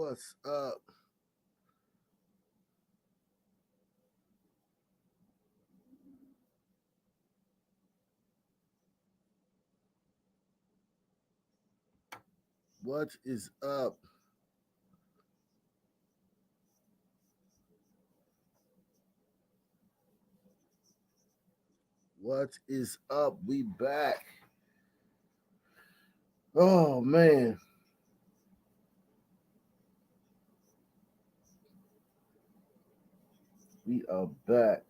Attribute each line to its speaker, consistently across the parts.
Speaker 1: What's up? What is up? What is up? We back. Oh man, we are back.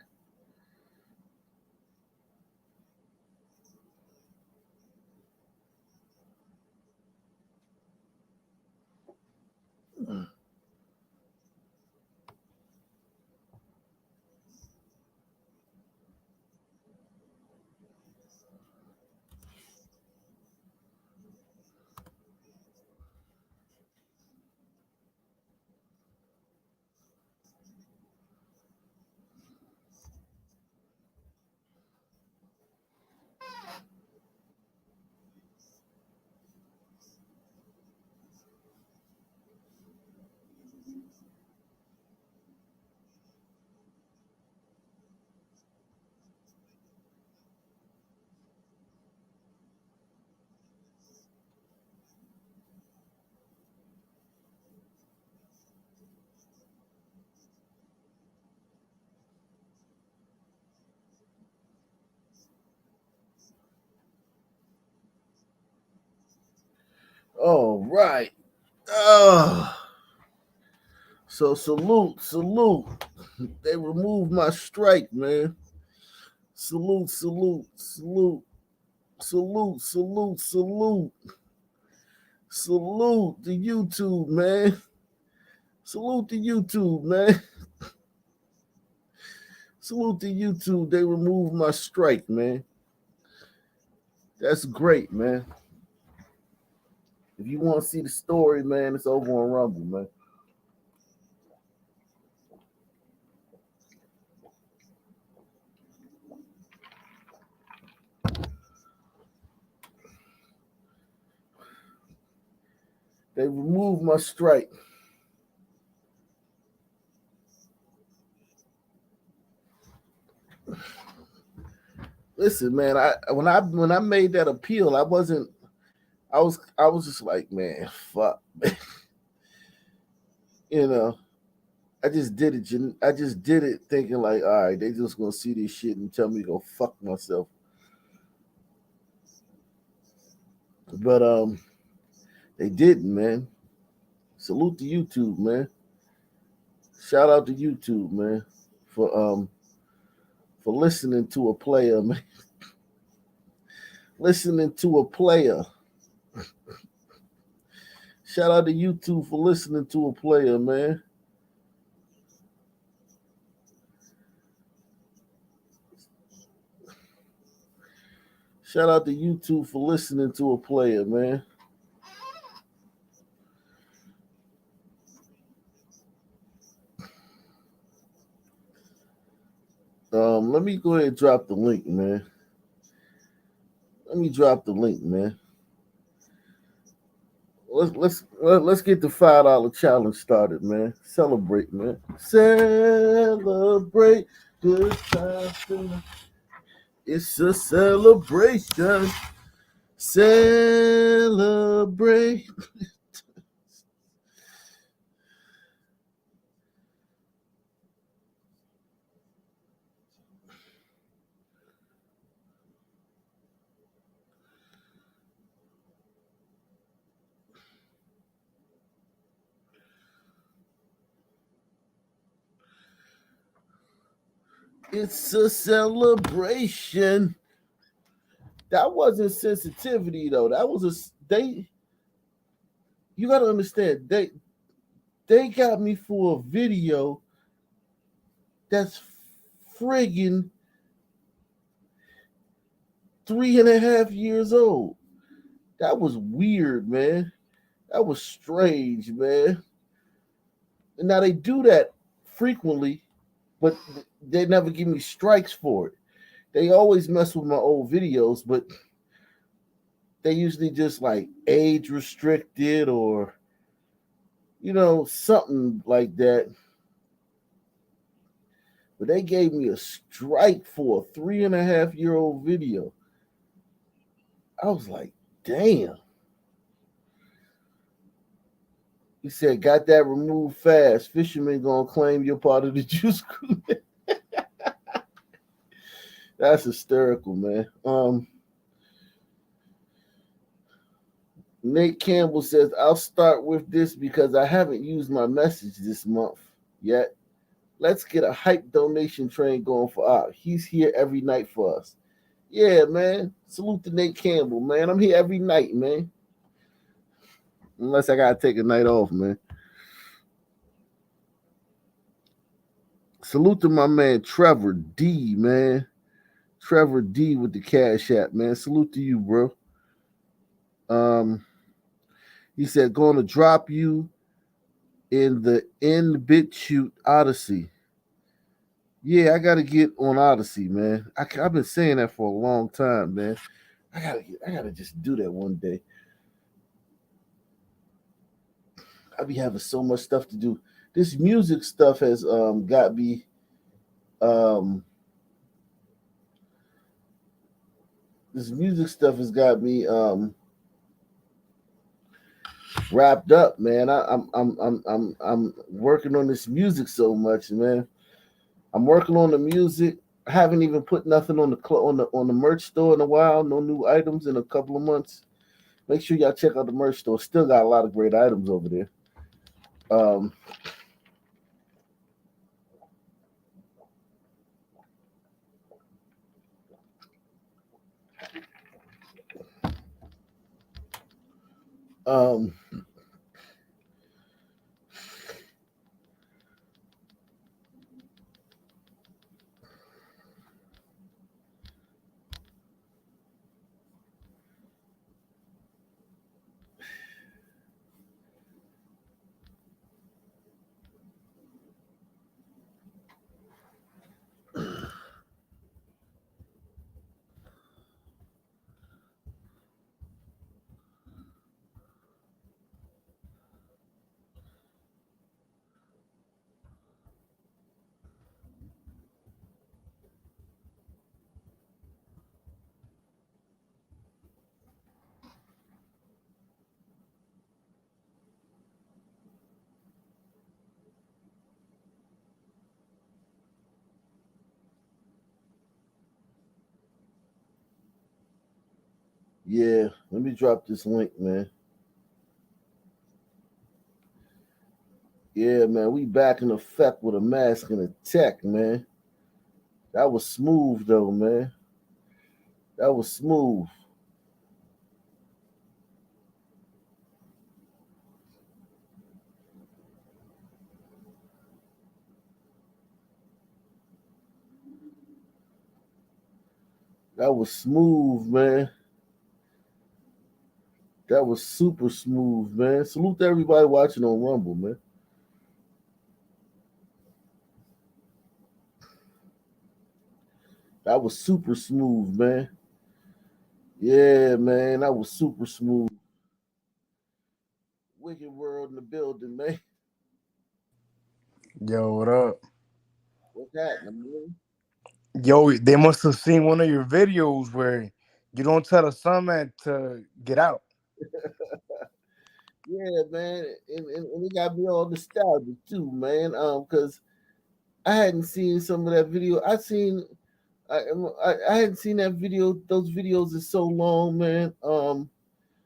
Speaker 1: All right. Oh, so salute. They removed my strike, man. Salute. Salute to YouTube, man. Salute to YouTube, man. Salute to YouTube. They removed my strike, man. That's great, man. If you want to see the story, man, it's over on Rumble, man. They removed my strike. Listen, man, I made that appeal, I was just like, man, fuck. you know, I just did it. I just did it thinking like, all right, they just gonna see this shit and tell me to go fuck myself. But they didn't, man. Salute to YouTube, man. Shout out to YouTube, man, for um for listening to a player, man. Listening to a player. Shout out to YouTube for listening to a player, man. Shout out to YouTube for listening to a player, man. Let me go ahead and drop the link, man. Let me drop the link, man. Let's get the $5 challenge started, man. Celebrate, man. Celebrate good times. It's a celebration. Celebrate. It's a celebration. That wasn't sensitivity though. That was a they. You gotta understand they got me for a video that's friggin' 3.5 years old. That was weird, man. That was strange, man. And now they do that frequently, but they never give me strikes for it. They always mess with my old videos, but they usually just like age restricted or something like that. But they gave me a strike for a 3.5-year-old video. I was like, damn. He said, got that removed fast. Fisherman gonna claim you're part of the juice crew. That's hysterical, man. Nate Campbell says, I'll start with this because I haven't used my message this month yet. Let's get a hype donation train going for Art. He's here every night for us. Yeah, man. Salute to Nate Campbell, man. I'm here every night, man. Unless I gotta take a night off, man. Salute to my man Trevor D, man. Trevor D with the Cash App, man. Salute to you, bro. Um, he said, going to drop you in the N BitChute Odyssey. Yeah, I gotta get on Odyssey, man. I've been saying that for a long time, man. I gotta just do that one day. I be having so much stuff to do. This music stuff has got me um this music stuff has got me wrapped up, man. I'm working on this music so much, man. I'm working on the music. I haven't even put nothing on the merch store in a while. No new items in a couple of months. Make sure y'all check out the merch store. Still got a lot of great items over there. Um, um, yeah, let me drop this link, man. Yeah, man, we back in effect with a mask and a tech, man. That was smooth though, man. That was smooth. That was smooth, man. That was super smooth, man. Salute to everybody watching on Rumble, man. That was super smooth, man. Yeah, man, that was super smooth. Wicked World in the building, man.
Speaker 2: Yo, what up?
Speaker 1: What's happening, man?
Speaker 2: Yo, they must have seen one of your videos where you don't tell the sunman to get out.
Speaker 1: Yeah, man, and it got me all nostalgic too, man. Because I hadn't seen some of that video. I hadn't seen that video, those videos in so long, man.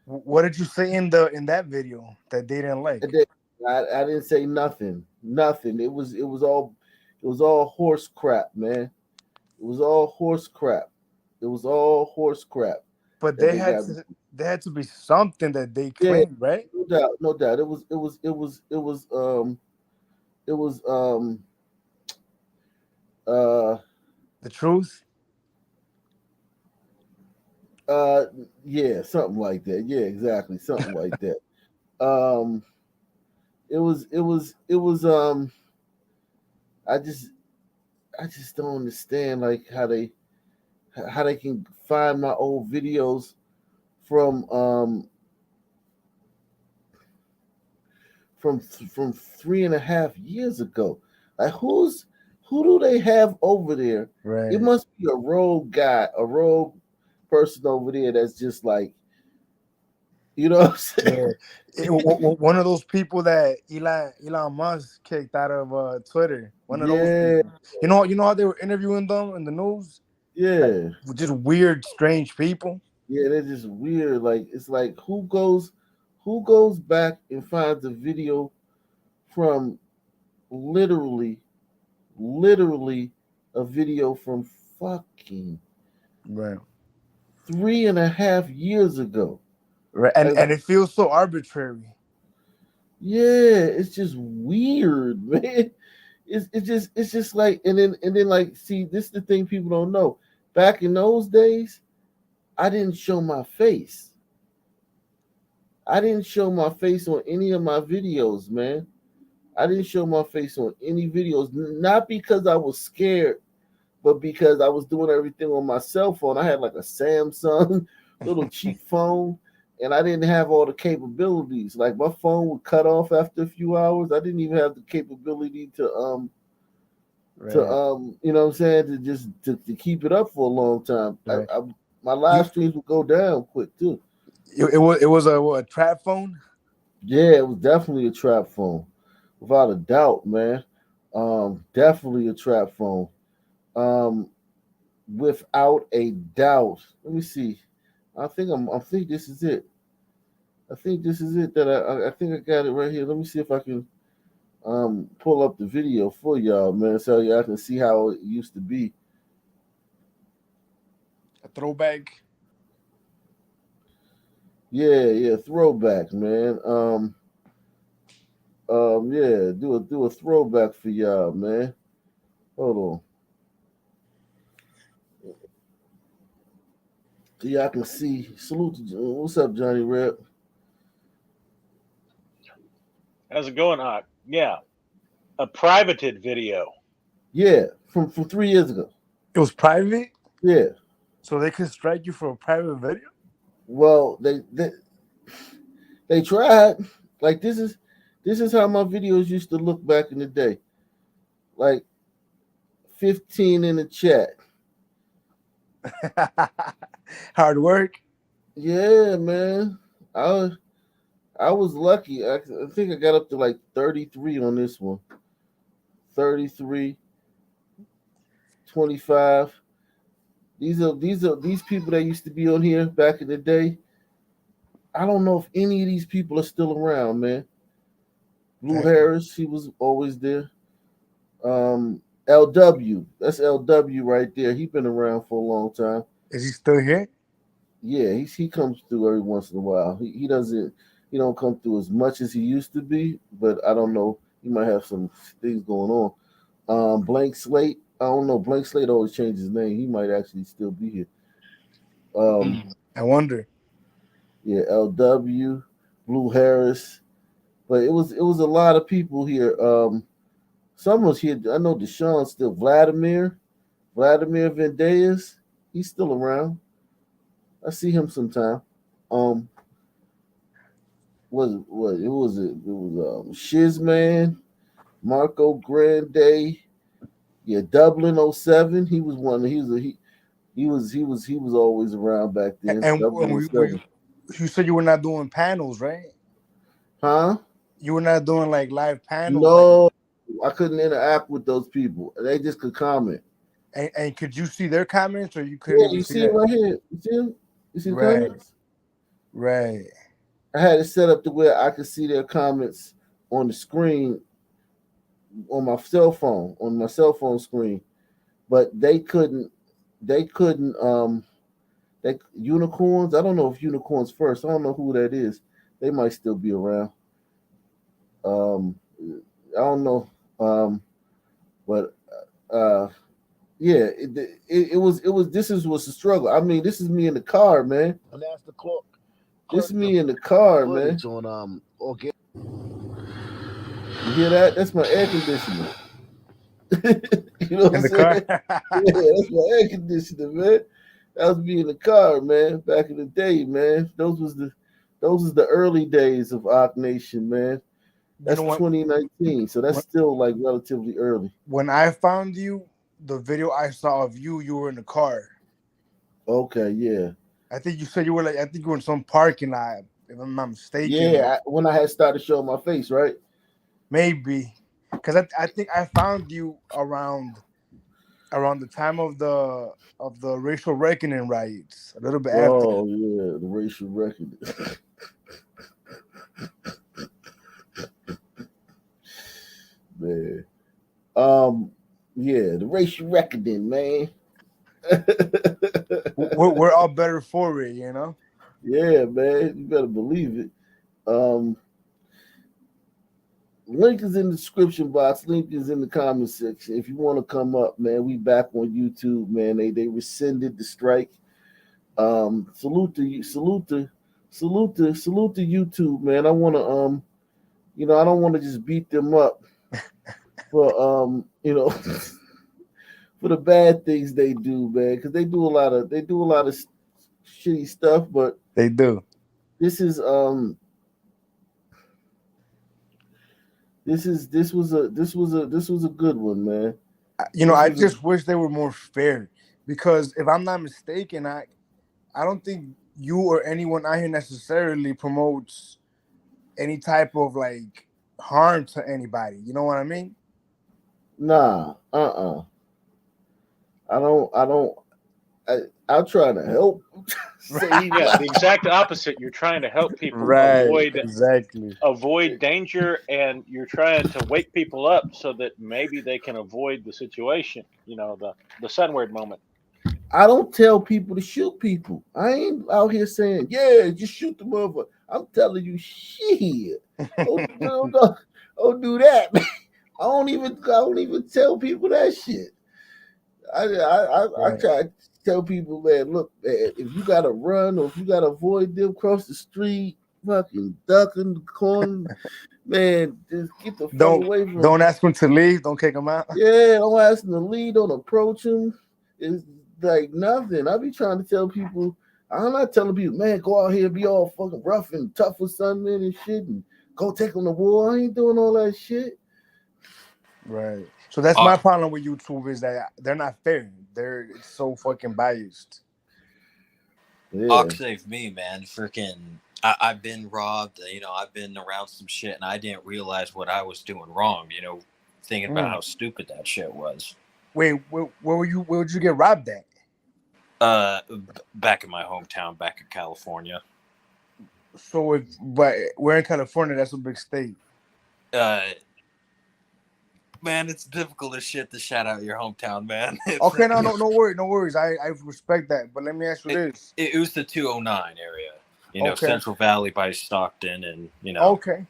Speaker 2: What did you say in that video that they didn't
Speaker 1: I,
Speaker 2: like?
Speaker 1: did, I didn't say nothing, nothing. It was all horse crap, man. It was all horse crap. It was all horse crap
Speaker 2: But
Speaker 1: that they got.
Speaker 2: there had to be something that they
Speaker 1: Yeah,
Speaker 2: claimed, right?
Speaker 1: no doubt, no doubt. It was uh
Speaker 2: The truth.
Speaker 1: uh yeah, something like that. Yeah, exactly, something like that. Um, it was I just I just don't understand like how they can find my old videos from um from 3.5 years ago. Like who do they have over there? It
Speaker 2: Right.
Speaker 1: must be a rogue guy, a rogue person over there that's just like, you know what I'm saying?
Speaker 2: Yeah. One of those people that Elon Musk kicked out of Twitter. One of those
Speaker 1: Yeah,
Speaker 2: people. You know how they were interviewing them in the news? Like
Speaker 1: yeah,
Speaker 2: just weird, strange people.
Speaker 1: yeah. They're just weird. Like it's like who goes back and finds a video from literally, literally a video from fucking
Speaker 2: Right.
Speaker 1: 3.5 years ago.
Speaker 2: Right.
Speaker 1: Like,
Speaker 2: And it feels so arbitrary.
Speaker 1: yeah, it's just weird, man. It's just like, and then like, see, this is the thing people don't know. Back in those days, I didn't show my face. I didn't show my face on any of my videos, man. I didn't show my face on any videos, not because I was scared, but because I was doing everything on my cell phone. I had like a Samsung little cheap phone, and I didn't have all the capabilities. Like my phone would cut off after a few hours. I didn't even have the capability to
Speaker 2: Right.
Speaker 1: you know what I'm saying, to just to keep it up for a long time.
Speaker 2: Right.
Speaker 1: My
Speaker 2: You
Speaker 1: live streams would go down quick too.
Speaker 2: it was a trap phone.
Speaker 1: Yeah, it was definitely a trap phone, without a doubt, man. Definitely a trap phone. Um, without a doubt. Let me see. I think this is it. I think this is it that I think I got it right here. Let me see if I can pull up the video for y'all, man, so y'all can see how it used to be.
Speaker 2: A throwback.
Speaker 1: Yeah, yeah, throwback, man. Yeah, do a throwback for y'all, man. Hold on. So y'all can see. Salute to what's up, Johnny Rep?
Speaker 3: How's it going, Hawk? Yeah, a privated video.
Speaker 1: Yeah, from 3 years ago.
Speaker 2: It was private,
Speaker 1: Yeah.
Speaker 2: so they could strike you for a private video.
Speaker 1: Well, they tried. Like this is how my videos used to look back in the day. Like 15 in the chat.
Speaker 2: Hard work.
Speaker 1: Yeah, man. I I was lucky. I think I got up to like 33 on this one. 33, 25. These people that used to be on here back in the day. I don't know if any of these people are still around, man. Blue
Speaker 2: Dang.
Speaker 1: Harris, he was always there. LW, that's LW right there. He been around for a long time.
Speaker 2: Is he still here?
Speaker 1: Yeah, he comes through every once in a while. He don't come through as much as he used to be, but I don't know. He might have some things going on. Blank Slate, I don't know. Blank Slate always changes his name. He might actually still be here. Um,
Speaker 2: I wonder.
Speaker 1: yeah, LW, Blue Harris, but it was a lot of people here. Some was here. I know Deshaun still. Vladimir Vendeas, he's still around. I see him sometime. Um, was it what it was it? It was Shizman, Marco Grande, yeah, Dublin '07. He was one. He was always around back then.
Speaker 2: And
Speaker 1: Dublin '07.
Speaker 2: you said you were not doing panels, right?
Speaker 1: Huh?
Speaker 2: You were not doing like live panels, like.
Speaker 1: No, I couldn't interact with those people. They just could comment.
Speaker 2: And could you see their comments, or you couldn't
Speaker 1: Yeah,
Speaker 2: even
Speaker 1: you
Speaker 2: see
Speaker 1: see it
Speaker 2: that?
Speaker 1: right here. You see him? You see the
Speaker 2: Right,
Speaker 1: comments?
Speaker 2: right.
Speaker 1: I had it set up to where I could see their comments on the screen on my cell phone screen, but they couldn't. They couldn't. They unicorns. I don't know if unicorns first. I don't know who that is. They might still be around. I don't know. But uh, yeah, it was. Was a struggle. I mean, this is me in the car, man.
Speaker 4: And that's the clock.
Speaker 1: This is me in the car, man.
Speaker 4: On organic.
Speaker 1: You hear that? That's my air conditioner. You know what
Speaker 2: In
Speaker 1: I'm
Speaker 2: the car.
Speaker 1: saying? Yeah, that's my air conditioner, man. That was me in the car, man. Back in the day, man. Those was the early days of Ock Nation, man.
Speaker 2: You
Speaker 1: That's
Speaker 2: know what?
Speaker 1: 2019, so that's
Speaker 2: When,
Speaker 1: still like relatively early.
Speaker 2: when I found you, the video I saw of you, you were in the car.
Speaker 1: Okay, yeah,
Speaker 2: I think you said you were like, I think you were in some parking lot, if I'm not mistaken.
Speaker 1: yeah. When I had started showing my face, right?
Speaker 2: Maybe. Because I think I found you around the time of the racial reckoning riots, a little bit after that.
Speaker 1: Oh yeah, the racial reckoning. Man. Um, yeah, the racial reckoning, man.
Speaker 2: We're all better for it, you know?
Speaker 1: Yeah, man. You better believe it. Um, link is in the description box. Link is in the comment section. If you want to come up, man, we back on YouTube, man. They rescinded the strike. Salute to you, salute to YouTube, man. I wanna I don't want to just beat them up for for the bad things they do, man, because they do a lot of shitty stuff. But
Speaker 2: They do.
Speaker 1: this is this was a good one, man.
Speaker 2: You know,
Speaker 1: This
Speaker 2: I
Speaker 1: was a
Speaker 2: just wish they were more fair because if I'm not mistaken, I don't think you or anyone out here necessarily promotes any type of like harm to anybody. You know what I mean?
Speaker 1: nah, I don't. I'm trying to help save
Speaker 3: Yeah,
Speaker 1: lives.
Speaker 3: the exact opposite. You're trying to help people
Speaker 2: Right, exactly.
Speaker 3: avoid danger, and you're trying to wake people up so that maybe they can avoid the situation. You know, the sunward moment.
Speaker 1: I don't tell people to shoot people. I ain't out here saying, yeah, just shoot the motherfucker. I'm telling you, shit. Don't do that, man. I don't even tell people that shit. I
Speaker 2: Right.
Speaker 1: try to tell people, man, look, man, if you gotta run or if you gotta avoid them cross the street, fucking duck in the corner, man, just get the fuck
Speaker 2: Don't
Speaker 1: away from them.
Speaker 2: don't ask them to leave. Don't kick them out.
Speaker 1: Yeah, don't ask them to lead, don't approach them. It's like nothing. I be trying to tell people, I'm not telling people, man, go out here, be all fucking rough and tough with something and shit and go take them to war. I ain't doing all that shit.
Speaker 2: Right. So that's
Speaker 4: Uh,
Speaker 2: my problem with YouTube is that they're not fair. It's so fucking biased.
Speaker 1: Yeah.
Speaker 4: save me, man. Freaking, I've been robbed. I've been around some shit, and I didn't realize what I was doing wrong. Thinking about
Speaker 2: Mm.
Speaker 4: how stupid that shit was.
Speaker 2: Wait, where were you? Where would you get robbed at?
Speaker 4: Back in my hometown, back in California.
Speaker 2: But we're in California. That's a big state.
Speaker 4: Uh, Man, it's difficult as shit to shout out your hometown, man.
Speaker 2: Okay, no worries, no worries. I respect that. But let me ask you
Speaker 4: it,
Speaker 2: this.
Speaker 4: it was the 209 area.
Speaker 2: Okay,
Speaker 4: Central Valley by Stockton, and.
Speaker 2: okay.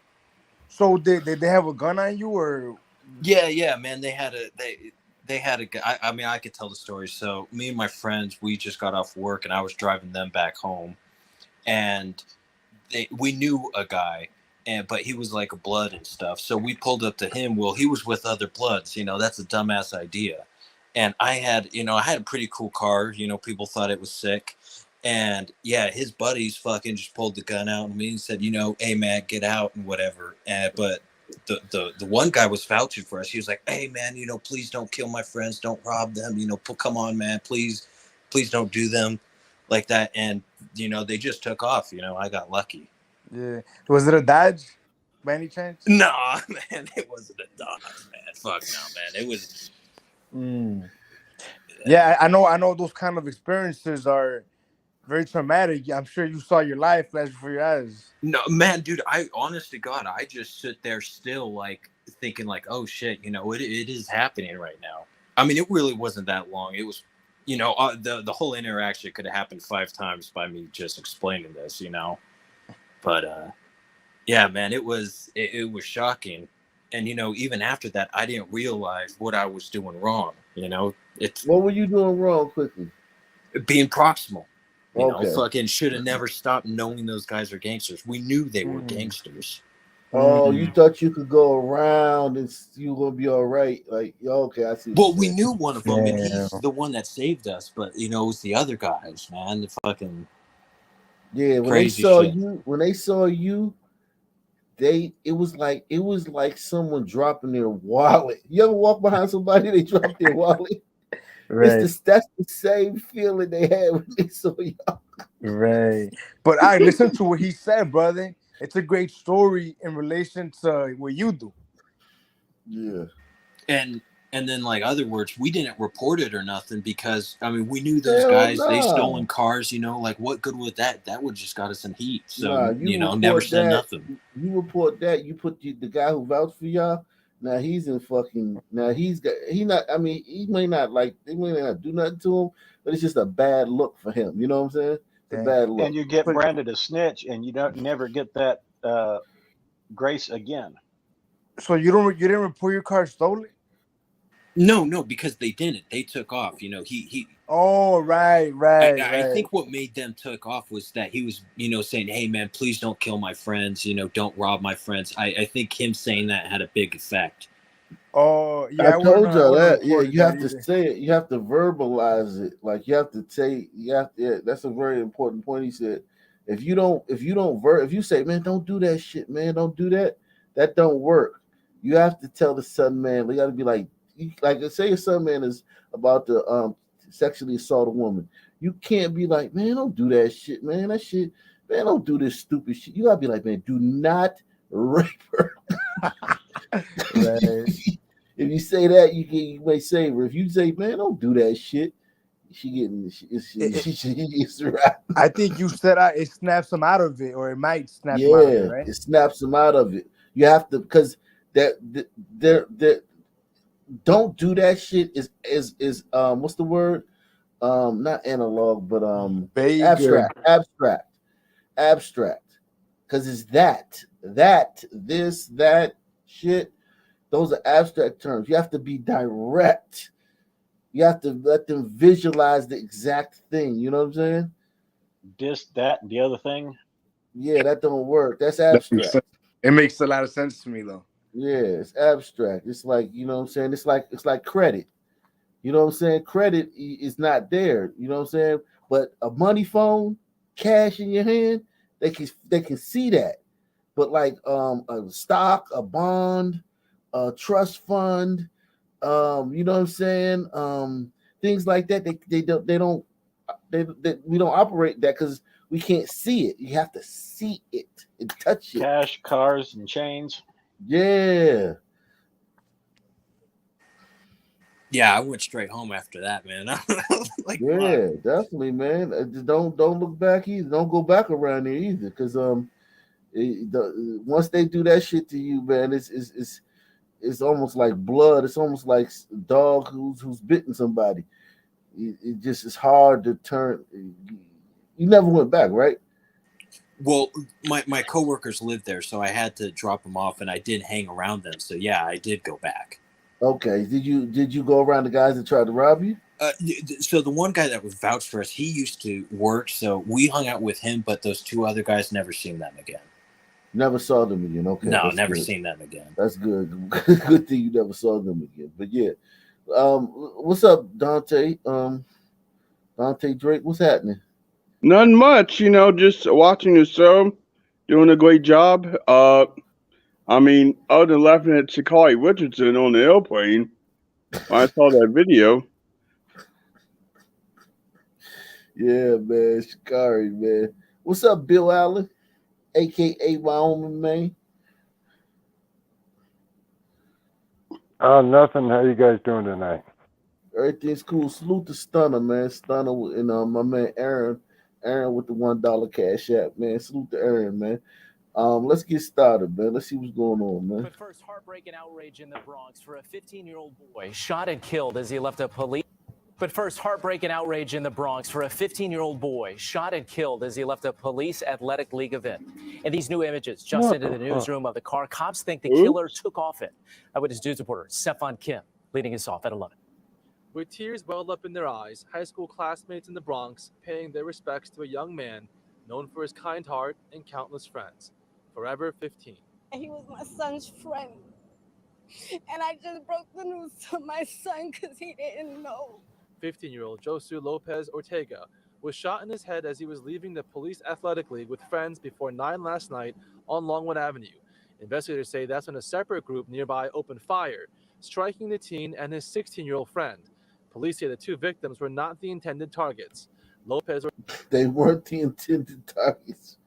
Speaker 2: So did they have a gun on you or?
Speaker 4: Yeah, man. They had a. I mean, I could tell the story. So me and my friends, we just got off work, and I was driving them back home, and we knew a guy, but he was like a blood and stuff. So we pulled up to him. Well, he was with other bloods. That's a dumbass idea. And I had a pretty cool car. People thought it was sick. And yeah, his buddies fucking just pulled the gun out on me and said, hey man, get out and whatever. But the one guy was vouching for us. He was like, hey man, please don't kill my friends, don't rob them. Come on, man, please don't do them like that. And they just took off. I got lucky.
Speaker 2: Yeah. Was it a Dodge, by any chance?
Speaker 4: Nah, man, it wasn't a Dodge, man. Fuck no, man. It was.
Speaker 2: Mm. Yeah, I know. I know those kind of experiences are very traumatic. I'm sure you saw your life flash before your eyes.
Speaker 4: No, man, dude. I honest to God, I just sit there still, like thinking, like, oh shit, it is happening right now. I mean, it really wasn't that long. It was, the whole interaction could have happened 5 times by me just explaining this. But yeah, man, it was shocking, and even after that, I didn't realize what I was doing wrong. It's
Speaker 1: What were you doing wrong quickly?
Speaker 4: being proximal.
Speaker 1: Okay.
Speaker 4: Fucking should have never stopped knowing those guys are gangsters. We knew they were
Speaker 2: Mm.
Speaker 4: gangsters.
Speaker 1: Oh, you
Speaker 2: Mm.
Speaker 1: thought you could go around and you were gonna be all right. Like, okay, I see what
Speaker 4: Well,
Speaker 1: you're
Speaker 4: we
Speaker 1: saying.
Speaker 4: knew one of them, and
Speaker 2: Yeah.
Speaker 4: he's the one that saved us. But it was the other guys, man. The fucking
Speaker 1: Yeah,
Speaker 4: crazy shit.
Speaker 1: when they saw you, it was like someone dropping their wallet. You ever walk behind somebody, they drop their wallet?
Speaker 2: Right,
Speaker 1: That's the same feeling they had when they saw y'all.
Speaker 2: right. But I listen to what he said, brother. It's a great story in relation to what you do.
Speaker 1: Yeah.
Speaker 4: And then like other words, we didn't report it or nothing because I mean we knew those
Speaker 1: Hell
Speaker 4: guys. They
Speaker 1: nah.
Speaker 4: stolen cars, you know. Like what good would that? That would just got us in heat.
Speaker 1: Nah,
Speaker 4: So
Speaker 1: you
Speaker 4: never
Speaker 1: report
Speaker 4: said
Speaker 1: that.
Speaker 4: nothing.
Speaker 1: You report that. You put the guy who vouched for y'all. Now he's in fucking. Now he not. I mean, he may not like. They may not do nothing to him, but it's just a bad look for him. You know what I'm saying? It's a
Speaker 2: Damn.
Speaker 1: bad
Speaker 3: And
Speaker 1: look.
Speaker 3: you get
Speaker 2: But
Speaker 3: branded a snitch, and you don't never get that grace again.
Speaker 2: so you didn't report your car stolen?
Speaker 4: No, because they didn't. They took off. You know, he
Speaker 2: Oh, right, right,
Speaker 4: I
Speaker 2: right.
Speaker 4: think what made them took off was that he was, saying, "Hey, man, please don't kill my friends. Don't rob my friends." I think him saying that had a big effect.
Speaker 2: Oh,
Speaker 1: I
Speaker 2: yeah,
Speaker 1: told
Speaker 2: I
Speaker 1: y'all
Speaker 2: wouldn't have
Speaker 1: that. Yeah,
Speaker 2: reported
Speaker 1: you
Speaker 2: that
Speaker 1: have to
Speaker 2: either.
Speaker 1: say it. You have to verbalize it. Like you have to say. You have. Yeah, that's a very important point. He said, if you say, man, don't do that shit, man, don't do that. That don't work. You have to tell the son man. You got to be like, say your son man is about to sexually assault a woman. You can't be like, man, don't do that shit, man. That shit, man, don't do this stupid shit. You gotta be like, man, do not rape her.
Speaker 2: Right.
Speaker 1: If you say that, you may save her. If you say, "Man, don't do that shit,"
Speaker 2: It,
Speaker 1: she gets right.
Speaker 2: I think you said it snaps them out of it, or it might snap them out of it,
Speaker 1: Yeah,
Speaker 2: right?
Speaker 1: it snaps them out of it. You have to because they're don't do that shit is what's the word? Not analog, but
Speaker 2: Vague.
Speaker 1: abstract. Because it's that this that shit. Those are abstract terms. You have to be direct. You have to let them visualize the exact thing. You know what I'm saying?
Speaker 3: This, that, and the other thing.
Speaker 1: Yeah, that don't work. That's
Speaker 2: That makes
Speaker 1: abstract.
Speaker 2: sense. It makes a lot of sense to me, though.
Speaker 1: Yeah, it's abstract. It's like, you know what I'm saying? It's like credit. You know what I'm saying? Credit is not there. You know what I'm saying? But a money phone, cash in your hand, they can see that. But like a stock, a bond, a trust fund, you know what I'm saying? Things like that. We don't operate that because we can't see it. You have to see it and touch it.
Speaker 3: Cash, cars, and chains.
Speaker 1: Yeah.
Speaker 4: Yeah, I went straight home after that, man. I was like, fuck.
Speaker 1: Yeah, definitely, man. Just don't look back either. Don't go back around there either, because once they do that shit to you, man, it's almost like blood. It's almost like a dog who's bitten somebody. It just is hard to turn. You never went back, right?
Speaker 4: Well, my coworkers lived there, so I had to drop them off, and I did hang around them. So yeah, I did go back.
Speaker 1: Okay. Did you go around the guys that tried to rob you?
Speaker 4: So the one guy that was vouched for us, he used to work, so we hung out with him. But those two other guys, never seen them again.
Speaker 1: Never saw them again. Okay,
Speaker 4: No,
Speaker 1: that's
Speaker 4: never
Speaker 1: good.
Speaker 4: seen them again.
Speaker 1: That's good. Good thing you never saw them again. But yeah, what's up, Dante? Dante Drake, what's happening?
Speaker 5: None much, just watching the show, doing a great job. I mean, other than laughing at Sakai Richardson on the airplane, when I saw that video.
Speaker 1: Yeah, man, Shikari, man. What's up, Bill Allen, aka Wyoming man?
Speaker 6: Nothing. How you guys doing tonight?
Speaker 1: Everything's cool. Salute to Stunner, man. Stunner and my man Aaron. Aaron with the $1 cash app, man. Salute to Aaron, man. Let's get started, man. Let's see what's going on, man.
Speaker 7: But first, heartbreak and outrage in the Bronx for a 15-year-old boy shot and killed as he left a police. But first, heartbreak and outrage in the Bronx for a 15-year-old boy shot and killed as he left a police athletic league event. And these new images just into the newsroom of the car. Cops think the killer
Speaker 5: Oops.
Speaker 7: took off it. Eyewitness News reporter Stefan Kim leading us off at 11.
Speaker 8: With tears welled up in their eyes, high school classmates in the Bronx paying their respects to a young man known for his kind heart and countless friends. Forever 15.
Speaker 9: He was my son's friend. And I just broke the news to my son because he didn't know.
Speaker 8: 15-year-old Josu Lopez Ortega was shot in his head as he was leaving the police athletic league with friends before 9 last night on Longwood Avenue. Investigators say that's when a separate group nearby opened fire, striking the teen and his 16-year-old friend. Police say the two victims were not the intended targets. Lopez.
Speaker 1: They weren't the intended targets.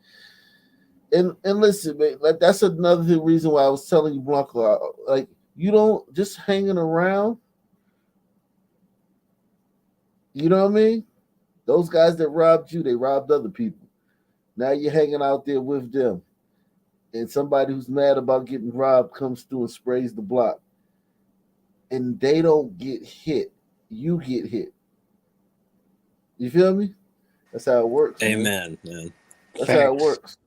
Speaker 1: And listen, man, like that's another reason why I was telling you, Blanco, like you don't just hanging around. You know what I mean? Those guys that robbed you, they robbed other people. Now you're hanging out there with them. And somebody who's mad about getting robbed comes through and sprays the block. And they don't get hit. You get hit. You feel me? That's how it works.
Speaker 4: Amen, man.
Speaker 1: That's how it works.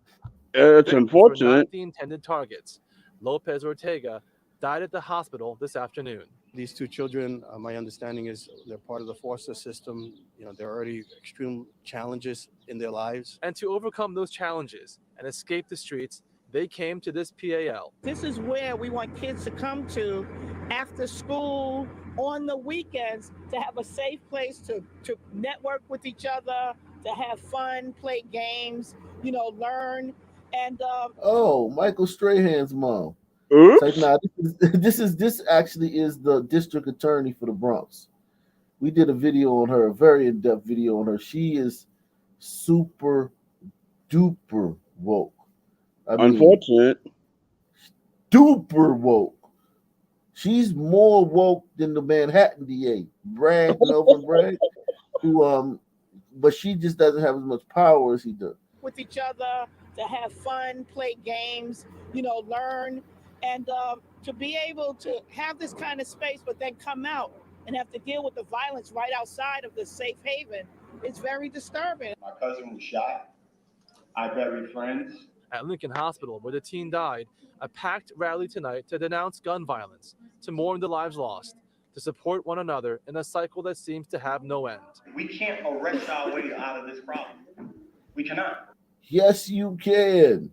Speaker 5: It's
Speaker 8: Were
Speaker 5: unfortunate.
Speaker 8: not the intended targets. Lopez Ortega died at the hospital this afternoon.
Speaker 10: These two children, my understanding is they're part of the foster system. You know, there are already extreme challenges in their lives.
Speaker 8: And to overcome those challenges and escape the streets, they came to this PAL.
Speaker 11: This is where we want kids to come to after school, on the weekends, to have a safe place to network with each other, to have fun, play games, learn. And
Speaker 1: Michael Strahan's mom.
Speaker 5: Oops.
Speaker 1: It's like, this actually is the district attorney for the Bronx. We did a video on her, a very in-depth video on her. She is super duper woke.
Speaker 5: Unfortunate.
Speaker 1: Duper woke. She's more woke than the Manhattan DA, Bragg, Melvin Bragg, who but she just doesn't have as much power as he does.
Speaker 11: With each other, to have fun, play games, learn, and to be able to have this kind of space, but then come out and have to deal with the violence right outside of the safe haven, it's very disturbing.
Speaker 12: My cousin was shot. I buried friends.
Speaker 8: At Lincoln Hospital, where the teen died, a packed rally tonight to denounce gun violence, to mourn the lives lost, to support one another in a cycle that seems to have no end.
Speaker 12: We can't arrest our way out of this problem. We cannot.
Speaker 1: Yes, you can.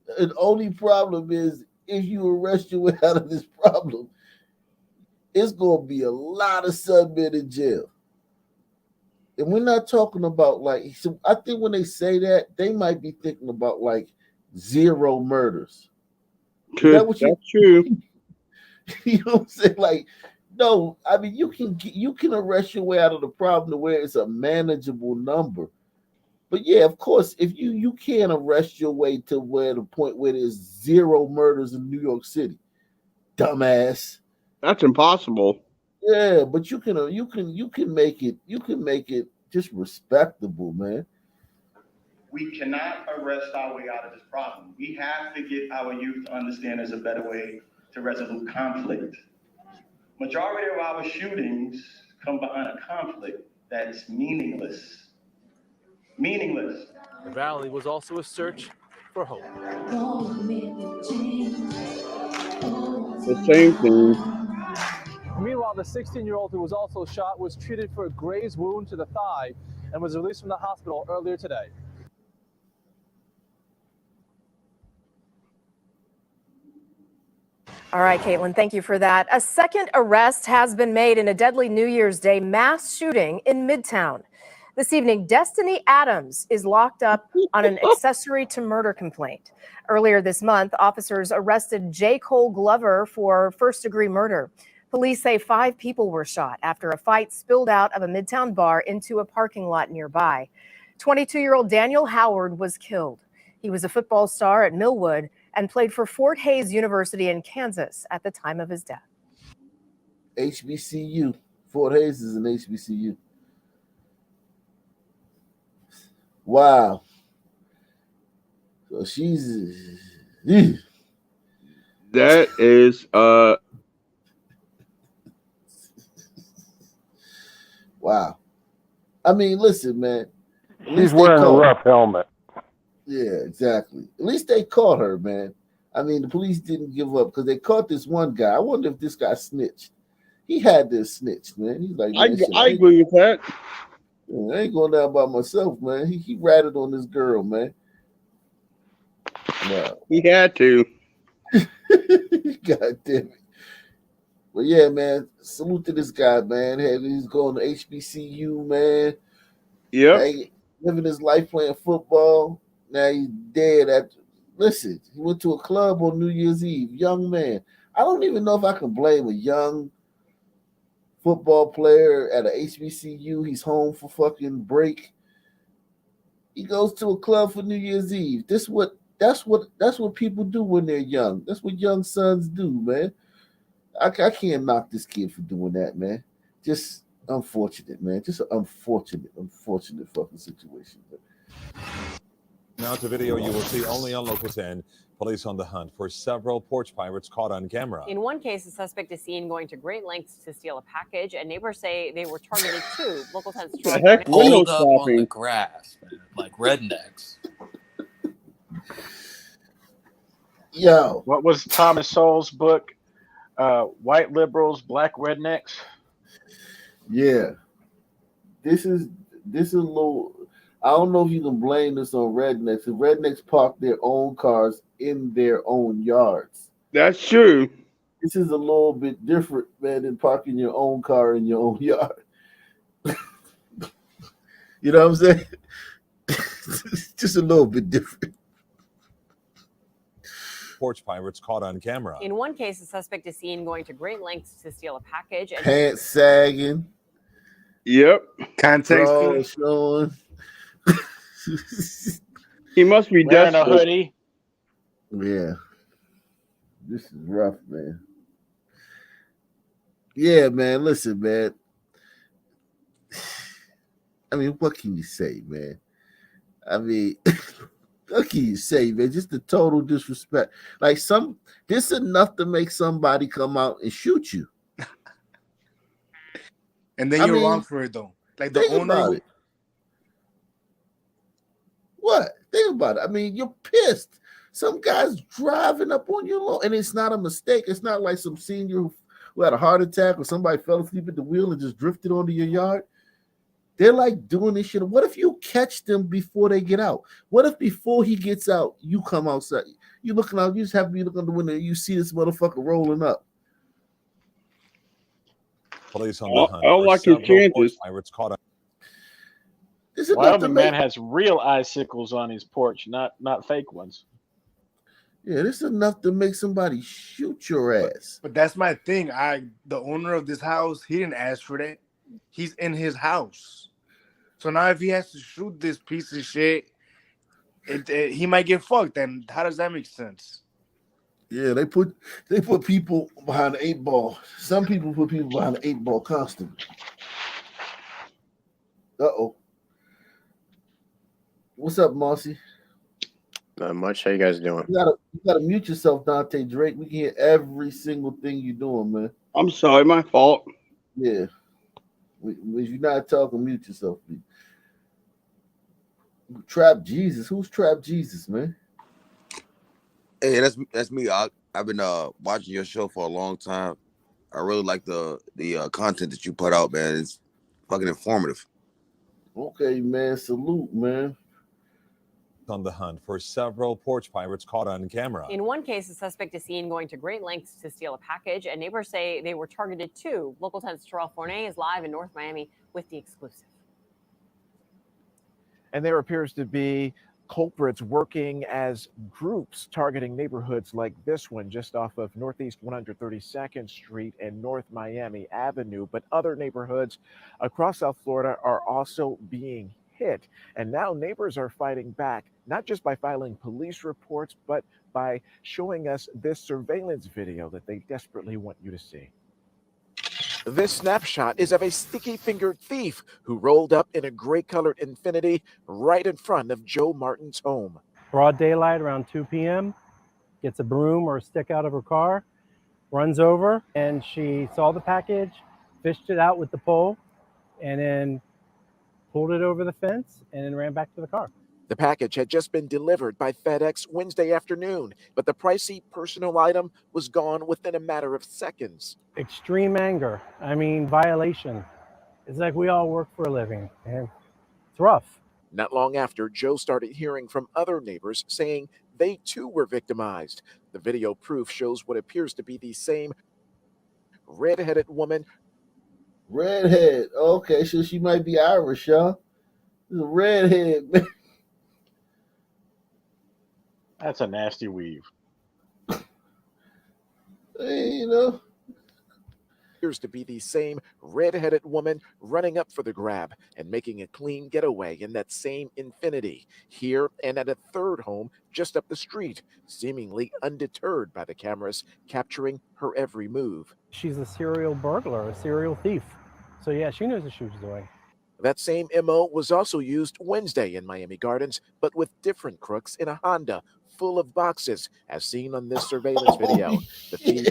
Speaker 1: The only problem is if you arrest your way out of this problem, it's going to be a lot of sunmen in jail. And we're not talking about so I think when they say that, they might be thinking about 0 murders.
Speaker 5: That's true.
Speaker 1: You know what I'm saying? No, I mean you can arrest your way out of the problem to where it's a manageable number. But yeah, of course, if you can't arrest your way to where the point where there's 0 murders in New York City, dumbass.
Speaker 5: That's impossible.
Speaker 1: Yeah, but you can make it just respectable, man.
Speaker 12: We cannot arrest our way out of this problem. We have to get our youth to understand there's a better way to resolve conflict. Majority of our shootings come behind a conflict that's meaningless. Meaningless.
Speaker 8: The rally was also a search for hope.
Speaker 5: The same thing.
Speaker 8: Meanwhile, the 16-year-old who was also shot was treated for a grazed wound to the thigh and was released from the hospital earlier today.
Speaker 13: All right, Caitlin, thank you for that. A second arrest has been made in a deadly New Year's Day mass shooting in Midtown. This evening, Destiny Adams is locked up on an accessory to murder complaint. Earlier this month, officers arrested J. Cole Glover for first-degree murder. Police say 5 people were shot after a fight spilled out of a Midtown bar into a parking lot nearby. 22-year-old Daniel Howard was killed. He was a football star at Millwood and played for Fort Hays University in Kansas at the time of his death.
Speaker 1: HBCU. Fort Hays is an HBCU. Wow. So she's
Speaker 5: that is
Speaker 1: wow. I mean, listen, man.
Speaker 6: She's wearing a rough helmet.
Speaker 1: Yeah, exactly. At least they caught her, man. I mean, the police didn't give up because they caught this one guy. I wonder if this guy snitched. He had this snitched, man. He's like, man,
Speaker 5: I agree with that.
Speaker 1: I ain't going down by myself, man. He ratted on this girl, man. Wow.
Speaker 5: He had to.
Speaker 1: God damn it. But yeah, man, salute to this guy, man. He's going to HBCU, man.
Speaker 5: Yep.
Speaker 1: Living his life playing football. Now he's dead. Listen, he went to a club on New Year's Eve. Young man. I don't even know if I can blame a young football player at a HBCU. He's home for fucking break. He goes to a club for New Year's Eve. That's what people do when they're young. That's what young sons do, man. I can't knock this kid for doing that, man. Just unfortunate, man. Just an unfortunate fucking situation.
Speaker 14: Now to video you will see only on Local 10. Police on the hunt for several porch pirates caught on camera.
Speaker 15: In one case, the suspect is seen going to great lengths to steal a package, and neighbors say they were targeted too. Local 10's
Speaker 5: the heck?
Speaker 4: Pulled up on the grass, man, like rednecks.
Speaker 1: Yo,
Speaker 3: what was Thomas Sowell's book? White liberals, black rednecks.
Speaker 1: Yeah, this is a little. I don't know if you can blame this on rednecks. The rednecks park their own cars in their own yards.
Speaker 5: That's true.
Speaker 1: This is a little bit different, man, than parking your own car in your own yard. You know what I'm saying? Just a little bit different.
Speaker 14: Porch pirates caught on camera.
Speaker 15: In one case, the suspect is seen going to great lengths to steal a package. And
Speaker 1: Pants sagging.
Speaker 5: Yep.
Speaker 2: Context.
Speaker 1: Showing.
Speaker 5: He must be
Speaker 3: wearing
Speaker 5: desperate.
Speaker 3: a hoodie.
Speaker 1: Yeah. This is rough, man. Yeah, man. Listen, man. I mean, what can you say, man? I mean, what can you say, man? Just the total disrespect. Like this is enough to make somebody come out and shoot you.
Speaker 2: And then you're wrong for it, though. Like the owner.
Speaker 1: What? Think about it. I mean, you're pissed. Some guy's driving up on your lawn, and it's not a mistake. It's not like some senior who had a heart attack or somebody fell asleep at the wheel and just drifted onto your yard. They're like doing this shit. What if you catch them before they get out? What if before he gets out, you come outside? You looking out, you just have to be looking out the window and you see this motherfucker rolling up.
Speaker 14: Police on the hunt.
Speaker 5: I don't like his chances.
Speaker 14: Pirates caught on.
Speaker 3: Wyoming man has real icicles on his porch, not fake ones.
Speaker 1: Yeah, this is enough to make somebody shoot your ass.
Speaker 2: But that's my thing. The owner of this house, he didn't ask for that. He's in his house. So now if he has to shoot this piece of shit, he might get fucked. And how does that make sense?
Speaker 1: Yeah, they put people behind the 8 ball. Some people put people behind the 8 ball constantly. Uh-oh. What's up, Marcy?
Speaker 16: Not much. How you guys doing?
Speaker 1: You gotta mute yourself, Dante Drake. We can hear every single thing you're doing, man.
Speaker 5: I'm sorry, my fault.
Speaker 1: Yeah. If you're not talking, mute yourself, please. Trap Jesus. Who's Trap Jesus, man?
Speaker 17: Hey, that's me. I've been watching your show for a long time. I really like the content that you put out, man. It's fucking informative.
Speaker 1: Okay, man. Salute, man.
Speaker 14: On the hunt for several porch pirates caught on camera.
Speaker 15: in one case, the suspect is seen going to great lengths to steal a package, and neighbors say they were targeted too. Local 10's Terrell Fournier is live in North Miami with the exclusive.
Speaker 18: And there appears to be culprits working as groups targeting neighborhoods like this one just off of Northeast 132nd Street and North Miami Avenue. But other neighborhoods across South Florida are also being hit. And now neighbors are fighting back, not just by filing police reports, but by showing us this surveillance video that they desperately want you to see. This snapshot is of a sticky-fingered thief who rolled up in a gray-colored Infiniti right in front of Joe Martin's home.
Speaker 19: Broad daylight around 2 p.m., gets a broom or a stick out of her car, runs over, and she saw the package, fished it out with the pole, and then pulled it over the fence and then ran back to the car.
Speaker 18: The package had just been delivered by FedEx Wednesday afternoon, but the pricey personal item was gone within a matter of seconds.
Speaker 19: Extreme anger. I mean, violation. It's like we all work for a living, and it's rough.
Speaker 18: Not long after, Joe started hearing from other neighbors saying they too were victimized. The video proof shows what appears to be the same red-headed woman.
Speaker 1: Redhead. Okay, so she might be Irish, huh? This is a redhead, man.
Speaker 3: That's a nasty weave.
Speaker 1: You know,
Speaker 18: appears to be the same red-headed woman running up for the grab and making a clean getaway in that same Infinity here and at a third home just up the street, seemingly undeterred by the cameras capturing her every move.
Speaker 19: She's a serial burglar, a serial thief. So yeah, she knows what she was doing.
Speaker 18: That same MO was also used Wednesday in Miami Gardens, but with different crooks in a Honda full of boxes, as seen on this surveillance video. The thief.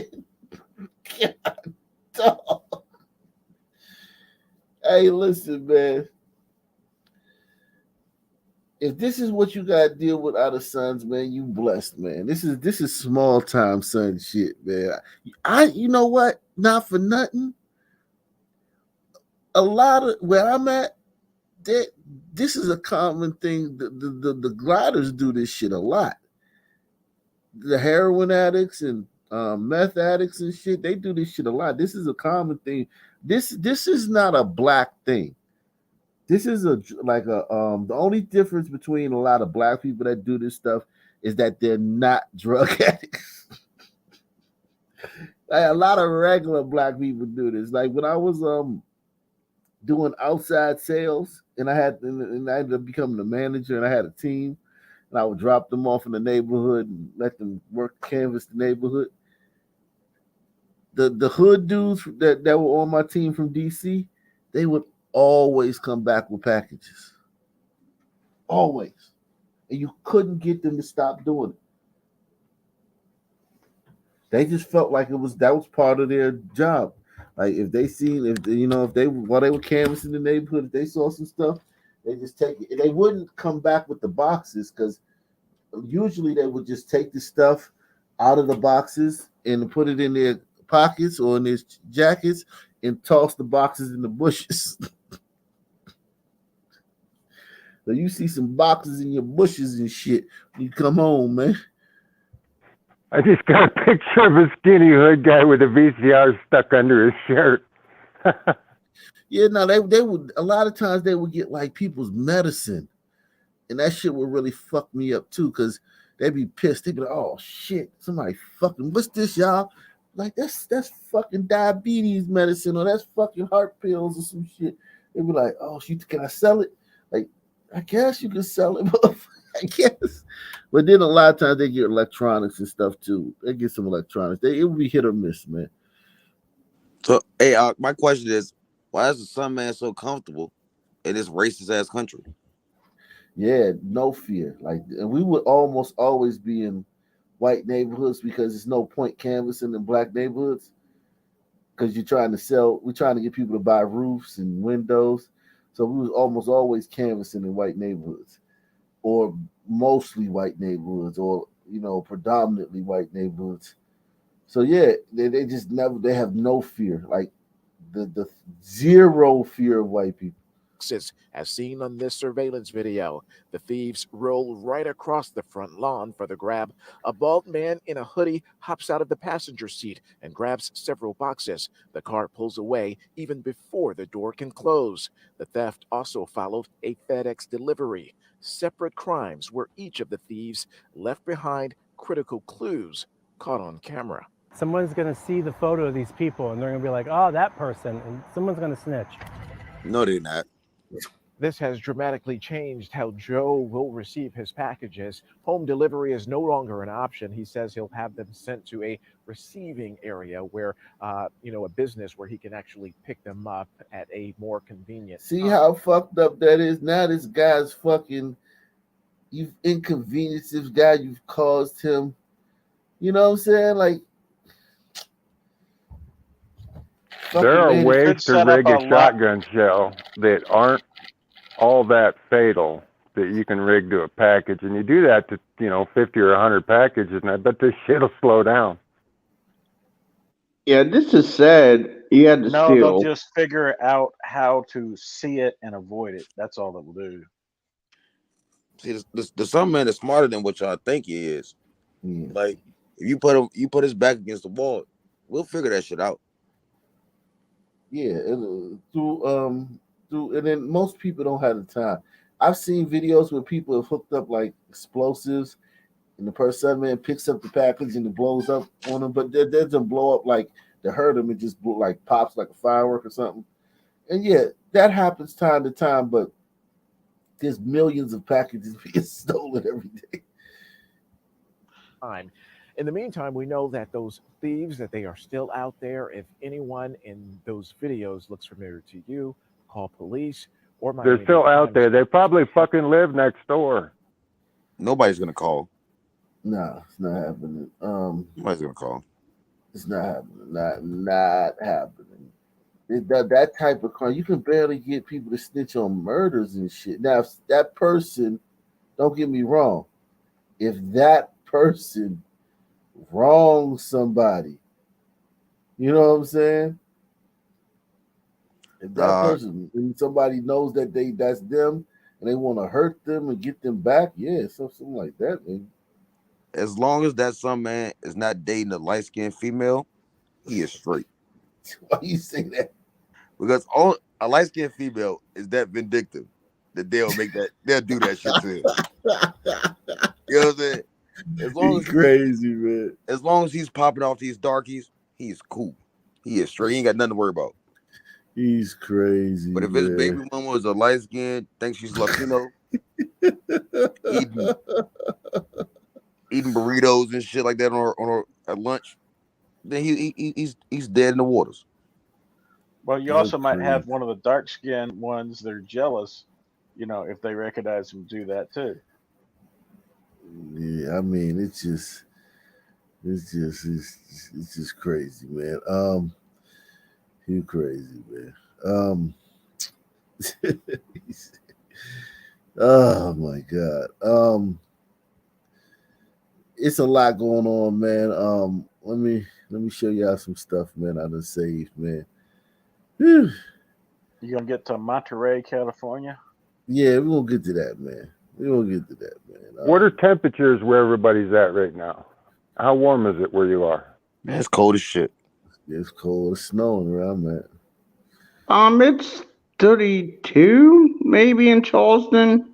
Speaker 1: Hey, listen, man. If this is what you gotta deal with out of sons, man, you blessed, man. This is small time son shit, man. You know what? Not for nothing. A lot of where I'm at, this is a common thing. The gliders do this shit a lot. The heroin addicts and meth addicts and shit, they do this shit a lot. This is a common thing. This is not a black thing. This is the only difference between a lot of black people that do this stuff is that they're not drug addicts. Like a lot of regular black people do this. Like when I was doing outside sales and I ended up becoming the manager and I had a team and I would drop them off in the neighborhood and let them work canvas the neighborhood. The hood dudes that were on my team from DC, they would always come back with packages. Always. And you couldn't get them to stop doing it. They just felt like that was part of their job. Like if while they were canvassing the neighborhood, if they saw some stuff, they just take it. And they wouldn't come back with the boxes because usually they would just take the stuff out of the boxes and put it in their pockets or in their jackets and toss the boxes in the bushes. So you see some boxes in your bushes and shit when you come home, man.
Speaker 6: I just got a picture of a skinny hood guy with a VCR stuck under his shirt.
Speaker 1: Yeah, no, they would a lot of times they would get like people's medicine. And that shit would really fuck me up too, because they'd be pissed. They'd be like, oh shit, somebody fucking, what's this, y'all? Like that's fucking diabetes medicine or that's fucking heart pills or some shit. They'd be like, oh shit, can I sell it? Like, I guess you can sell it, I guess. But then a lot of times they get electronics and stuff too. They get some electronics. It would be hit or miss, man.
Speaker 17: So, hey, my question is, why is the Sun Man so comfortable in this racist ass country?
Speaker 1: Yeah, no fear. Like, and we would almost always be in white neighborhoods because there's no point canvassing in black neighborhoods because we're trying to get people to buy roofs and windows. So we was almost always canvassing in white neighborhoods or mostly white neighborhoods or, predominantly white neighborhoods. So yeah, they just they have no fear, like the zero fear of white people.
Speaker 18: As seen on this surveillance video, the thieves roll right across the front lawn for the grab. A bald man in a hoodie hops out of the passenger seat and grabs several boxes. The car pulls away even before the door can close. The theft also followed a FedEx delivery. Separate crimes where each of the thieves left behind critical clues caught on camera.
Speaker 19: Someone's going to see the photo of these people and they're going to be like, oh, that person, and someone's going to snitch.
Speaker 17: No, they're not.
Speaker 18: This has dramatically changed how Joe will receive his packages. Home delivery is no longer an option. He says he'll have them sent to a receiving area where, a business where he can actually pick them up at a more convenient
Speaker 1: See
Speaker 18: time.
Speaker 1: how fucked up that is? Now this guy's fucking, you've inconvenienced this guy, you've caused him. You know what I'm saying? Like,
Speaker 6: there are ways to rig a shotgun shell that aren't all that fatal that you can rig to a package, and you do that to 50 or 100 packages, and I bet this shit will slow down.
Speaker 5: Yeah, this is sad. You had to
Speaker 3: No,
Speaker 5: steal.
Speaker 3: they'll just figure out how to see it and avoid it. That's all they'll do.
Speaker 17: See, the Sun Man is smarter than what y'all think he is. Like, if you put his back against the wall, we'll figure that shit out.
Speaker 1: Yeah, and then most people don't have the time. I've seen videos where people have hooked up like explosives and the person man picks up the package and it blows up on them, but that doesn't blow up like to hurt them. It just like pops like a firework or something. And yeah, that happens time to time, but there's millions of packages being stolen every day.
Speaker 18: In the meantime, we know that those thieves, that they are still out there. If anyone in those videos looks familiar to you, call police or my
Speaker 6: They're still out there. They probably fucking live next door.
Speaker 17: Nobody's gonna call.
Speaker 1: No, it's not happening.
Speaker 17: Nobody's gonna call.
Speaker 1: It's not happening. Not happening. That type of crime, you can barely get people to snitch on murders and shit. Now, if that person, don't get me wrong, if that person wrongs somebody, you know what I'm saying? If that person, and somebody knows that that's them and they want to hurt them and get them back, yeah, something like that, man.
Speaker 17: As long as that some man is not dating a light-skinned female, he is straight.
Speaker 1: Why you say that?
Speaker 17: Because a light-skinned female is that vindictive that they'll do that shit to him. You know what I'm saying? As long as
Speaker 1: crazy, man.
Speaker 17: As long as he's popping off these darkies, he's cool. He is straight. He ain't got nothing to worry about.
Speaker 1: He's crazy.
Speaker 17: But if his baby mama is a light skin, thinks she's Latino, eating burritos and shit like that at lunch, then he's dead in the waters.
Speaker 3: Well, you also might have one of the dark-skinned ones that are jealous, if they recognize him, do that too.
Speaker 1: Yeah, I mean, it's just crazy, man. You crazy, man. Oh my God. It's a lot going on, man. Let me show y'all some stuff, man. I done saved, man. Whew.
Speaker 3: You gonna get to Monterey, California?
Speaker 1: Yeah, we're gonna get to that, man.
Speaker 6: What are temperatures where everybody's at right now? How warm is it where you are?
Speaker 17: Man, it's cold as shit.
Speaker 1: It's cold. It's snowing where I'm at.
Speaker 5: It's 32, maybe in Charleston.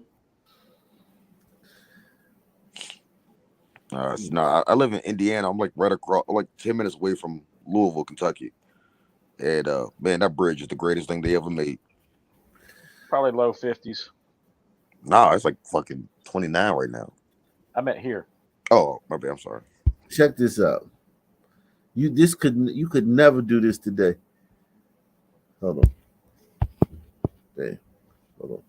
Speaker 17: No, I live in Indiana. I'm like right across, like 10 minutes away from Louisville, Kentucky. And man, that bridge is the greatest thing they ever made.
Speaker 3: Probably low 50s.
Speaker 17: Nah, it's like fucking 29 right now.
Speaker 3: I meant here.
Speaker 17: Oh, my bad. I'm sorry.
Speaker 1: Check this out. You could never do this today. Hold on. Hey, hold on.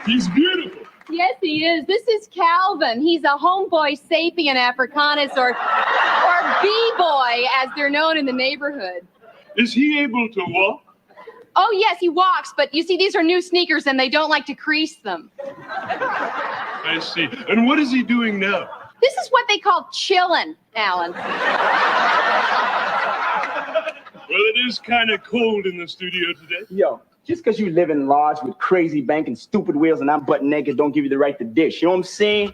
Speaker 20: He's beautiful. Yes, he is. This is Calvin. He's a homeboy sapien africanus or B-boy, as they're known in the neighborhood.
Speaker 21: Is he able to walk?
Speaker 20: Oh, yes, he walks, but you see, these are new sneakers and they don't like to crease them.
Speaker 21: I see. And what is he doing now?
Speaker 20: This is what they call chillin', Alan.
Speaker 21: Well, it is kind of cold in the studio today.
Speaker 22: Yo, just because you live in lodge with crazy bank and stupid wheels and I'm butt naked don't give you the right to dish. You know what I'm saying?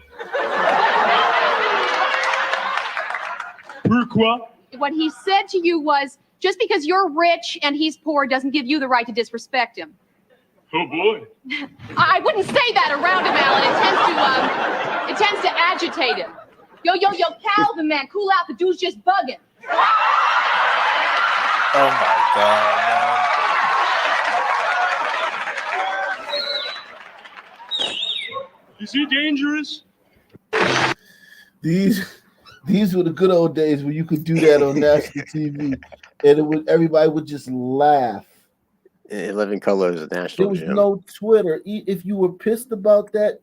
Speaker 21: Pourquoi?
Speaker 20: What he said to you was, just because you're rich and he's poor doesn't give you the right to disrespect him.
Speaker 21: Oh, boy.
Speaker 20: I wouldn't say that around him, Alan. It tends to agitate him. Yo, Calvin, man, cool out. The dude's just bugging.
Speaker 4: Oh, my God.
Speaker 21: Is he dangerous?
Speaker 1: These were the good old days where you could do that on national TV, and everybody would just laugh.
Speaker 16: Living Color is a national.
Speaker 1: There was no Twitter. If you were pissed about that,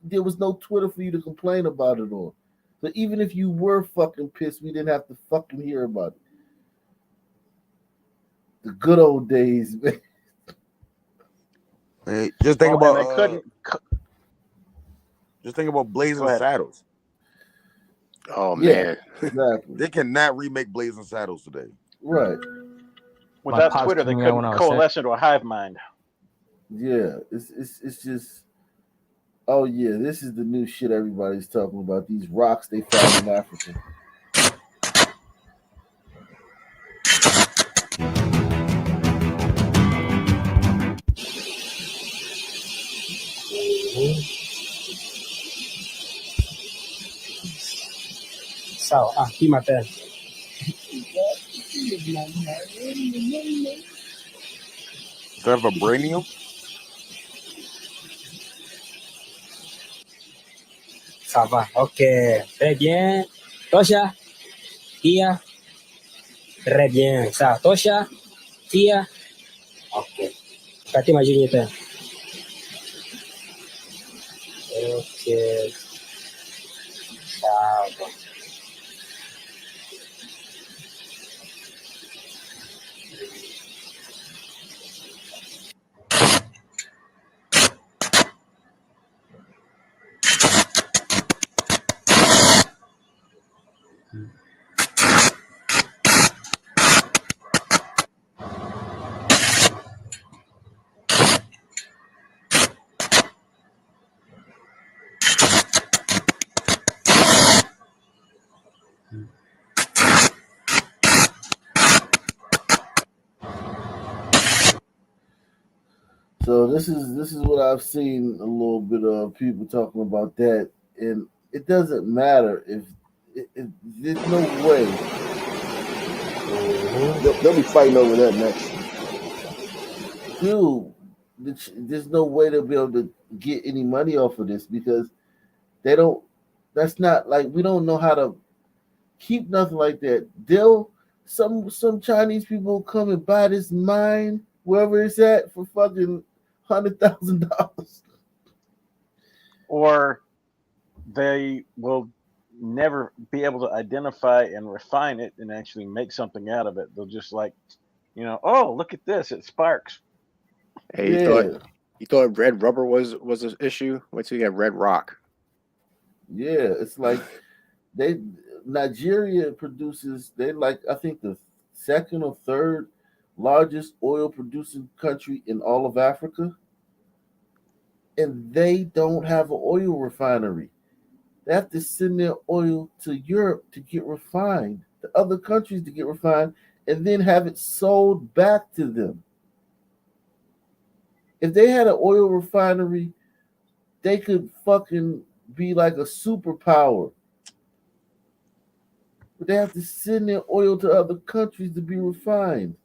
Speaker 1: there was no Twitter for you to complain about it on. But even if you were fucking pissed, we didn't have to fucking hear about it. The good old days, man.
Speaker 17: Hey, just think about Blazing Saddles.
Speaker 16: Oh man,
Speaker 1: exactly.
Speaker 17: They cannot remake Blazing Saddles today.
Speaker 1: Right.
Speaker 3: Without Twitter, they couldn't coalesce into a hive mind.
Speaker 1: Yeah, it's just Oh yeah, this is the new shit everybody's talking about. These rocks they found in Africa.
Speaker 7: Sawa, hima tena.
Speaker 17: Is that vibranium?
Speaker 7: Ça va, ok, très bien. Tosha, Tia, très bien. Ça, Tosha, Tia, ok. Kati majunya tena. Ok, sawa.
Speaker 1: So this is what I've seen a little bit of people talking about that, and it doesn't matter if there's no way
Speaker 2: They'll be fighting over that next.
Speaker 1: dude. There's no way they'll be able to get any money off of this because they don't. That's not like we don't know how to keep nothing like that. Some Chinese people come and buy this mine wherever it's at for fucking $100,000.
Speaker 3: Or they will never be able to identify and refine it and actually make something out of it. They'll just like, oh, look at this, it sparks.
Speaker 16: Hey, you thought red rubber was an issue? Wait till you get red rock.
Speaker 1: Yeah, it's like Nigeria produces I think the second or third largest oil producing country in all of Africa, and they don't have an oil refinery. They have to send their oil to Europe to get refined, to other countries to get refined, and then have it sold back to them. If they had an oil refinery, they could fucking be like a superpower. But they have to send their oil to other countries to be refined.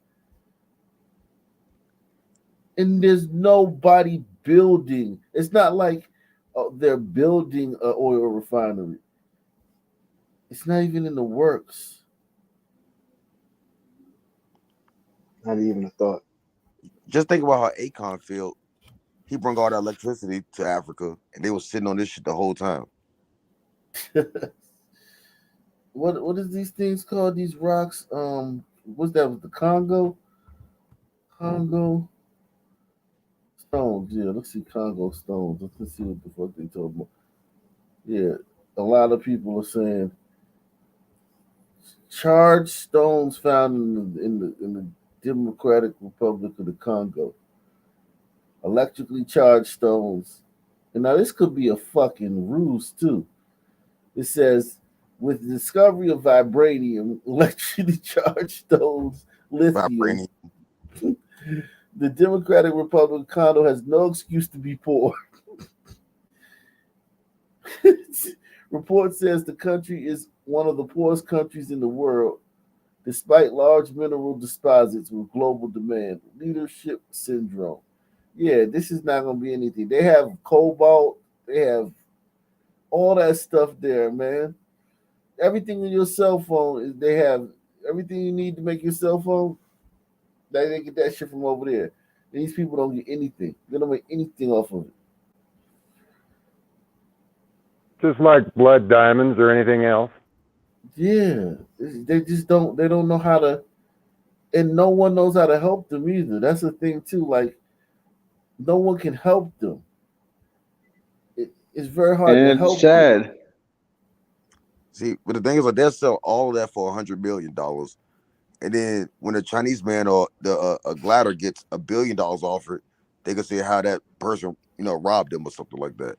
Speaker 1: And there's nobody building. It's not like they're building an oil refinery. It's not even in the works.
Speaker 2: Not even a thought.
Speaker 17: Just think about how Akon felt. He brought all that electricity to Africa, and they was sitting on this shit the whole time.
Speaker 1: What is these things called? These rocks? What's that? With the Congo? Congo stones. Yeah, let's see Congo stones. Let's see what the fuck they told me. Yeah, a lot of people are saying charged stones found in the Democratic Republic of the Congo. Electrically charged stones. And now this could be a fucking ruse too. It says with the discovery of vibranium, electrically charged stones, lithium, the Democratic Republic of Congo has no excuse to be poor. Report says the country is one of the poorest countries in the world, despite large mineral deposits with global demand. Leadership syndrome. Yeah, this is not going to be anything. They have cobalt. They have all that stuff there, man. Everything in your cell phone, they have everything you need to make your cell phone. They get that shit from over there. These people don't get anything. They don't make anything off of it.
Speaker 6: Just like blood diamonds or anything else.
Speaker 1: Yeah, they just don't. They don't know how to, and no one knows how to help them either. That's the thing too. Like, no one can help them. It's very hard to help.
Speaker 5: It's sad.
Speaker 1: Them.
Speaker 17: See, but the thing is, like, they'll sell all of that for $100 million, and then when a Chinese man or a glider gets $1 billion off it, they can say how that person, robbed them or something like that.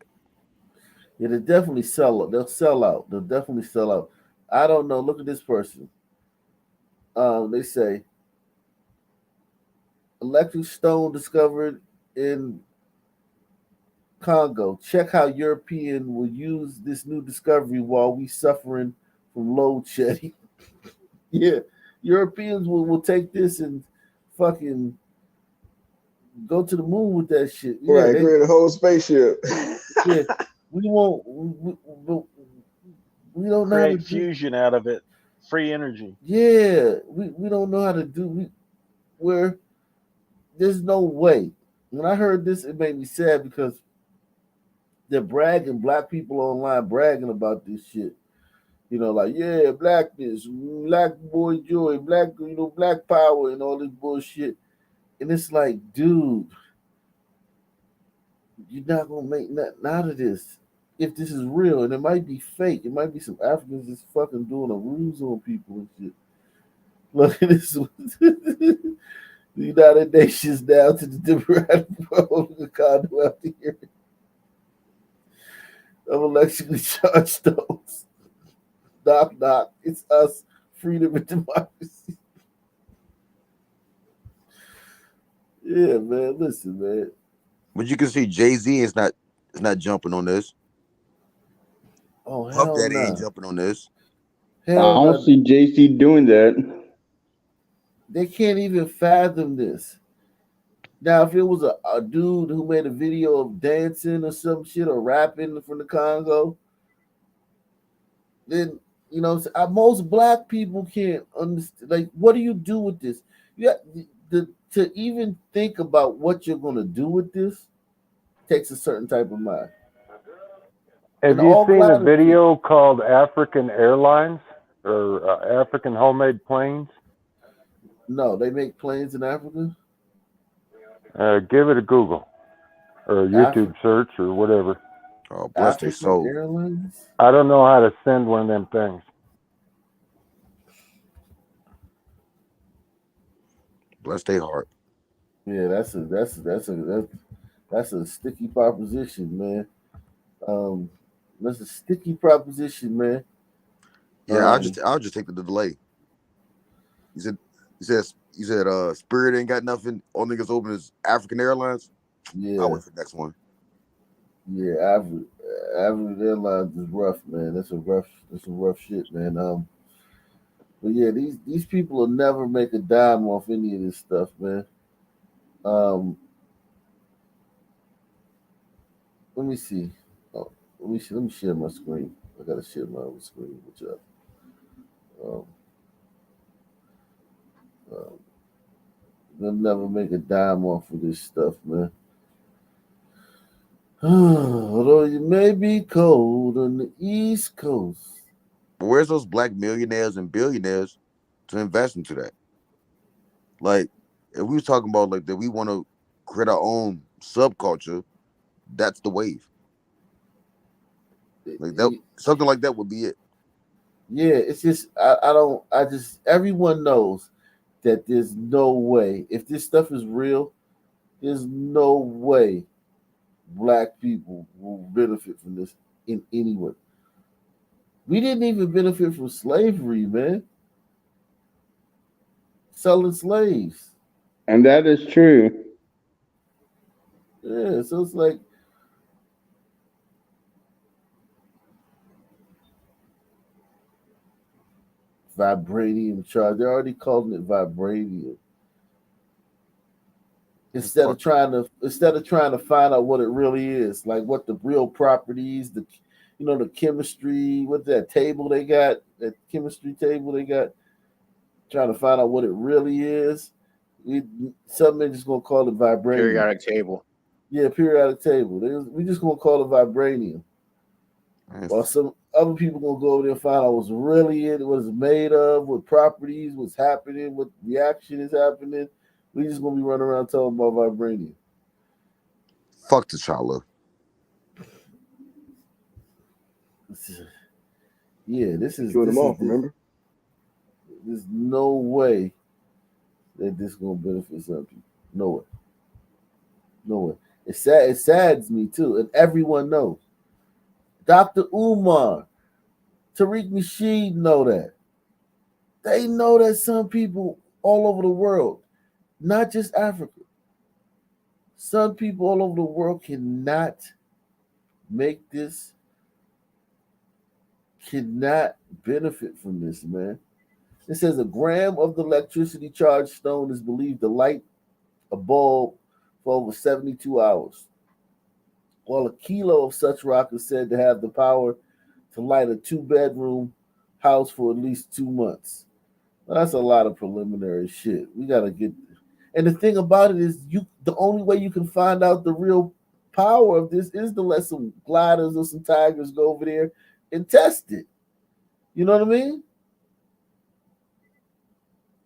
Speaker 1: Yeah, they definitely sell out. They'll sell out. They'll definitely sell out. I don't know. Look at this person. They say electric stone discovered in Congo. Check how European will use this new discovery while we suffering from load shedding. Yeah, Europeans will take this and fucking go to the moon with that shit. Yeah,
Speaker 9: Right,
Speaker 1: they
Speaker 9: create a whole spaceship.
Speaker 1: yeah. We won't. We don't know how to
Speaker 3: Create
Speaker 1: do.
Speaker 3: fusion out of it, free energy.
Speaker 1: Yeah, we don't know how to do. Where there's no way. When I heard this, it made me sad because they're bragging, black people online bragging about this shit. You know, like, yeah, blackness, black boy joy, black, black power and all this bullshit. And it's like, dude, you're not gonna make nothing out of this. If this is real, and it might be fake, it might be some Africans just fucking doing a ruse on people and shit. Look at this one. The United Nations down to the Democratic Republic of Congo after hearing of electrically charged stones. Knock, knock. It's us, freedom and democracy. Yeah, man. Listen, man.
Speaker 17: But you can see Jay-Z is not jumping on this.
Speaker 1: Oh,
Speaker 17: Puff
Speaker 1: hell
Speaker 17: Daddy ain't
Speaker 1: no.
Speaker 17: jumping on this.
Speaker 5: I
Speaker 1: Hell
Speaker 5: don't
Speaker 1: no.
Speaker 5: see JC doing that.
Speaker 1: They can't even fathom this. Now, if it was a dude who made a video of dancing or some shit or rapping from the Congo, then most black people can't understand. Like, what do you do with this? Yeah, to even think about what you're gonna do with this takes a certain type of mind.
Speaker 6: Have
Speaker 1: And
Speaker 6: you
Speaker 1: all
Speaker 6: seen a
Speaker 1: gliders,
Speaker 6: video called African Airlines or African Homemade Planes?
Speaker 1: no, they make planes in Africa.
Speaker 6: Give it a Google or a YouTube search or whatever.
Speaker 17: Oh, bless their
Speaker 1: African
Speaker 17: soul.
Speaker 1: Airlines.
Speaker 6: I don't know how to send one of them things.
Speaker 17: Bless their heart.
Speaker 1: Yeah, that's a sticky proposition, man. That's a sticky proposition, man.
Speaker 17: Yeah, I'll just take the delay. You said Spirit ain't got nothing. Only niggas open is African Airlines.
Speaker 1: Yeah.
Speaker 17: I'll wait for the next one.
Speaker 1: Yeah, African Airlines is rough, man. That's some rough shit, man. But yeah, these people will never make a dime off any of this stuff, man. Let me see. Oh, let me share my screen. I gotta share my own screen with y'all. They'll never make a dime off of this stuff, man. Although you may be cold on the East Coast.
Speaker 17: But where's those black millionaires and billionaires to invest into that? Like, if we was talking about like that, we want to create our own subculture. That's the wave. Like that, something like that would be it.
Speaker 1: Yeah, it's just everyone knows that there's no way, if this stuff is real, there's no way black people will benefit from this in any way. We didn't even benefit from slavery, man. Selling slaves.
Speaker 5: And that is true.
Speaker 1: Yeah, so it's like vibranium charge. They're already calling it vibranium. Instead of trying to find out what it really is, like what the real properties, the chemistry, what that table they got, that chemistry table they got, trying to find out what it really is. Some men just gonna call it vibranium.
Speaker 16: Periodic table.
Speaker 1: Yeah, periodic table. We just gonna call it vibranium. While some other people gonna go over there and find out what's really it, what it's made of, what properties, what's happening, what reaction is happening. We just gonna be running around talking about vibranium.
Speaker 17: Fuck T'Challa.
Speaker 1: Yeah, this is
Speaker 5: them off, remember?
Speaker 1: There's no way that this gonna benefit some people. No way. No way. It saddens me too, and everyone knows. Dr. Umar, Tariq Nasheed know that. They know that some people all over the world, not just Africa, some people all over the world cannot make this, cannot benefit from this, man. It says a gram of the electricity charged stone is believed to light a bulb for over 72 hours, while a kilo of such rock is said to have the power to light a 2-bedroom house for at least 2 months. Well, that's a lot of preliminary shit. We gotta get, and the thing about it is, the only way you can find out the real power of this is to let some gliders or some tigers go over there and test it. You know what I mean?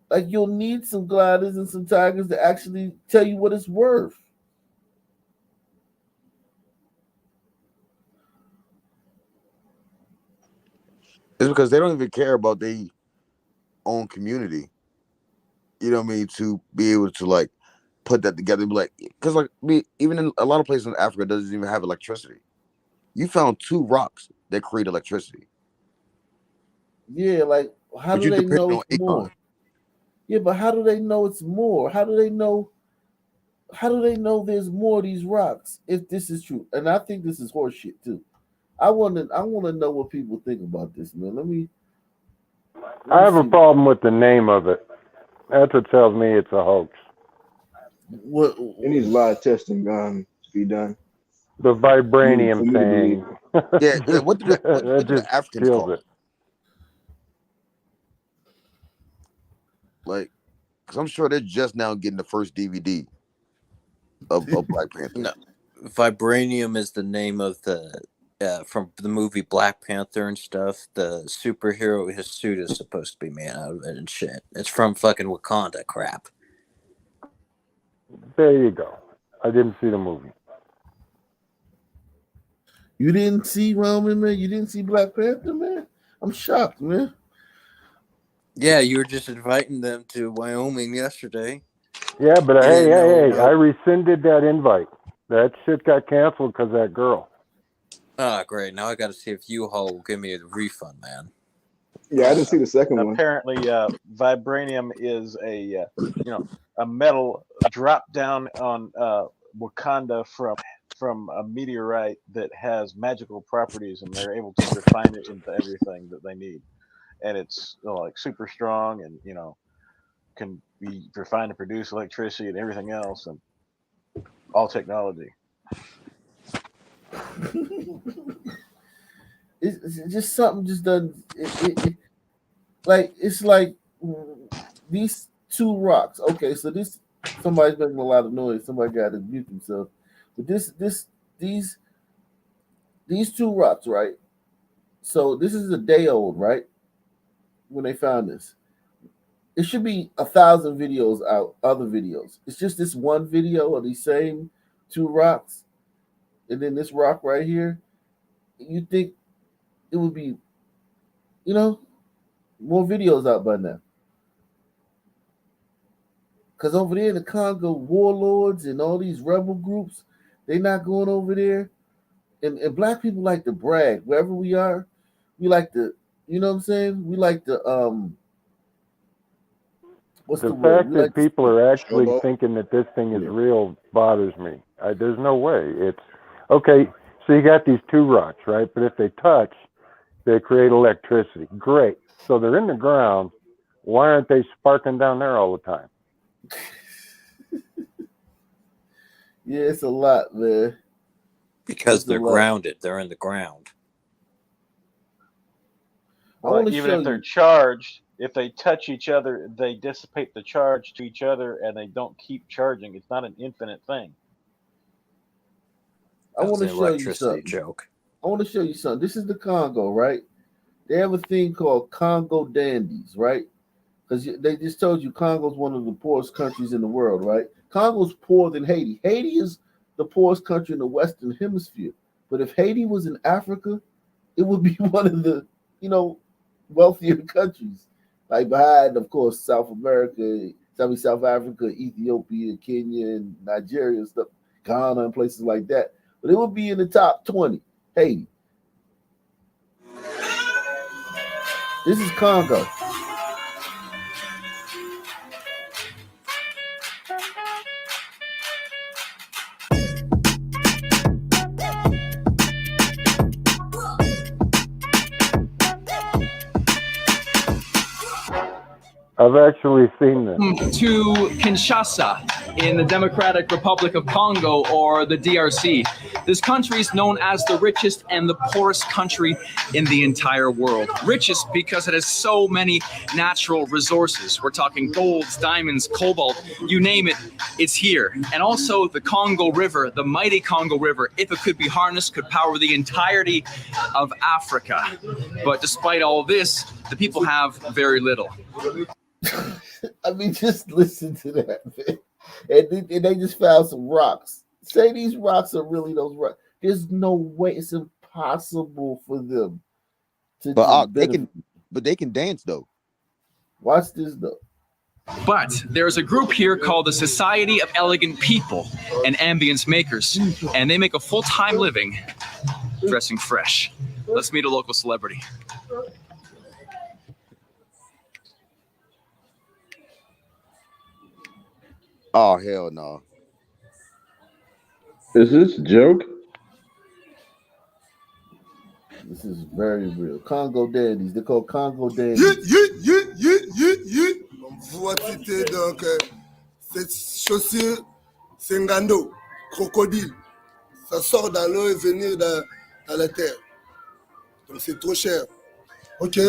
Speaker 1: Like, you'll need some gliders and some tigers to actually tell you what it's worth.
Speaker 17: It's because they don't even care about their own community. You know what I mean? To be able to like put that together and be like, because like even in a lot of places in Africa doesn't even have electricity. You found 2 rocks that create electricity.
Speaker 1: Yeah, like, how
Speaker 17: But
Speaker 1: do
Speaker 17: you
Speaker 1: they
Speaker 17: depend
Speaker 1: know
Speaker 17: on
Speaker 1: it's more?
Speaker 17: Akon.
Speaker 1: Yeah, but how do they know it's more? How do they know? How do they know there's more of these rocks if this is true? And I think this is horseshit too. I want to know what people think about this, man. Let me
Speaker 6: I have a
Speaker 1: see.
Speaker 6: problem with the name of it. That's what tells me it's a hoax.
Speaker 1: What?
Speaker 9: It needs a lot of testing to be done.
Speaker 6: The
Speaker 9: For
Speaker 6: vibranium
Speaker 9: me to believe.
Speaker 6: thing.
Speaker 17: Yeah.
Speaker 6: Just,
Speaker 17: What do
Speaker 6: that
Speaker 17: the
Speaker 6: just
Speaker 17: Africans
Speaker 6: kills
Speaker 17: call
Speaker 6: it.
Speaker 17: it? Like, because I'm sure they're just now getting the first DVD of Black Panther.
Speaker 4: No, vibranium is the name of the from the movie Black Panther and stuff. The superhero, his suit is supposed to be made out of it and shit. It's from fucking Wakanda crap.
Speaker 6: There you go. I didn't see the movie.
Speaker 1: You didn't see Roman, man? You didn't see Black Panther, man? I'm shocked, man.
Speaker 4: Yeah, you were just inviting them to Wyoming yesterday.
Speaker 6: Yeah, but
Speaker 4: You
Speaker 6: hey,
Speaker 4: didn't know
Speaker 6: I
Speaker 4: about.
Speaker 6: rescinded that invite. That shit got canceled because that girl.
Speaker 4: Ah, great. Now I got to see if U-Haul will give me a refund, man.
Speaker 9: Yeah, I didn't see the second one.
Speaker 3: Apparently, vibranium is a a metal drop down on Wakanda from a meteorite that has magical properties, and they're able to refine it into everything that they need. And it's like super strong, and can be refined to produce electricity and everything else, and all technology.
Speaker 1: It's just something just doesn't. Like, it's like these 2 rocks. Okay, so this, somebody's making a lot of noise. Somebody got to mute themselves. But these 2 rocks, right? So this is a day old, right? When they found this, it should be 1,000 videos out, other videos. It's just this one video of these same 2 rocks, and then this rock right here. You think it would be, more videos out by now? Because over there in the Congo, warlords and all these rebel groups, they not going over there. And black people like to brag. Wherever we are, we like to, you know what I'm saying? We like to, what's the
Speaker 6: The
Speaker 1: word?
Speaker 6: fact
Speaker 1: We
Speaker 6: that
Speaker 1: like to
Speaker 6: people are actually
Speaker 1: showboat.
Speaker 6: thinking that this thing is
Speaker 1: Yeah.
Speaker 6: real bothers me. There's no way. It's okay. So you got these 2 rocks, right? But if they touch, they create electricity. Great. So they're in the ground. Why aren't they sparking down there all the time?
Speaker 1: Yeah, it's a lot, man.
Speaker 4: Because
Speaker 1: It's a
Speaker 4: they're
Speaker 1: lot.
Speaker 4: grounded. They're in the ground.
Speaker 1: I
Speaker 3: Well,
Speaker 1: want to
Speaker 3: even
Speaker 1: show
Speaker 3: if they're
Speaker 1: you.
Speaker 3: charged, if they touch each other, they dissipate the charge to each other, and they don't keep charging. It's not an infinite thing.
Speaker 1: I
Speaker 4: That was
Speaker 1: want
Speaker 4: an
Speaker 1: to show you
Speaker 4: electricity
Speaker 1: something.
Speaker 4: joke.
Speaker 1: I want to show you something. This is the Congo, right? They have a thing called Congo dandies, right? Because they just told you Congo's one of the poorest countries in the world, right? Congo's poorer than Haiti. Haiti is the poorest country in the Western Hemisphere. But if Haiti was in Africa, it would be one of the, wealthier countries. Like behind, of course, South America, South Africa, Ethiopia, Kenya, and Nigeria and stuff, Ghana and places like that. But it would be in the top 20, Haiti. This is Congo.
Speaker 6: I've actually seen this.
Speaker 10: To Kinshasa in the Democratic Republic of Congo, or the DRC. This country is known as the richest and the poorest country in the entire world. Richest because it has so many natural resources. We're talking golds, diamonds, cobalt, you name it, it's here. And also the Congo River, the mighty Congo River, if it could be harnessed, could power the entirety of Africa. But despite all this, the people have very little.
Speaker 1: I mean, just listen to that, man. And they just found some rocks. Say these rocks are really those rocks. There's no way. It's impossible for them to.
Speaker 17: But they can dance though.
Speaker 1: Watch this though.
Speaker 10: But there's a group here called the Society of Elegant People and Ambience Makers, and they make a full-time living dressing fresh. Let's meet a local celebrity.
Speaker 17: Oh hell no!
Speaker 5: Is this a joke?
Speaker 1: This is very real. Congo dandies. They're called Congo dandies.
Speaker 11: Voici donc cette chaussure, c'est un gando, crocodile. Ça sort dans l'eau et venir dans la terre. Donc c'est trop cher. Ok.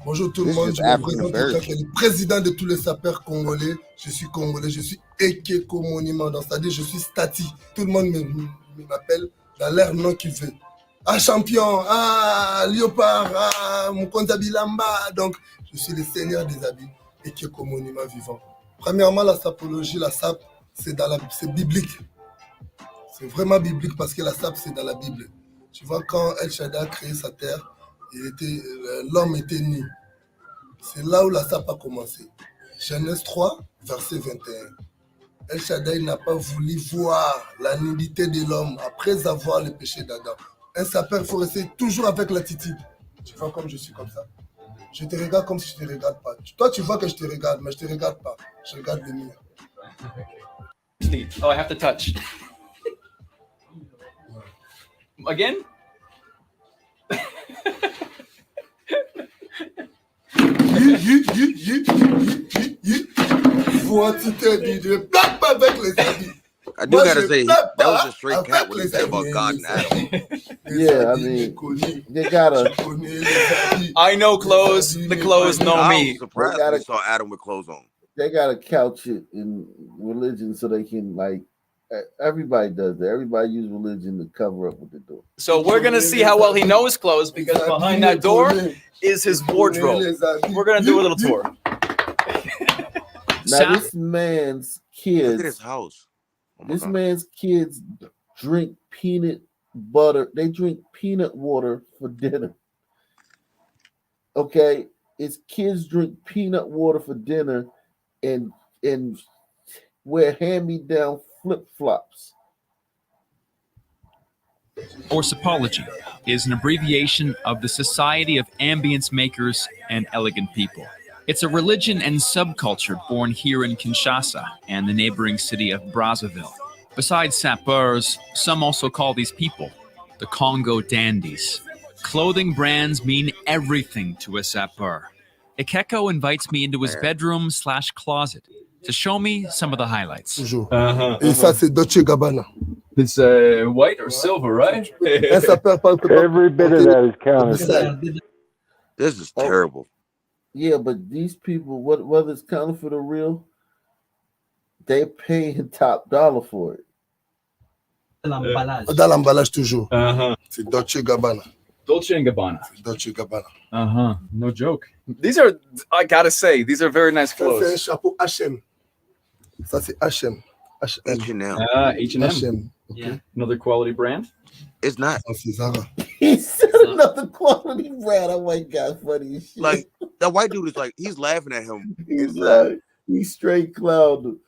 Speaker 11: Bonjour tout le monde. Je me présente en tant que le président de tous les sapeurs congolais. Je suis congolais. Je suis Ekeko Monument. Donc c'est-à-dire je suis Stati. Tout le monde m'appelle dans leur nom qu'il veut. Ah champion, ah léopard, ah Mukonza Bilamba. Donc je suis le seigneur des habits. Ekeko Monument vivant. Premièrement, la sapologie, la sape, c'est biblique. C'est vraiment biblique parce que la sape, c'est dans la Bible. Tu vois, quand El Shaddai a créé sa terre, l'homme était nu. C'est là où la sape a commencé. Genèse 3, verset 21. El Shaddai n'a pas voulu voir la nudité de l'homme après avoir le péché d'Adam. Un sapeur, il faut rester toujours avec l'attitude. Tu vois comme je suis comme ça. Je te regarde comme si je ne te regarde pas. Toi, tu vois que je te regarde, mais je ne te regarde pas. Je regarde le mur.
Speaker 10: Oh, I have to touch. Again?
Speaker 17: I do gotta say that was a straight cap when he said about God and Adam.
Speaker 1: Yeah, I mean, they gotta.
Speaker 10: I know clothes. The clothes know me.
Speaker 17: I was surprised when I saw Adam with clothes on.
Speaker 1: They gotta couch it in religion so they can like. Everybody does that. Everybody use religion to cover up what they're doing.
Speaker 10: So we're gonna see how well he knows clothes because behind that door is his wardrobe. We're gonna do a little tour.
Speaker 1: Now this man's kids.
Speaker 17: Look at his house.
Speaker 1: This man's kids drink peanut butter. They drink peanut water for dinner. Okay, his kids drink peanut water for dinner, and wear hand-me-down flip-flops.
Speaker 23: Or Sapology is an abbreviation of the Society of Ambience Makers and Elegant People. It's a religion and subculture born here in Kinshasa and the neighboring city of Brazzaville. Besides sapeurs, some also call these people the Congo dandies. Clothing brands mean everything to a sapeur. Ekeko invites me into his bedroom/closet to show me some of the highlights.
Speaker 11: Et ça, c'est Dolce Gabbana.
Speaker 10: It's white or silver, right?
Speaker 6: Every bit of that is counterfeit.
Speaker 17: This is terrible.
Speaker 1: Yeah, but these people, whether it's counterfeit or real, they're paying top dollar for it.
Speaker 11: Dans l'emballage toujours. C'est Dolce Gabbana.
Speaker 10: Dolce & Gabbana.
Speaker 11: Dolce Gabbana.
Speaker 10: No joke. These are, I gotta say, these are very nice
Speaker 11: Ça, c'est un
Speaker 10: clothes.
Speaker 11: chapeau H&M. Ça, c'est H&M.
Speaker 17: H&M.
Speaker 10: H&M.
Speaker 11: Okay.
Speaker 10: Another quality brand.
Speaker 17: It's not.
Speaker 11: Ça, c'est Zara.
Speaker 1: He said another quality brand. Oh my God, funny as shit.
Speaker 17: Like that white dude is like he's laughing at him.
Speaker 1: He's like, he's straight clown.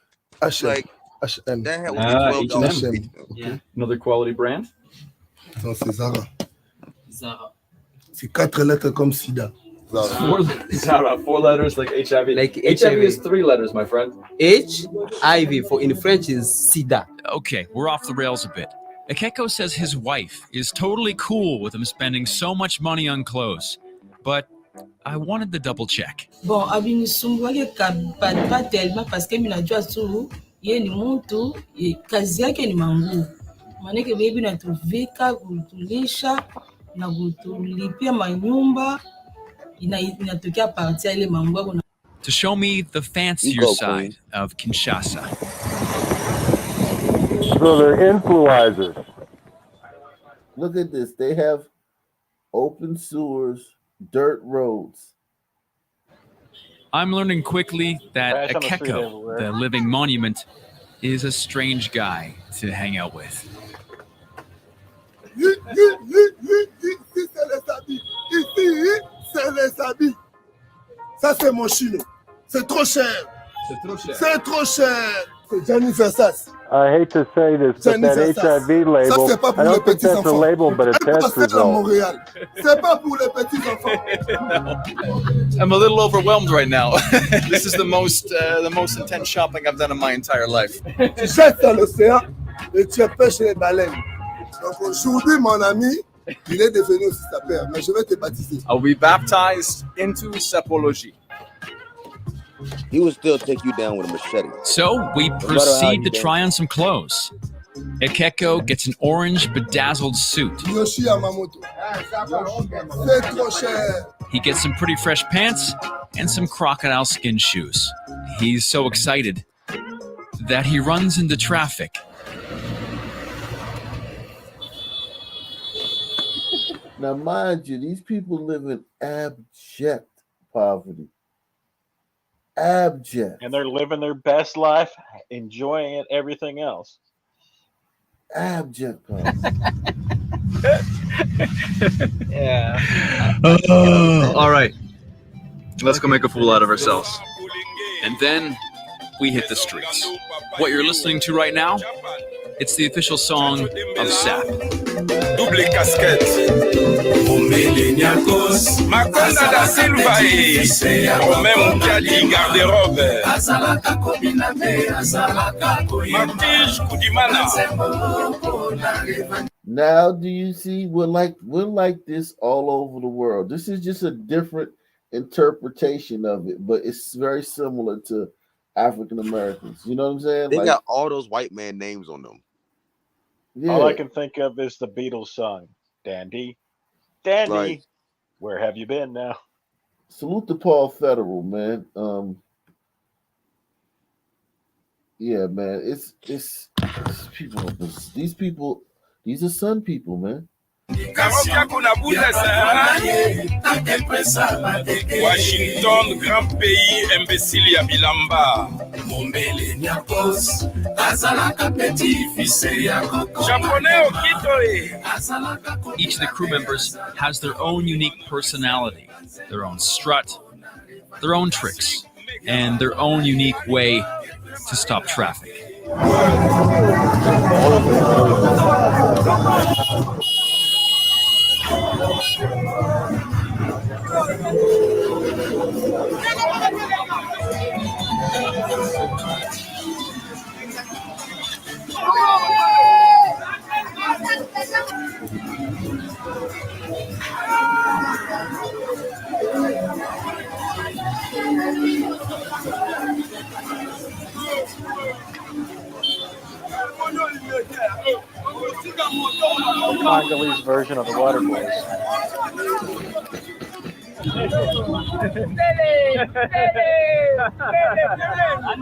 Speaker 11: H&M.
Speaker 17: Like
Speaker 11: H&M.
Speaker 17: that hat was $12.
Speaker 11: H&M.
Speaker 10: Yeah. Another quality brand.
Speaker 11: Ça, c'est Zara.
Speaker 24: Zara.
Speaker 11: C'est 4 lettres comme Sida.
Speaker 10: It's not about 4 letters like HIV.
Speaker 8: Like
Speaker 10: HIV
Speaker 8: HIV.
Speaker 10: is 3 letters, my friend.
Speaker 8: HIV for in French is sida.
Speaker 23: Okay, we're off the rails a bit. Ekeko says his wife is totally cool with him spending so much money on clothes, but I wanted to double check.
Speaker 12: Bon, abinisumbuake pas tellement parce que minajua tu ye ni mtu kazi yake ni manguo. Manake baby natuvika, kutulisha na kutulipia manyumba inatokea partia ile manguo.
Speaker 23: To show me the fancier side of Kinshasa.
Speaker 6: So they're influencers.
Speaker 1: Look at this. They have open sewers, dirt roads.
Speaker 23: I'm learning quickly that Ekeko, the living monument, is a strange guy to hang out with.
Speaker 11: C'est les habits. Ça, c'est mon chino. C'est trop cher. C'est trop cher. C'est Gianni Versace.
Speaker 6: I hate to say this, but that HIV label, I don't think that's a label, but a test result.
Speaker 11: C'est pas pour les petits enfants.
Speaker 10: I'm a little overwhelmed right now. This is the most intense shopping I've done in my entire life.
Speaker 11: Tu jettes dans l'océan et tu pêches les baleines. Donc aujourd'hui, mon ami, il est devenu aussi sa père, mais je vais te baptiser.
Speaker 10: I'll be baptized into sepology.
Speaker 17: He would still take you down with a machete.
Speaker 23: So we proceed to try on some clothes. Ekeko gets an orange bedazzled suit.
Speaker 11: Yoshi Yamamoto. C'est trop cher.
Speaker 23: He gets some pretty fresh pants and some crocodile skin shoes. He's so excited that he runs into traffic.
Speaker 1: Now, mind you, these people live in abject poverty. Abject.
Speaker 3: And they're living their best life, enjoying it, everything else.
Speaker 1: Abject poverty.
Speaker 10: Yeah. All right. Let's go make a fool out of ourselves.
Speaker 23: And then we hit the streets. What you're listening to right now, it's the official song of SAP.
Speaker 13: Double casquette. Makonda da Silva Romain Mukiadi garde-robe. Martige Kudimana.
Speaker 1: Now, do you see? We're like this all over the world. This is just a different interpretation of it, but it's very similar to African Americans. You know what I'm saying?
Speaker 17: They got all those white man names on them.
Speaker 1: Yeah.
Speaker 3: All I can think of is the Beatles song, Dandy, Dandy,
Speaker 17: Right.
Speaker 3: Where have you been now?
Speaker 1: Salute to Paul Federal, man. Yeah, man. It's people. These people. These are Sun people, man.
Speaker 13: Washington, grand pays, imbécile ya bilamba. Japonais okito.
Speaker 23: Each of the crew members has their own unique personality, their own strut, their own tricks, and their own unique way to stop traffic.
Speaker 3: Congolese version of the Water Boys.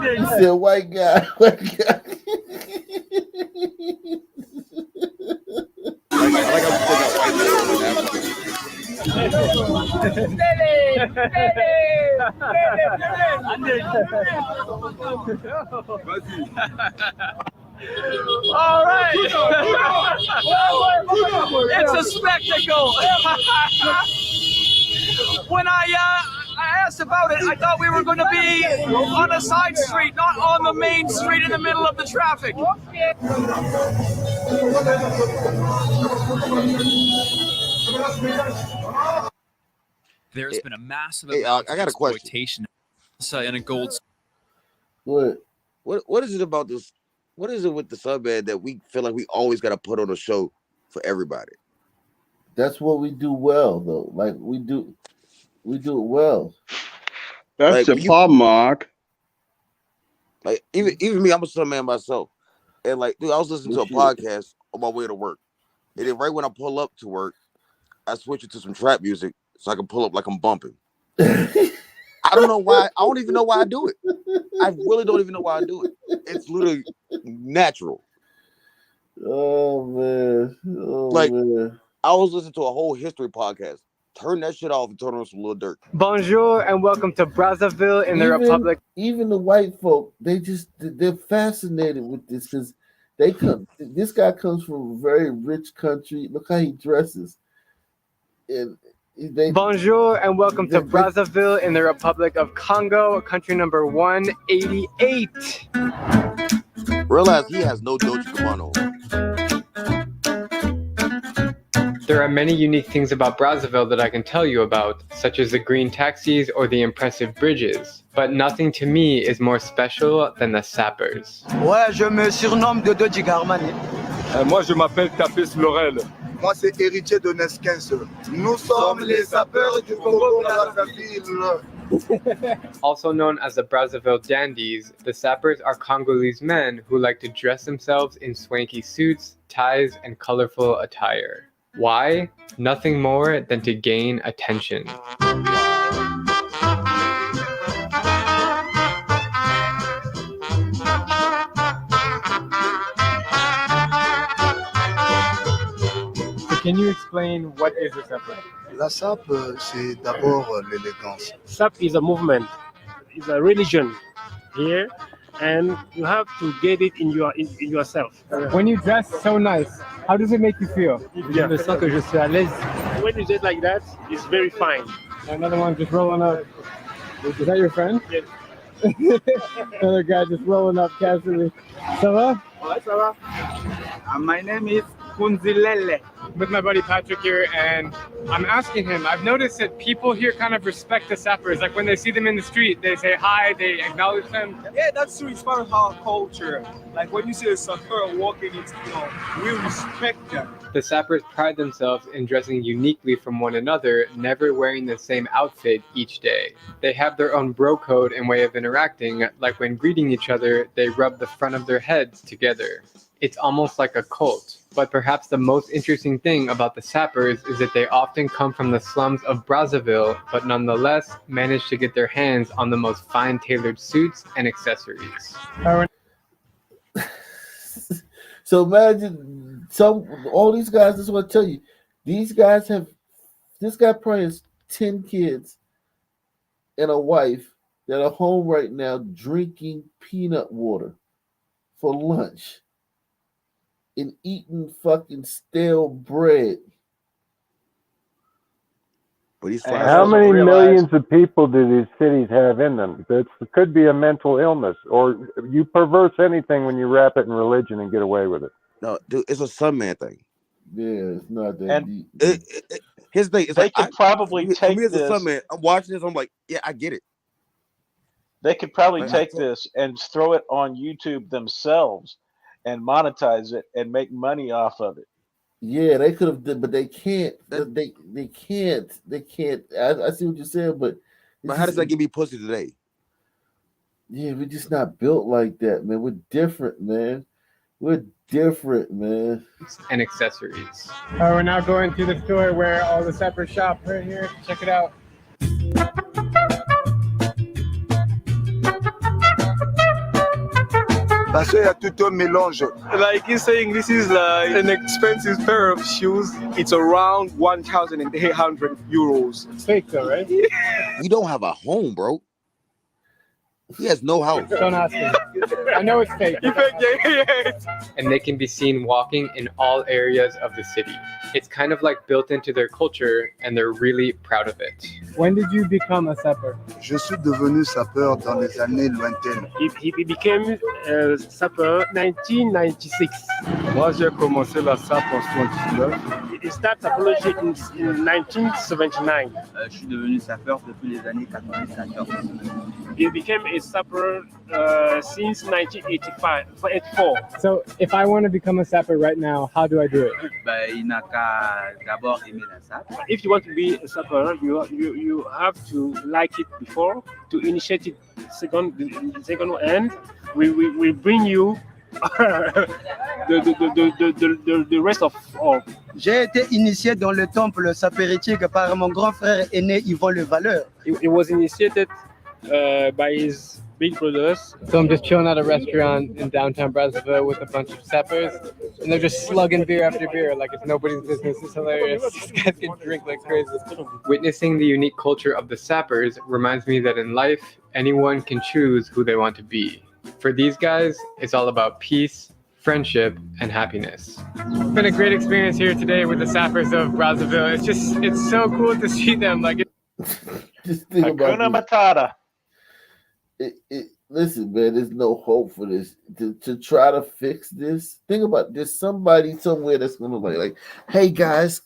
Speaker 1: You said white guy. White guy.
Speaker 10: All right. It's a spectacle. When I asked about it, I thought we were going to be on a side street, not on the main street in the middle of the traffic.
Speaker 23: There's been a massive
Speaker 17: I
Speaker 23: amount of
Speaker 17: got a question.
Speaker 23: exploitation in a gold.
Speaker 1: What
Speaker 17: is it about this? What is it with the Sunman that we feel like we always got to put on a show for everybody?
Speaker 1: That's what we do well, though. Like we do it well.
Speaker 5: That's the problem, Mark.
Speaker 17: Like even me, I'm a Sunman myself, and like, dude, I was listening to a podcast on my way to work, and then right when I pull up to work, I switch it to some trap music so I can pull up like I'm bumping. I don't know why. I don't even know why I do it. I really don't even know why I do it. It's literally natural.
Speaker 1: Oh man. Man.
Speaker 17: I was listening to a whole history podcast. Turn that shit off and turn on some Lil Durk.
Speaker 14: Bonjour and welcome to Brazzaville in the Republic.
Speaker 1: Even the white folk, they're fascinated with this because this guy comes from a very rich country. Look how he dresses. And
Speaker 14: Bonjour and welcome to Brazzaville in the Republic of Congo, country number 188.
Speaker 17: Realize he has no Dolce & Gabbana.
Speaker 14: There are many unique things about Brazzaville that I can tell you about, such as the green taxis or the impressive bridges. But nothing to me is more special than the sappers.
Speaker 15: Ouais, je me surnomme Dodo Gigarmani.
Speaker 19: Moi, je m'appelle Tapis Laurel.
Speaker 15: Moi, c'est héritier de Nesquins. Nous sommes les sapeurs du Congo-Brazzaville.
Speaker 14: Also known as the Brazzaville Dandies, the sappers are Congolese men who like to dress themselves in swanky suits, ties, and colorful attire. Why? Nothing more than to gain attention. Can you explain what is a sapper?
Speaker 15: La sape, c'est d'abord l'élégance.
Speaker 24: SAP is a movement, it's a religion here, and you have to get it in yourself.
Speaker 14: When you dress so nice, how does it make you feel?
Speaker 24: Je me sens que je suis à l'aise. When you dress like that, it's very fine.
Speaker 14: Another one just rolling up. Is that your friend?
Speaker 24: Yes.
Speaker 14: Another guy just rolling up casually. Ça va?
Speaker 24: Ouais, ça va. My name is Kunzilele.
Speaker 14: With my buddy Patrick here, and I'm asking him, I've noticed that people here kind of respect the sappers. Like when they see them in the street, they say hi, they acknowledge them.
Speaker 25: Yeah, that's true. It's part of our culture. Like when you see a sapper walking, it's, we respect them.
Speaker 14: The sappers pride themselves in dressing uniquely from one another, never wearing the same outfit each day. They have their own bro code and way of interacting, like when greeting each other, they rub the front of their heads together. It's almost like a cult. But perhaps the most interesting thing about the sappers is that they often come from the slums of Brazzaville, but nonetheless manage to get their hands on the most fine-tailored suits and accessories.
Speaker 1: So imagine all these guys, this is what I tell you. This guy probably has 10 kids and a wife that are home right now drinking peanut water for lunch and eating fucking stale bread.
Speaker 17: But he's
Speaker 6: how many millions of people do these cities have in them? It could be a mental illness, or you perverse anything when you wrap it in religion and get away with it.
Speaker 17: No, dude, it's a Sunman thing.
Speaker 1: Yeah, it's not that deep.
Speaker 17: His thing is
Speaker 3: they
Speaker 17: like,
Speaker 3: could probably take
Speaker 17: me as a
Speaker 3: this.
Speaker 17: Sunman, I'm watching this, I'm like, yeah, I get it.
Speaker 3: They could probably take this and throw it on YouTube themselves and monetize it and make money off of it.
Speaker 1: Yeah, they could have, but they can't. They can't. They can't. I see what you're saying, but
Speaker 17: how does that give me pussy today?
Speaker 1: Yeah, we're just not built like that, man. We're different, man. We're different, man.
Speaker 14: And accessories. We're now going to the store where all the sappers shop right here. Check it out.
Speaker 15: Parce qu'il y a tout un mélange.
Speaker 25: Like he's saying, this is like an expensive pair of shoes. It's around 1,800 euros.
Speaker 14: It's fake though, right?
Speaker 17: We don't have a home, bro. He has no house.
Speaker 14: Don't ask him. I know it's fake.
Speaker 25: You fake, yeah.
Speaker 14: And they can be seen walking in all areas of the city. It's kind of like built into their culture, and they're really proud of it.
Speaker 7: When did you become a sapper?
Speaker 15: Je suis devenu sapeur dans les années lointaines.
Speaker 24: He became a sapper 1996.
Speaker 19: Moi, j'ai commencé la SAP en 79.
Speaker 24: He started sapology in 1979.
Speaker 7: Je suis devenu sapeur depuis les années 94.
Speaker 24: He became a sapper since 1984.
Speaker 7: So, if I want to become a sapper right now, how do I do it? Il n'a qu'à d'abord aimer la SAP.
Speaker 24: If you want to be a sapper, you have to like it before to initiate it. Second, and we bring you the rest of all.
Speaker 7: J'ai été initié dans le temple sapéritique par mon grand frère aîné Yvon Le Valeur.
Speaker 24: He was initiated by his big brothers.
Speaker 14: So I'm just chilling at a restaurant in downtown Brazzaville with a bunch of sappers, and they're just slugging beer after beer like it's nobody's business. It's hilarious. These guys can drink like crazy. Witnessing the unique culture of the sappers reminds me that in life, anyone can choose who they want to be. For these guys, it's all about peace, friendship, and happiness. It's been a great experience here today with the sappers of Brazzaville. It's so cool to see them. Like,
Speaker 1: just think about
Speaker 3: Hakuna Matata.
Speaker 1: Listen, man, there's no hope for this. To try to fix this, think about there's somebody somewhere that's gonna like, hey guys,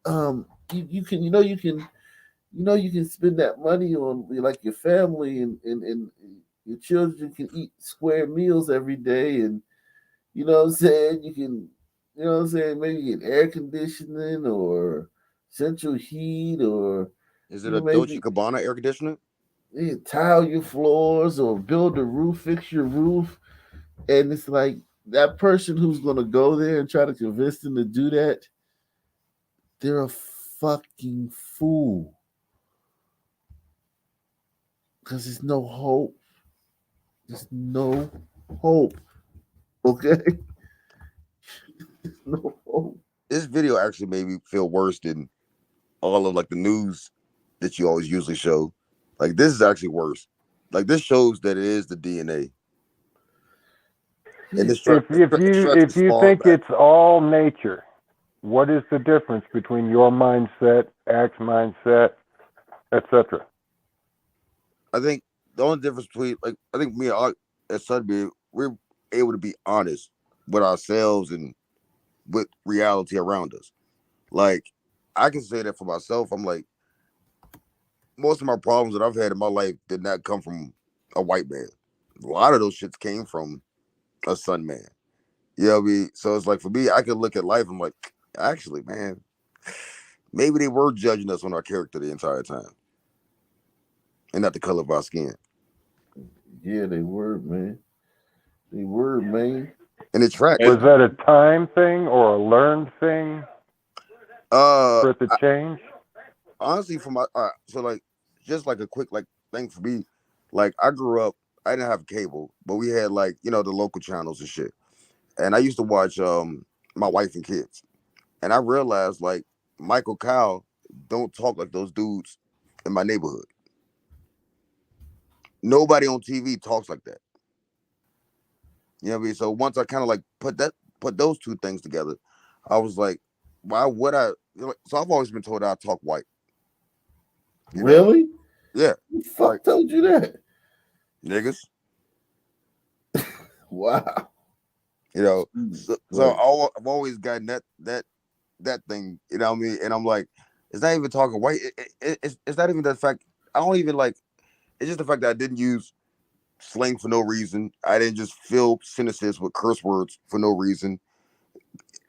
Speaker 1: you can spend that money on like your family and your children can eat square meals every day, and you know what I'm saying, you can, you know what I'm saying, maybe get air conditioning or central heat, or
Speaker 17: is it a Dolce Gabbana air conditioner?
Speaker 1: Yeah, tile your floors or build a roof, fix your roof. And it's like that person who's going to go there and try to convince them to do that, they're a fucking fool. Because there's no hope. There's no hope. Okay? There's no hope.
Speaker 17: This video actually made me feel worse than all of like the news that you always usually show. Like, this is actually worse. Like, this shows that it is the DNA. And
Speaker 6: if you think it's all nature, what is the difference between your mindset, Axe mindset, etc.?
Speaker 17: I think the only difference between, like, I think me and at Sunbeam, we're able to be honest with ourselves and with reality around us. Like, I can say that for myself. I'm like, most of my problems that I've had in my life did not come from a white man. A lot of those shits came from a Sun man. You know what I mean? So it's like, for me, I could look at life and I'm like, actually, man, maybe they were judging us on our character the entire time and not the color of our skin.
Speaker 1: Yeah, they were, man. They were, man.
Speaker 17: And it tracks.
Speaker 6: Was that a time thing or a learned thing for it to change?
Speaker 17: Honestly, for my so like just like a quick like thing for me, like I grew up, I didn't have cable, but we had like, you know, the local channels and shit. And I used to watch My Wife and Kids. And I realized like Michael Kyle don't talk like those dudes in my neighborhood. Nobody on TV talks like that. You know what I mean? So once I kind of like put those two things together, I was like, why would I? So I've always been told I talk white.
Speaker 1: Really?
Speaker 17: Yeah.
Speaker 1: Who the fuck told you that?
Speaker 17: Niggas.
Speaker 1: Wow.
Speaker 17: You know, so I've always gotten that thing, you know what I mean? And I'm like, it's not even talking white. It's not even the fact, I don't even like, it's just the fact that I didn't use slang for no reason. I didn't just fill sentences with curse words for no reason.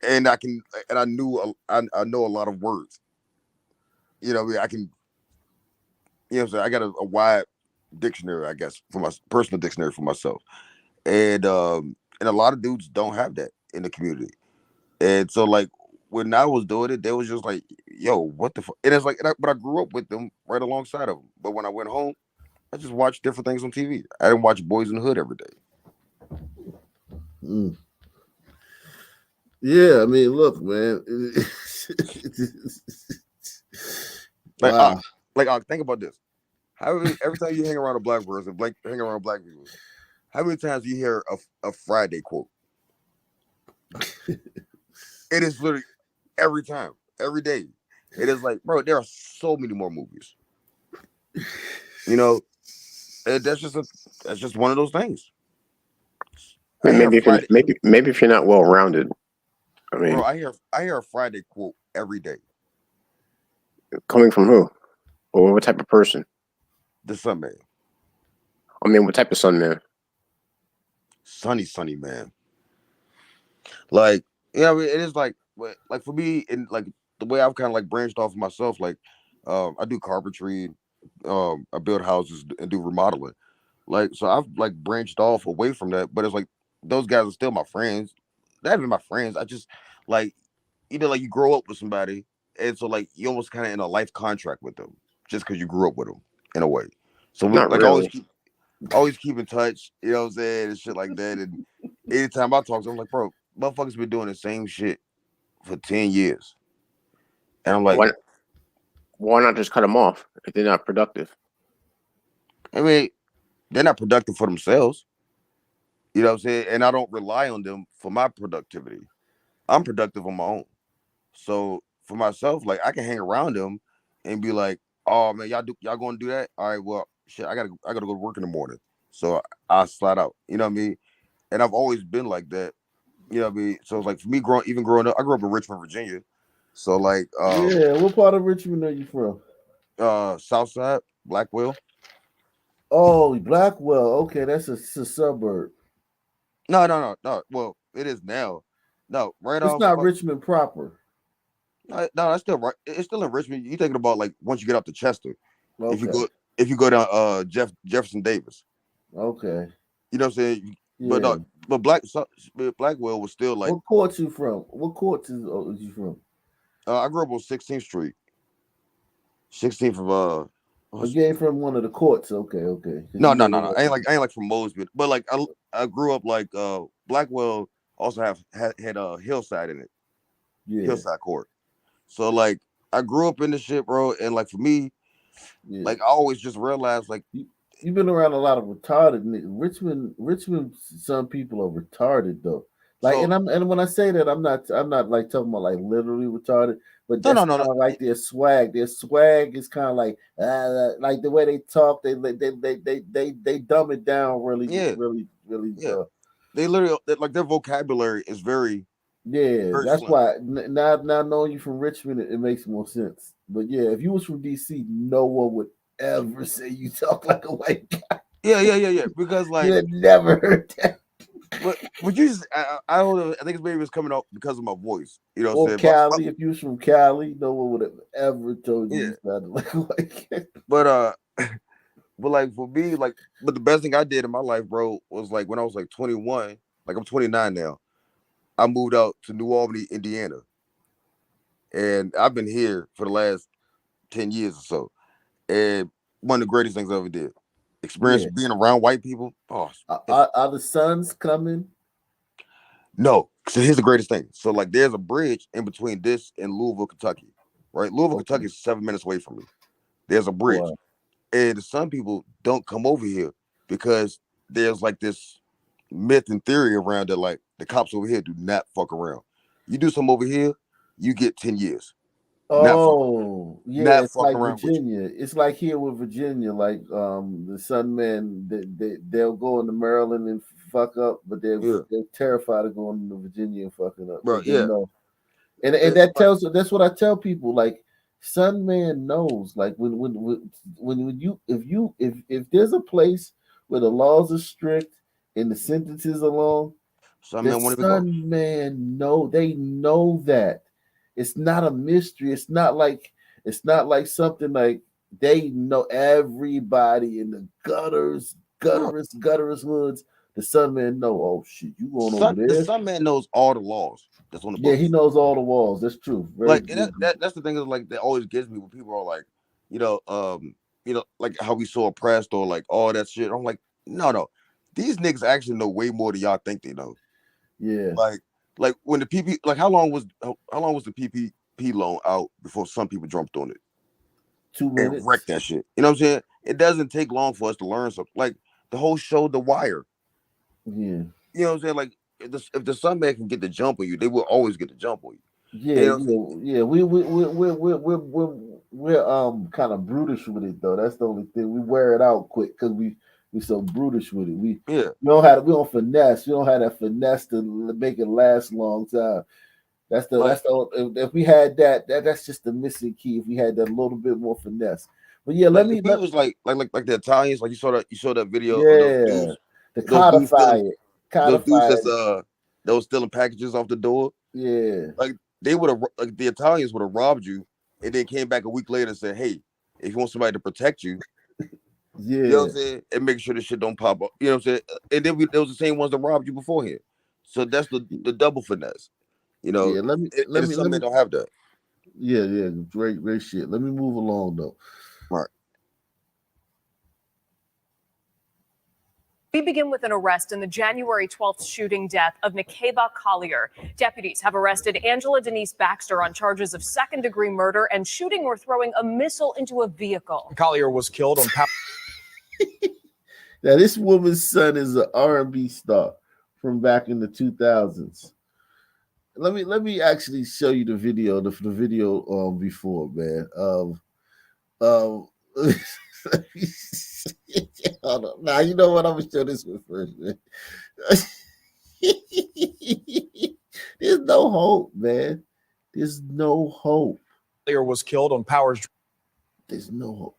Speaker 17: And I know a lot of words. You know what I mean? I can, you know what I'm saying? I got a wide dictionary, I guess, for my personal dictionary for myself. And a lot of dudes don't have that in the community. And so like when I was doing it, they was just like, yo, what the fuck? And it's like, but I grew up with them right alongside of them. But when I went home, I just watched different things on TV. I didn't watch Boys in the Hood every day.
Speaker 1: Mm. Yeah, I mean, look, man.
Speaker 17: Like, think about this. Every time you hang around a black person, hang around black people, How many times do you hear a Friday quote? It is literally every time, every day. It is like, bro, there are so many more movies. You know, that's just one of those things.
Speaker 16: Maybe if you're not well rounded. I mean,
Speaker 17: bro, I hear a Friday quote every day.
Speaker 16: Coming from who? Or what type of person?
Speaker 17: The Sun Man.
Speaker 16: I mean, what type of Sun Man?
Speaker 17: Sunny man. Like, yeah, I mean, it is like for me, and like the way I've kind of like branched off of myself, like I do carpentry, I build houses and do remodeling. Like, so I've like branched off away from that, but it's like those guys are still my friends. Not even my friends. I just like, like you grow up with somebody, and so like you almost kind of in a life contract with them just because you grew up with them in a way. So we,
Speaker 16: Not
Speaker 17: like
Speaker 16: really.
Speaker 17: always keep in touch, you know what I'm saying, and shit like that. And anytime I talk to them, I'm like, bro, motherfuckers been doing the same shit for 10 years. And I'm like,
Speaker 16: why not just cut them off if they're not productive?
Speaker 17: I mean, they're not productive for themselves. You know what I'm saying? And I don't rely on them for my productivity. I'm productive on my own. So for myself, like I can hang around them and be like, oh man, y'all gonna do that? All right, well, shit, I gotta go to work in the morning. So I slide out. You know what I mean? And I've always been like that. You know what I mean? So it's like for me growing up, I grew up in Richmond, Virginia. So like
Speaker 1: yeah, what part of Richmond are you from?
Speaker 17: South Side, Blackwell.
Speaker 1: Oh, Blackwell. Okay, that's a suburb.
Speaker 17: No. Well, it is now. No, right
Speaker 1: It's
Speaker 17: off.
Speaker 1: not Richmond proper.
Speaker 17: No, that's still right. It's still in Richmond. You thinking about like once you get up to Chester.
Speaker 1: Okay.
Speaker 17: If you go down Jefferson Davis.
Speaker 1: Okay.
Speaker 17: You know what I'm saying?
Speaker 1: Yeah.
Speaker 17: But Blackwell was still like.
Speaker 1: What court you from? What court is you from?
Speaker 17: I grew up on 16th Street. 16th of
Speaker 1: You ain't from one of the courts. Okay.
Speaker 17: No. I ain't like from Mosby, but like I grew up like Blackwell also had a Hillside in it.
Speaker 1: Yeah.
Speaker 17: Hillside Court. So like I grew up in this shit, bro, and like for me, like I always just realized like
Speaker 1: you've been around a lot of retarded Richmond. Some people are retarded though. Like, so, and when I say that, I'm not like talking about like literally retarded, but that's kind of like their swag. Their swag is kind of like the way they talk. They dumb it down really.
Speaker 17: Yeah. They literally like their vocabulary is very.
Speaker 1: Yeah, that's slim. Why now knowing you from Richmond, it makes more sense. But yeah, if you was from DC, no one would ever say you talk like a white guy.
Speaker 17: Yeah. Because like
Speaker 1: you had never heard that.
Speaker 17: But you just I don't know. I think it's maybe it's coming out because of my voice. You know
Speaker 1: what I'm saying? Cali, if you was from Cali, no one would have ever told you you sounded like a white guy.
Speaker 17: But like for me, like the best thing I did in my life, bro, was like when I was like 21. Like I'm 29 now. I moved out to New Albany, Indiana. And I've been here for the last 10 years or so. And one of the greatest things I ever did. Experience being around white people. Oh,
Speaker 1: are the sons coming?
Speaker 17: No. So here's the greatest thing. So like there's a bridge in between this and Louisville, Kentucky. Right? Louisville, Kentucky is 7 minutes away from me. There's a bridge. Wow. And some people don't come over here because there's like this myth and theory around that like the cops over here do not fuck around. You do something over here, you get 10 years.
Speaker 1: Oh, it's like Virginia. It's like here with Virginia, like the Sun Men, they'll go into Maryland and fuck up, but they're terrified of going into Virginia and fucking up.
Speaker 17: Bro,
Speaker 1: And that tells that's what I tell people. Like Sun Man knows, like when you if there's a place where the laws are strict and the sentences are long, Sun Man they know that. It's not a mystery. It's not like something like they know everybody in the gutterous hoods. The Sun Man know. Oh shit, you going over there?
Speaker 17: The Sun Man knows all the laws. That's on the books.
Speaker 1: Yeah, he knows all the walls. That's true.
Speaker 17: Like that's the thing is like that always gets me when people are like, like how we so oppressed or like all that shit. I'm like, no, these niggas actually know way more than y'all think they know.
Speaker 1: Yeah,
Speaker 17: like when the PP, like how long was the PPP loan out before some people jumped on it?
Speaker 1: 2 minutes.
Speaker 17: And wrecked that shit. You know what I'm saying? It doesn't take long for us to learn something. Like the whole show, The Wire.
Speaker 1: Yeah.
Speaker 17: You know what I'm saying? Like if the Sunman can get the jump on you, they will always get the jump on you.
Speaker 1: Yeah, yeah. We're kind of brutish with it though. That's the only thing. We wear it out quick because we so brutish with it. We don't finesse. We don't have that finesse to make it last a long time. That's the if we had that's just the missing key. If we had that little bit more finesse. But yeah,
Speaker 17: like, it was like the Italians. Like you saw that video of those dudes.
Speaker 1: To codify it.
Speaker 17: Those dudes that was stealing packages off the door.
Speaker 1: Yeah.
Speaker 17: Like they would have, like the Italians would have robbed you, and then came back a week later and said, "Hey, if you want somebody to protect you,
Speaker 1: yeah,
Speaker 17: you know what I'm saying, and make sure this shit don't pop up." You know what I'm saying? And then there was the same ones that robbed you beforehand. So that's the double finesse. You know,
Speaker 1: yeah. Let me
Speaker 17: don't have that.
Speaker 1: Yeah, great shit. Let me move along though.
Speaker 17: All right.
Speaker 2: We begin with an arrest in the January 12th shooting death of Nakeba Collier. Deputies have arrested Angela Denise Baxter on charges of second-degree murder and shooting or throwing a missile into a vehicle.
Speaker 18: Collier was killed on
Speaker 1: Now, this woman's son is an R&B star from back in the 2000s. Let me actually show you the video before, man. Hold on. Now you know what, I'm gonna show this one first, man. There's no hope, man. There's no hope.
Speaker 18: Collier was killed on Powers.
Speaker 1: There's no hope.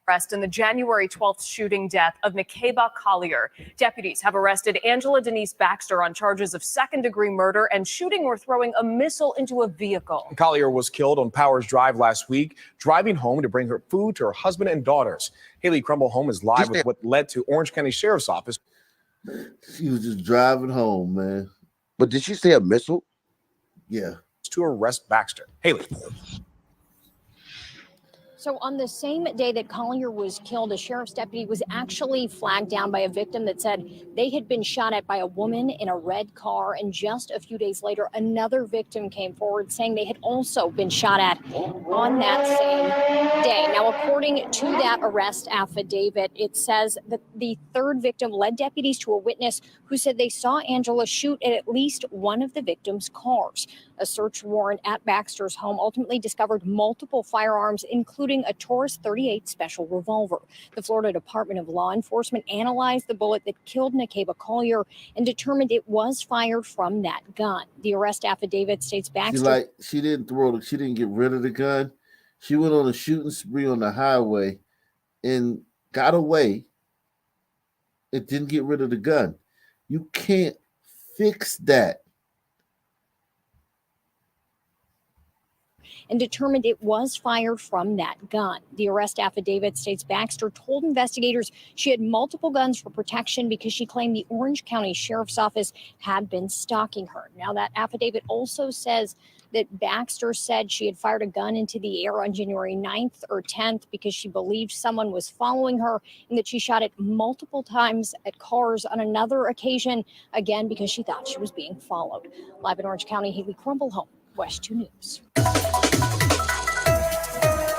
Speaker 2: Arrest in the January 12th shooting death of Nakeba Collier. Deputies have arrested Angela Denise Baxter on charges of second-degree murder and shooting or throwing a missile into a vehicle.
Speaker 18: Collier was killed on Powers Drive last week, driving home to bring her food to her husband and daughters. Haley Crumble-Home is live with what led to Orange County Sheriff's Office.
Speaker 1: She was just driving home, man.
Speaker 17: But did she say a missile?
Speaker 1: Yeah.
Speaker 18: To arrest Baxter. Haley.
Speaker 20: So on the same day that Collier was killed, a sheriff's deputy was actually flagged down by a victim that said they had been shot at by a woman in a red car. And just a few days later, another victim came forward saying they had also been shot at on that same day. Now, according to that arrest affidavit, it says that the third victim led deputies to a witness who said they saw Angela shoot at least one of the victim's cars. A search warrant at Baxter's home ultimately discovered multiple firearms, including a Taurus 38 special revolver. The Florida Department of Law Enforcement analyzed the bullet that killed Nakeba Collier and determined it was fired from that gun. The arrest affidavit states Baxter.
Speaker 1: She didn't get rid of the gun. She went on a shooting spree on the highway and got away. It didn't get rid of the gun. You can't fix that.
Speaker 20: And determined it was fired from that gun. The arrest affidavit states Baxter told investigators she had multiple guns for protection because she claimed the Orange County Sheriff's Office had been stalking her. Now, that affidavit also says that Baxter said she had fired a gun into the air on January 9th or 10th because she believed someone was following her, and that she shot it multiple times at cars on another occasion, again, because she thought she was being followed. Live in Orange County, Haley Crumble-Home, West 2 News.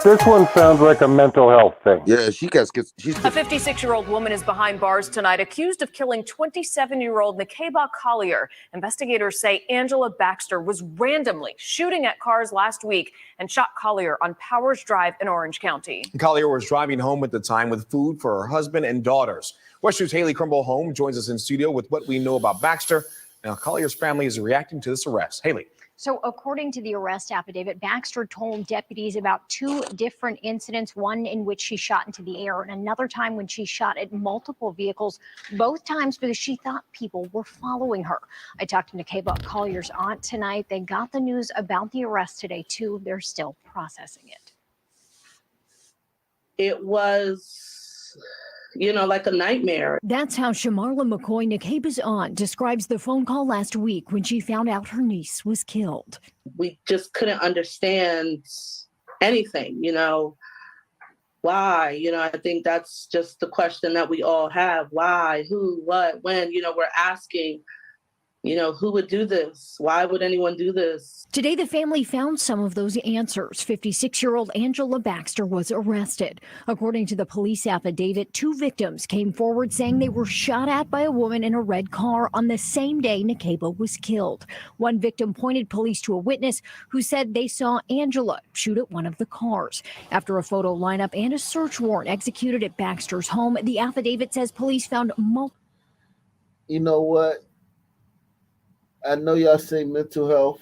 Speaker 6: This one sounds like a mental health thing.
Speaker 17: Yeah, she's
Speaker 2: A 56-year-old woman is behind bars tonight, accused of killing 27-year-old Nakeba Collier. Investigators say Angela Baxter was randomly shooting at cars last week and shot Collier on Powers Drive in Orange County.
Speaker 18: Collier was driving home at the time with food for her husband and daughters. West 2's Haley Crumble-Home joins us in studio with what we know about Baxter. Now, Collier's family is reacting to this arrest. Haley.
Speaker 20: So according to the arrest affidavit, Baxter told deputies about 2 different incidents, one in which she shot into the air and another time when she shot at multiple vehicles, both times because she thought people were following her. I talked to Nakeba Collier's aunt tonight. They got the news about the arrest today, too. They're still processing it.
Speaker 21: It was, like a nightmare.
Speaker 20: That's how Shamarla McCoy, Nakeba's aunt, describes the phone call last week when she found out her niece was killed.
Speaker 21: We just couldn't understand anything, why? I think that's just the question that we all have. Why, who, what, when, we're asking, who would do this? Why would anyone do this?
Speaker 20: Today, the family found some of those answers. 56-year-old Angela Baxter was arrested. According to the police affidavit, 2 victims came forward saying they were shot at by a woman in a red car on the same day Nakeba was killed. One victim pointed police to a witness who said they saw Angela shoot at one of the cars. After a photo lineup and a search warrant executed at Baxter's home, the affidavit says police found multiple.
Speaker 1: You know what? I know y'all say mental health,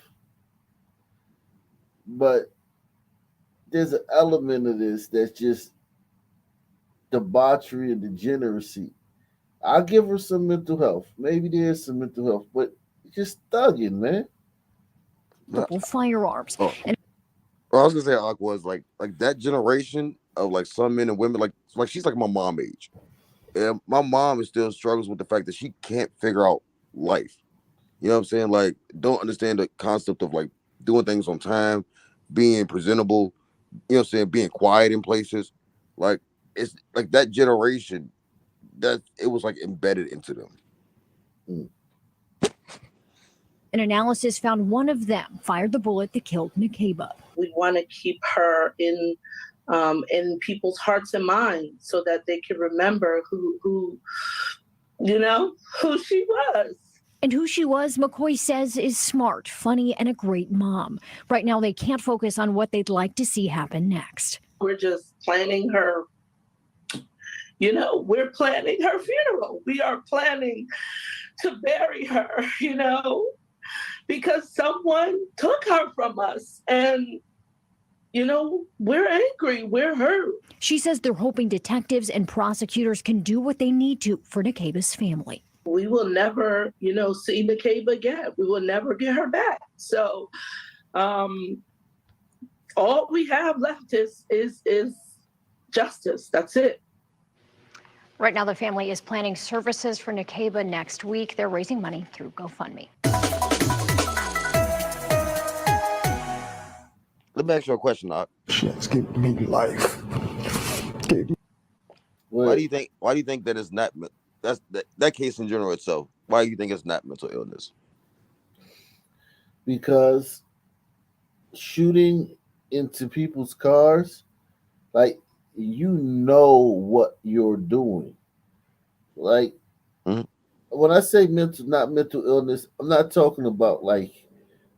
Speaker 1: but there's an element of this that's just debauchery and degeneracy. I'll give her some mental health. Maybe there's some mental health, but just thugging, man.
Speaker 20: Multiple firearms.
Speaker 17: Oh. Well, I was gonna say, Ak, was like that generation of like some men and women, like she's like my mom age, and my mom is still struggles with the fact that she can't figure out life. You know what I'm saying? Like, don't understand the concept of like doing things on time, being presentable. You know what I'm saying? Being quiet in places. Like, it's like that generation that it was like embedded into them.
Speaker 20: An analysis found one of them fired the bullet that killed Nakeba.
Speaker 21: We want to keep her in people's hearts and minds so that they can remember who she was.
Speaker 20: And who she was, McCoy says, is smart, funny, and a great mom. Right now, they can't focus on what they'd like to see happen next.
Speaker 21: We're just planning her, we're planning her funeral. We are planning to bury her, because someone took her from us. And, we're angry, we're hurt.
Speaker 20: She says they're hoping detectives and prosecutors can do what they need to for Nakeba's family.
Speaker 21: We will never, see Nakeba again. We will never get her back. So all we have left is justice. That's it.
Speaker 20: Right now, the family is planning services for Nakeba next week. They're raising money through GoFundMe.
Speaker 17: Let me ask you a question, Ak.
Speaker 15: Shit's giving me life.
Speaker 17: Why do you think that it's not? That's that case in general itself. Why do you think it's not mental illness?
Speaker 1: Because shooting into people's cars, like, you know what you're doing. Like, when I say not mental illness, I'm not talking about like,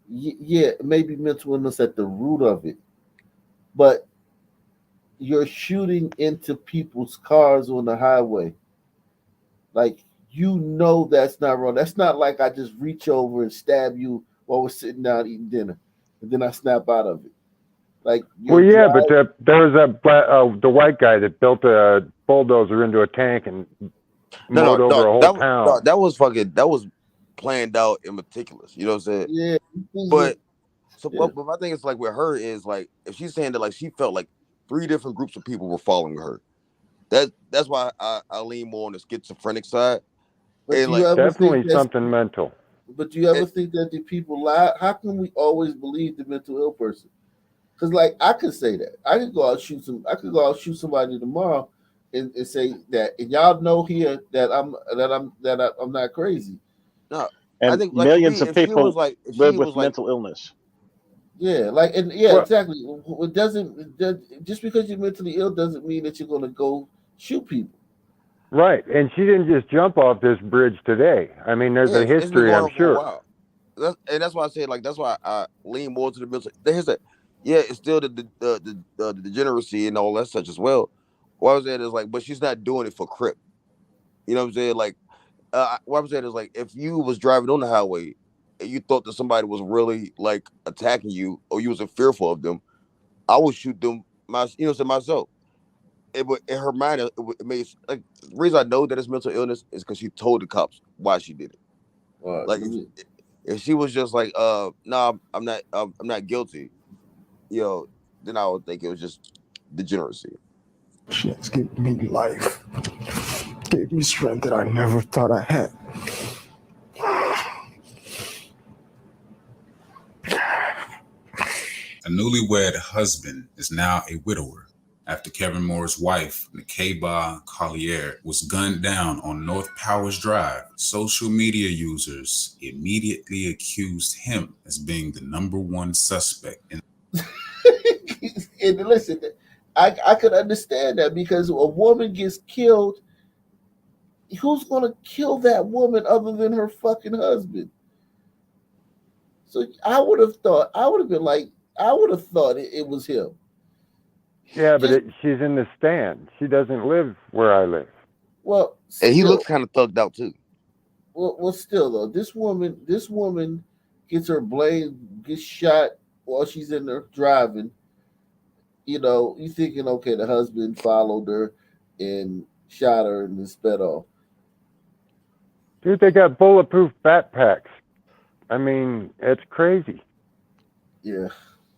Speaker 1: yeah, maybe mental illness at the root of it, but you're shooting into people's cars on the highway. Like, that's not wrong. That's not like I just reach over and stab you while we're sitting down eating dinner, and then I snap out of it. Like,
Speaker 6: well, yeah, but there was the white guy that built a bulldozer into a tank and mowed over a whole town.
Speaker 17: No, that was planned out and meticulous. You know what I'm saying?
Speaker 1: Yeah.
Speaker 17: But my thing is, like, with her is like, if she's saying that like she felt like 3 different groups of people were following her. That's why I lean more on the schizophrenic side.
Speaker 1: But
Speaker 17: like,
Speaker 6: definitely something mental.
Speaker 1: But do you ever think that the people lie? How can we always believe the mental ill person? Because, like, I could say that. I could go out shoot somebody tomorrow and say that, and y'all know here that I'm not crazy.
Speaker 17: No,
Speaker 3: and
Speaker 17: I think like,
Speaker 3: millions of people live with
Speaker 17: like,
Speaker 3: mental illness.
Speaker 1: Yeah, like, and yeah, exactly. It doesn't just because you're mentally ill doesn't mean that you're gonna go shoot people.
Speaker 6: Right, and she didn't just jump off this bridge today. I mean, there's a history, I'm sure.
Speaker 17: That's why I say, like, that's why I lean more to the mental. Here's that. Yeah, it's still the degeneracy and all that such as well. What I'm saying is, like, but she's not doing it for crip. You know what I'm saying? Like, what I'm saying is, like, if you was driving on the highway and you thought that somebody was really like attacking you or you wasn't fearful of them, I would shoot them myself. In her mind, it made, like, the reason I know that it's mental illness is because she told the cops why she did it. Like, if she was just like, no, I'm not guilty, then I would think it was just degeneracy.
Speaker 15: Shit's giving me life. Gave me strength that I never thought I had.
Speaker 4: A newlywed husband is now a widower. after Kevin Moore's wife, Nakeba Collier, was gunned down on North Powers Drive. Social media users immediately accused him as being the #1 suspect.
Speaker 1: And listen, I could understand that because a woman gets killed. Who's gonna kill that woman other than her fucking husband? So I would have thought it was him.
Speaker 6: Yeah, but she's in the stand. She doesn't live where I live.
Speaker 1: Well,
Speaker 17: And he
Speaker 1: still-
Speaker 17: looks kind of thugged out too.
Speaker 1: Well, still though, this woman gets gets shot while she's in there driving. You know, you thinking, okay, the husband followed her and shot her and then sped off.
Speaker 6: Dude, they got bulletproof backpacks. I mean, it's crazy.
Speaker 1: Yeah.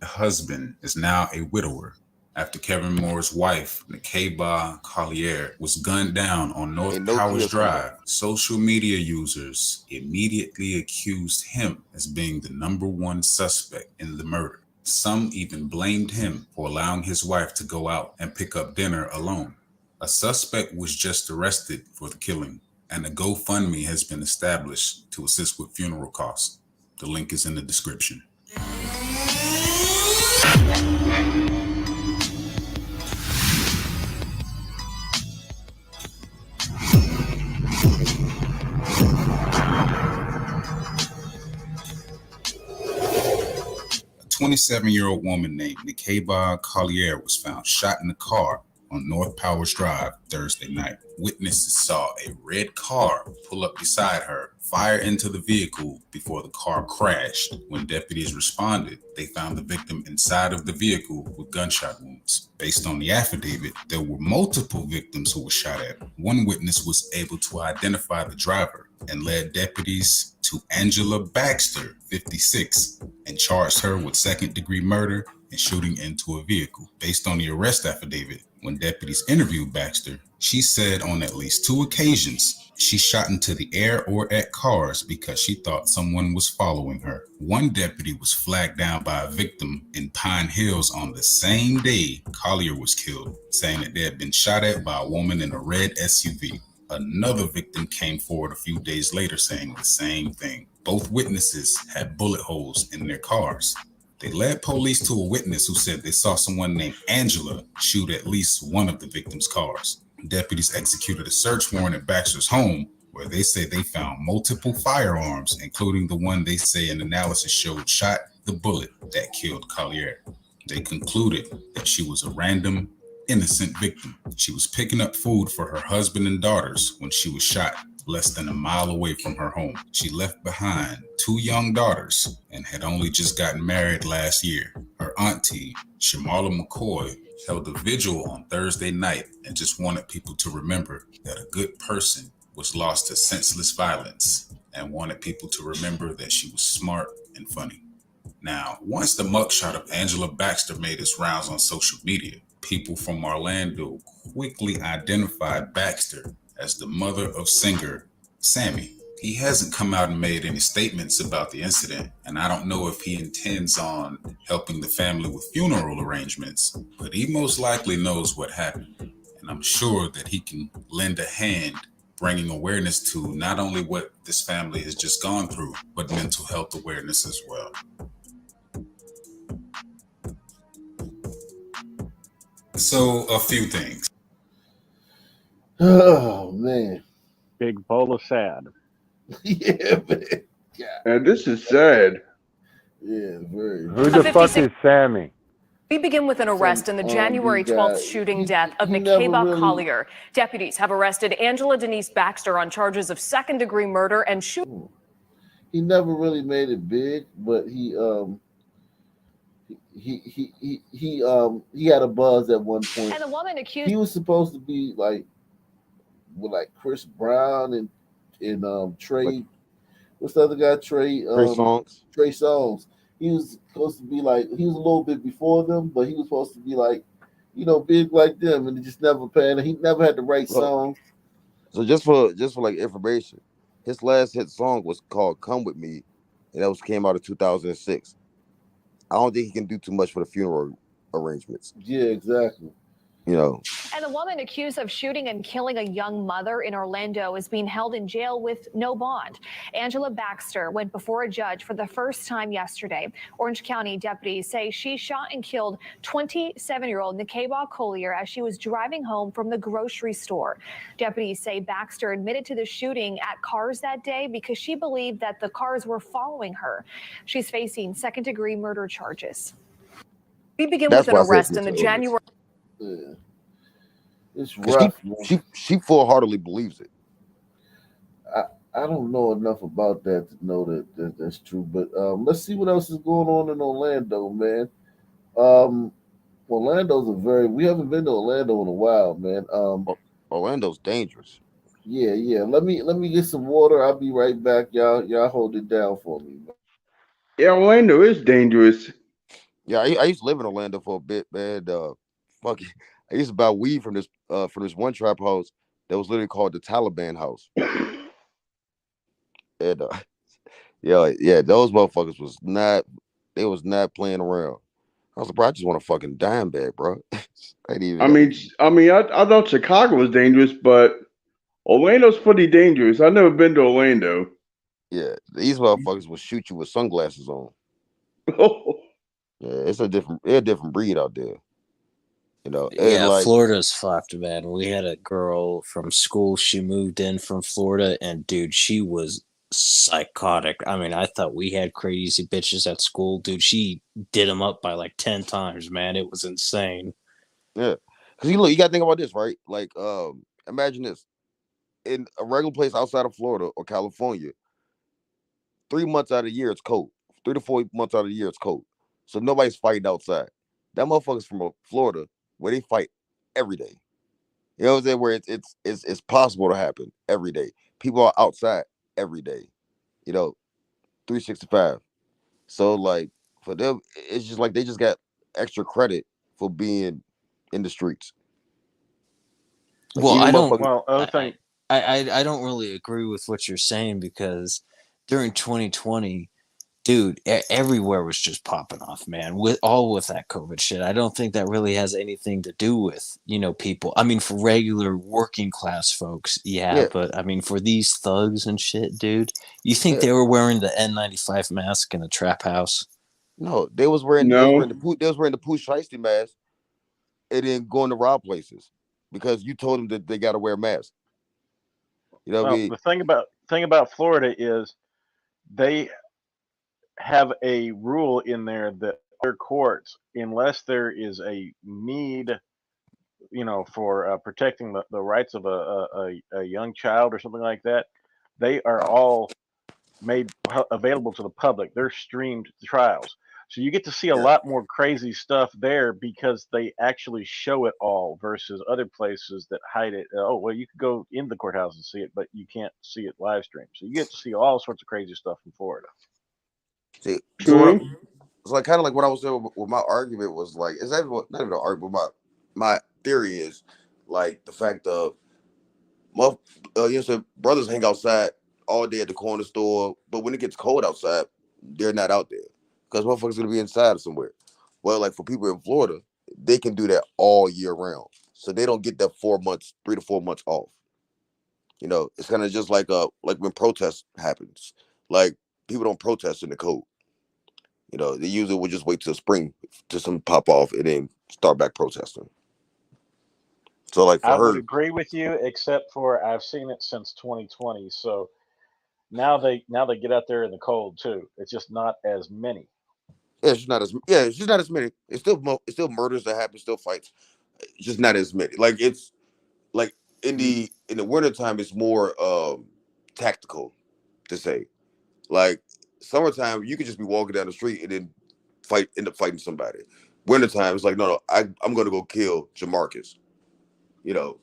Speaker 4: The husband is now a widower after Kevin Moore's wife, Nakeba Collier, was gunned down on North Powers Drive. Social media users immediately accused him as being the #1 suspect in the murder. Some even blamed him for allowing his wife to go out and pick up dinner alone. A suspect was just arrested for the killing, and a GoFundMe has been established to assist with funeral costs. The link is in the description. A 27-year-old woman named Nakeba Collier was found shot in a car on North Powers Drive Thursday night. Witnesses saw a red car pull up beside her, fire into the vehicle before the car crashed. When deputies responded, they found the victim inside of the vehicle with gunshot wounds. Based on the affidavit, there were multiple victims who were shot at. One witness was able to identify the driver and led deputies to Angela Baxter, 56, and charged her with second-degree murder and shooting into a vehicle. Based on the arrest affidavit, when deputies interviewed Baxter, she said on at least 2 occasions she shot into the air or at cars because she thought someone was following her. One deputy was flagged down by a victim in Pine Hills on the same day Collier was killed, saying that they had been shot at by a woman in a red SUV. Another victim came forward a few days later saying the same thing. Both witnesses had bullet holes in their cars. They led police to a witness who said they saw someone named Angela shoot at least one of the victim's cars. Deputies executed a search warrant at Baxter's home, where they say they found multiple firearms, including the one they say an analysis showed shot the bullet that killed Collier. They concluded that she was a random, innocent victim. She was picking up food for her husband and daughters when she was shot less than a mile away from her home. She left behind 2 young daughters and had only just gotten married last year. Her auntie, Shamala McCoy, held a vigil on Thursday night and just wanted people to remember that a good person was lost to senseless violence and wanted people to remember that she was smart and funny. Now, once the mugshot of Angela Baxter made its rounds on social media, people from Orlando quickly identified Baxter as the mother of singer Sammie. He hasn't come out and made any statements about the incident, and I don't know if he intends on helping the family with funeral arrangements, but he most likely knows what happened, and I'm sure that he can lend a hand bringing awareness to not only what this family has just gone through, but mental health awareness as well. So, a few things.
Speaker 1: Oh man,
Speaker 3: big bowl of sad.
Speaker 1: Yeah, man.
Speaker 5: And this is sad.
Speaker 1: Yeah, very.
Speaker 6: Who the fuck is Sammie?
Speaker 2: We begin with an arrest in the January 12th shooting death of Nakeba Collier. Deputies have arrested Angela Denise Baxter on charges of second-degree murder and shooting.
Speaker 1: He never really made it big, but he had a buzz at one point.
Speaker 20: And the woman accused.
Speaker 1: He was supposed to be like with like Chris Brown and Trey. What's the other guy? Trey
Speaker 17: Songz.
Speaker 1: Trey Songz. He was supposed to be like, he was a little bit before them, but he was supposed to be like, you know, big like them, and it just never panned. He never had the right song.
Speaker 17: So just for like information, his last hit song was called "Come With Me," and that came out in 2006. I don't think he can do too much for the funeral arrangements.
Speaker 1: Yeah, exactly.
Speaker 17: You know,
Speaker 20: And the woman accused of shooting and killing a young mother in Orlando is being held in jail with no bond. Angela Baxter went before a judge for the first time yesterday. Orange County deputies say she shot and killed 27-year-old Nikeba Collier as she was driving home from the grocery store. Deputies say Baxter admitted to the shooting at cars that day because she believed that the cars were following her. She's facing second-degree murder charges.
Speaker 2: We begin
Speaker 17: that's
Speaker 2: with an
Speaker 17: why I said
Speaker 2: arrest in the
Speaker 17: mental illness.
Speaker 2: January.
Speaker 1: Yeah. It's
Speaker 17: 'Cause
Speaker 1: rough, man.
Speaker 17: she full-heartedly believes it.
Speaker 1: I don't know enough about that to know that that's true. But let's see what else is going on in Orlando, man. We haven't been to Orlando in a while, man.
Speaker 17: Orlando's dangerous.
Speaker 1: Yeah. Let me get some water. I'll be right back. Y'all hold it down for me, man.
Speaker 5: Yeah, Orlando is dangerous.
Speaker 17: Yeah, I used to live in Orlando for a bit, man. Fuck it. I used to buy weed from this one trap house that was literally called the Taliban house. And yeah, those motherfuckers was not playing around. I was like, bro, I just want a fucking dime bag, bro.
Speaker 5: I thought Chicago was dangerous, but Orlando's pretty dangerous. I've never been to Orlando.
Speaker 17: Yeah, these motherfuckers will shoot you with sunglasses on. Yeah, it's a different breed out there. You know, and
Speaker 8: Yeah,
Speaker 17: like
Speaker 8: Florida's fucked, man. We had a girl from school. She moved in from Florida, and dude, she was psychotic. I mean, I thought we had crazy bitches at school, dude. She did them up by like 10 times, man. It was insane.
Speaker 17: yeah, because you got to think about this, right? Like, imagine this: in a regular place outside of Florida or California, 3 months out of the year it's cold. 3 to 4 months out of the year it's cold, so nobody's fighting outside. That motherfucker's from Florida where they fight every day. You know what I'm saying? Where it's possible to happen every day. People are outside every day. You know, 365. So like for them, it's just like they just got extra credit for being in the streets. Like,
Speaker 8: Well,
Speaker 17: even
Speaker 8: I don't.
Speaker 3: Well, other thing,
Speaker 8: I don't really agree with what you're saying because during 2020, dude, everywhere was just popping off, man. With that COVID shit, I don't think that really has anything to do with people. I mean, for regular working class folks, yeah, but I mean, for these thugs and shit, dude, you think they were wearing the N95 mask in a trap house?
Speaker 17: No, they was wearing the Pooh Shiesty mask and then going to rob places because you told them that they got to wear masks. You know what I mean?
Speaker 3: the thing about Florida is they have a rule in there that their courts, unless there is a need, for protecting the rights of a young child or something like that, they are all made available to the public. They're streamed trials. So you get to see a lot more crazy stuff there because they actually show it all versus other places that hide it. Oh, well, you could go in the courthouse and see it, but you can't see it live stream. So you get to see all sorts of crazy stuff in Florida.
Speaker 17: See, so like kind of like what I was saying with my argument was like, it's not even an argument, but my theory is like the fact of brothers hang outside all day at the corner store, but when it gets cold outside, they're not out there because motherfuckers gonna be inside somewhere. Well, like for people in Florida, they can do that all year round, so they don't get that 3 to 4 months off. You know, it's kind of just like when protest happens, like people don't protest in the cold. You know, they usually will just wait till spring to some pop off and then start back protesting. So like for
Speaker 3: I would
Speaker 17: her,
Speaker 3: agree with you, except for I've seen it since 2020. So now they get out there in the cold too. It's just not as many.
Speaker 17: it's just not as many. It's still murders that happen, still fights. It's just not as many. Like it's like in the wintertime, it's more tactical to say. Like summertime, you could just be walking down the street and then end up fighting somebody. Wintertime, it's like no, I'm gonna go kill Jamarcus. You know,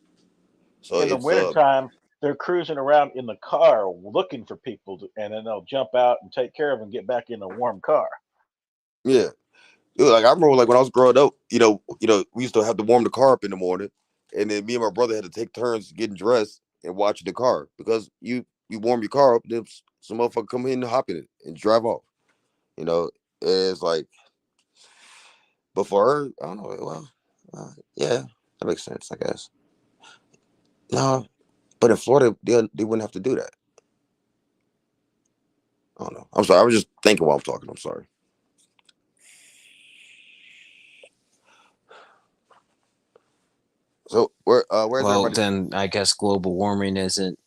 Speaker 17: so
Speaker 3: In the
Speaker 17: it's
Speaker 3: wintertime, they're cruising around in the car looking for people, and then they'll jump out and take care of them and get back in a warm car.
Speaker 17: yeah. Like I remember, like when I was growing up, we used to have to warm the car up in the morning, and then me and my brother had to take turns getting dressed and watching the car because you warm your car up, then some motherfucker come in and hop in it and drive off. You know, it's like, but for her, I don't know. Well, yeah, That makes sense, I guess. No, but in Florida, they wouldn't have to do that. I don't know. I'm sorry. I was just thinking while I'm talking. I'm sorry. So where's
Speaker 8: Well,
Speaker 17: everybody?
Speaker 8: then I guess global warming isn't.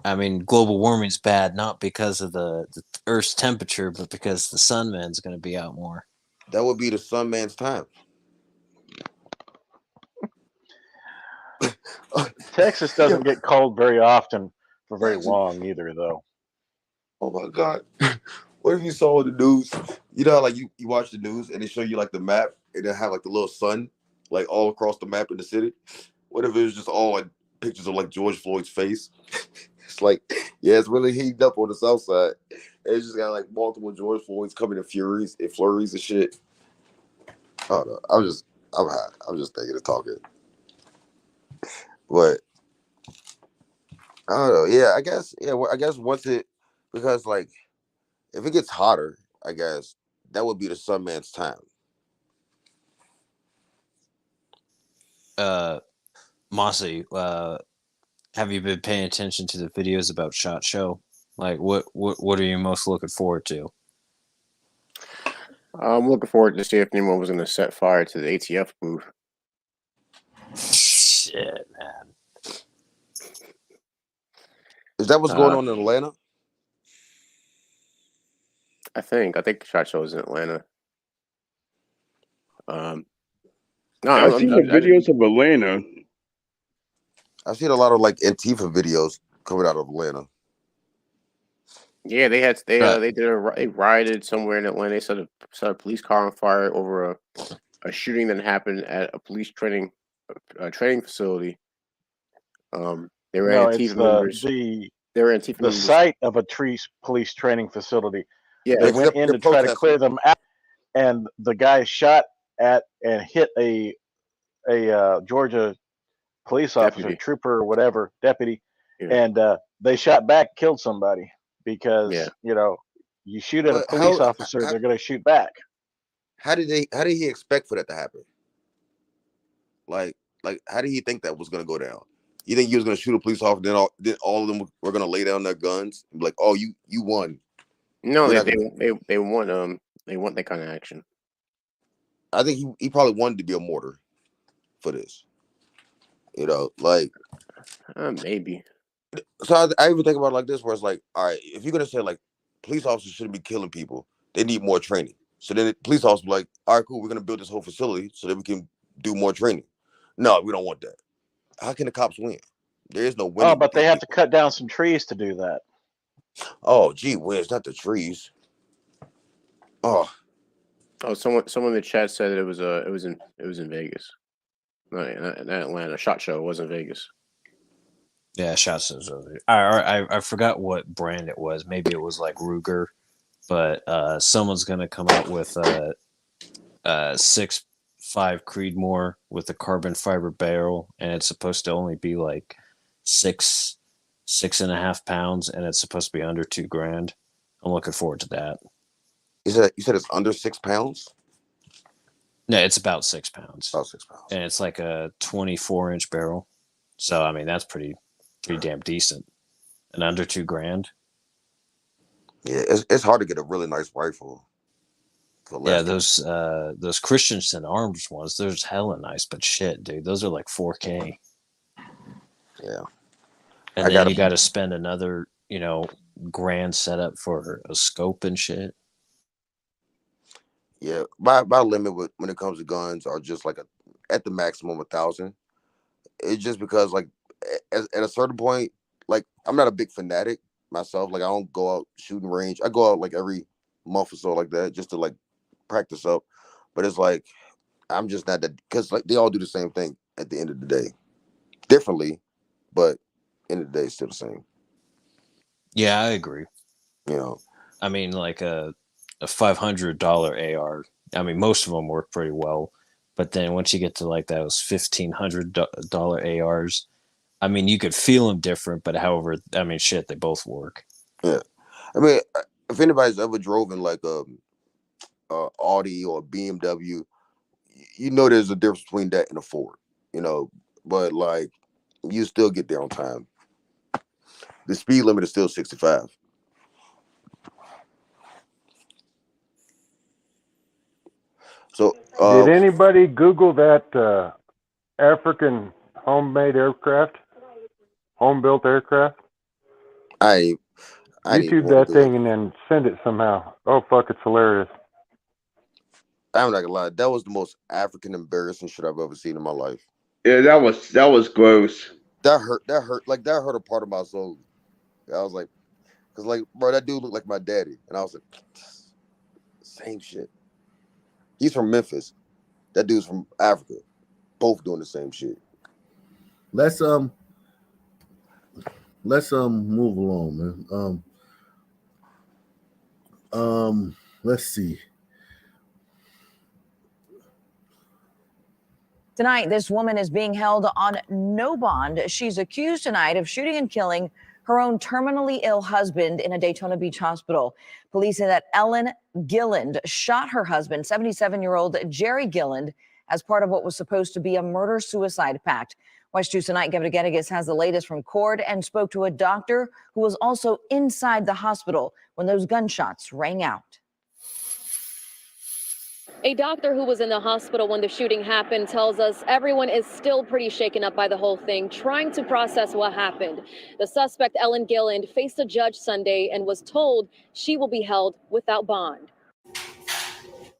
Speaker 8: I mean, global warming's bad not because of the Earth's temperature, but because the sun man's going to be out more.
Speaker 17: That would be the sun man's time.
Speaker 3: Texas doesn't get cold very often for very long either, though.
Speaker 17: Oh my God. What if you saw the news? You know how like you watch the news and they show you like the map and they have like the little sun like all across the map in the city? What if it was just all like pictures of like George Floyd's face? It's like, yeah, it's really heated up on the south side. It's just got like multiple George Floyds coming in flurries and shit. I don't know. I'm high. I'm just thinking of talking. But I don't know. Yeah, I guess. Yeah, well, I guess once it, because like if it gets hotter, I guess that would be the sun man's time.
Speaker 8: Mossy, have you been paying attention to the videos about SHOT Show? Like, what are you most looking forward to?
Speaker 16: I'm looking forward to see if anyone was going to set fire to the ATF booth.
Speaker 8: Shit, man.
Speaker 17: Is that what's going on in Atlanta?
Speaker 16: I think SHOT Show is in Atlanta. No,
Speaker 5: I've seen the videos of Atlanta.
Speaker 17: I've seen a lot of like Antifa videos coming out of Atlanta.
Speaker 16: Yeah, they rioted somewhere in Atlanta. They set a police car on fire over a shooting that happened at a police training facility. They were Antifa members. They were Antifa members.
Speaker 3: The site of a police training facility.
Speaker 16: Yeah,
Speaker 3: they went in to try to clear them out, and the guy shot at and hit a Georgia police officer, trooper, or whatever, deputy, and they shot back, killed somebody because you shoot at a police officer, they're going to shoot back.
Speaker 17: How did he expect for that to happen? Like how did he think that was going to go down? You think he was going to shoot a police officer, then all of them were going to lay down their guns and be like, "Oh, you won."
Speaker 16: No, they want they want that kind of action.
Speaker 17: I think he probably wanted to be a martyr for this. Like
Speaker 16: maybe.
Speaker 17: So I even think about it like this, where it's like, all right, if you're gonna say like police officers shouldn't be killing people, they need more training. So then the police officers be like, all right, cool, we're gonna build this whole facility so that we can do more training. No, we don't want that. How can the cops win? There is no winning.
Speaker 3: Oh, but they have to cut down some trees to do that.
Speaker 17: Oh, gee whiz, not the trees.
Speaker 16: Oh, someone in the chat said it was in Vegas. Not Atlanta. SHOT Show was in Vegas.
Speaker 8: Yeah, SHOT Show's over. I forgot what brand it was. Maybe it was like Ruger, but someone's gonna come out with a 6.5 Creedmoor with a carbon fiber barrel, and it's supposed to only be like 6.5 pounds, and it's supposed to be under $2,000. I'm looking forward to that.
Speaker 17: You said it's under 6 pounds?
Speaker 8: No, it's about 6 pounds.
Speaker 17: About 6 pounds.
Speaker 8: And it's like a 24-inch barrel. So I mean that's pretty damn decent. And under $2,000.
Speaker 17: Yeah, it's hard to get a really nice rifle.
Speaker 8: Yeah, those Christensen Arms ones, they're just hella nice, but shit, dude, those are like 4K.
Speaker 17: Yeah.
Speaker 8: And then you got to spend another, grand setup for a scope and shit.
Speaker 17: Yeah, my limit when it comes to guns are just like at the maximum 1,000. It's just because like at a certain point, like I'm not a big fanatic myself. Like I don't go out shooting range. I go out like every month or so like that just to like practice up. But it's like I'm just not that, because like they all do the same thing at the end of the day, differently, but end of the day it's still the same.
Speaker 8: Yeah, I agree. I mean, like a $500 AR. I mean, most of them work pretty well, but then once you get to like those $1,500 ARs, I mean, you could feel them different, but however, I mean, shit, they both work.
Speaker 17: Yeah, I mean, if anybody's ever drove in like a Audi or a BMW, there's a difference between that and a Ford. but like you still get there on time. The speed limit is still 65. So,
Speaker 6: did anybody Google that African homemade aircraft, home-built aircraft?
Speaker 17: I
Speaker 6: YouTube that thing and then send it somehow. Oh fuck, it's hilarious.
Speaker 17: I'm not gonna lie, that was the most African embarrassing shit I've ever seen in my life.
Speaker 5: Yeah, that was gross.
Speaker 17: That hurt. Like that hurt a part of my soul. I was like, cause like, bro, that dude looked like my daddy, and I was like, same shit. He's from Memphis. That dude's from Africa. Both doing the same shit.
Speaker 1: Let's move along, man. Let's see.
Speaker 9: Tonight, this woman is being held on no bond. She's accused tonight of shooting and killing her own terminally ill husband in a Daytona Beach hospital. Police say that Ellen Gilland shot her husband, 77-year-old Jerry Gilland, as part of what was supposed to be a murder-suicide pact. Watch 2 tonight. Gavin Geddes has the latest from court and spoke to a doctor who was also inside the hospital when those gunshots rang out.
Speaker 11: A doctor who was in the hospital when the shooting happened tells us everyone is still pretty shaken up by the whole thing, trying to process what happened. The suspect, Ellen Gilland, faced a judge Sunday and was told she will be held without bond.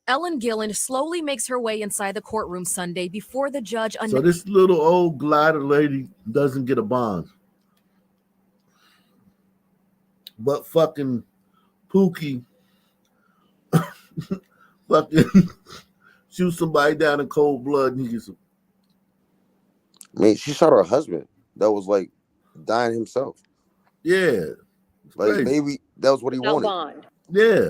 Speaker 12: Ellen Gilland slowly makes her way inside the courtroom Sunday before the judge.
Speaker 1: So this little old glider lady doesn't get a bond. But fucking Pookie fucking shoot somebody down in cold blood and he gets.
Speaker 17: I mean, she shot her husband that was like dying himself.
Speaker 1: Yeah.
Speaker 17: Like
Speaker 1: crazy.
Speaker 17: maybe that was what he wanted.
Speaker 11: Bond.
Speaker 1: Yeah.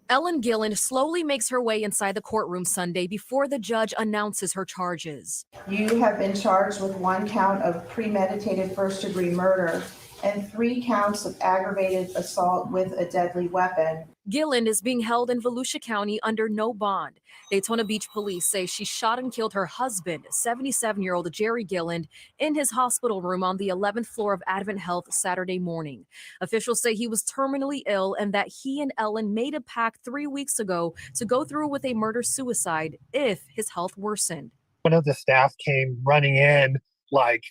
Speaker 12: Ellen Gilland slowly makes her way inside the courtroom Sunday before the judge announces her charges.
Speaker 13: You have been charged with 1 count of premeditated first-degree murder and 3 counts of aggravated assault with a deadly weapon.
Speaker 12: Gilland is being held in Volusia County under no bond. Daytona Beach police say she shot and killed her husband, 77-year-old Jerry Gilland, in his hospital room on the 11th floor of Advent Health Saturday morning. Officials say he was terminally ill and that he and Ellen made a pact 3 weeks ago to go through with a murder-suicide if his health worsened.
Speaker 22: One of the staff came running in like,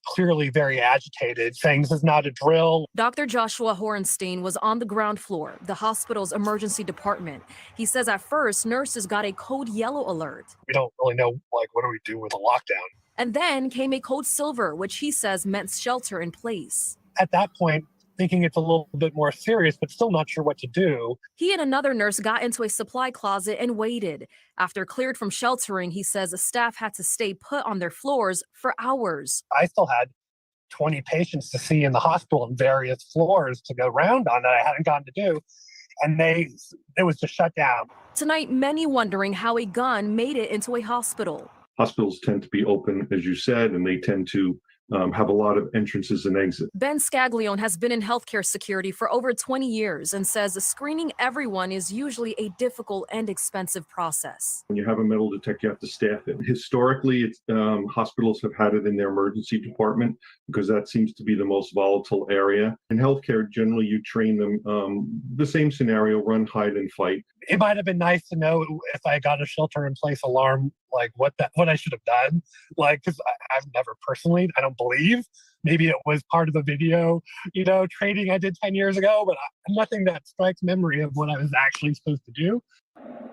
Speaker 22: clearly very agitated, saying this is not a drill.
Speaker 12: Dr. Joshua Horenstein was on the ground floor, the hospital's emergency department. He says at first, nurses got a code yellow alert.
Speaker 22: We don't really know, what do we do with a lockdown?
Speaker 12: And then came a code silver, which he says meant shelter in place.
Speaker 22: At that point, thinking it's a little bit more serious, but still not sure what to do.
Speaker 12: He and another nurse got into a supply closet and waited. After cleared from sheltering, he says the staff had to stay put on their floors for hours.
Speaker 22: I still had 20 patients to see in the hospital on various floors to go round on that I hadn't gotten to do. And it was just shut down.
Speaker 12: Tonight, many wondering how a gun made it into a hospital.
Speaker 26: Hospitals tend to be open, as you said, and they tend to have a lot of entrances and exits.
Speaker 12: Ben Scaglione has been in healthcare security for over 20 years and says screening everyone is usually a difficult and expensive process.
Speaker 26: When you have a metal detector, you have to staff it. Historically, hospitals have had it in their emergency department because that seems to be the most volatile area. In healthcare, generally, you train them the same scenario: run, hide, and fight.
Speaker 22: It might have been nice to know if I got a shelter-in-place alarm, what I should have done. Because I've never personally, I don't believe. Maybe it was part of the video, training I did 10 years ago, but nothing that strikes memory of what I was actually supposed to do.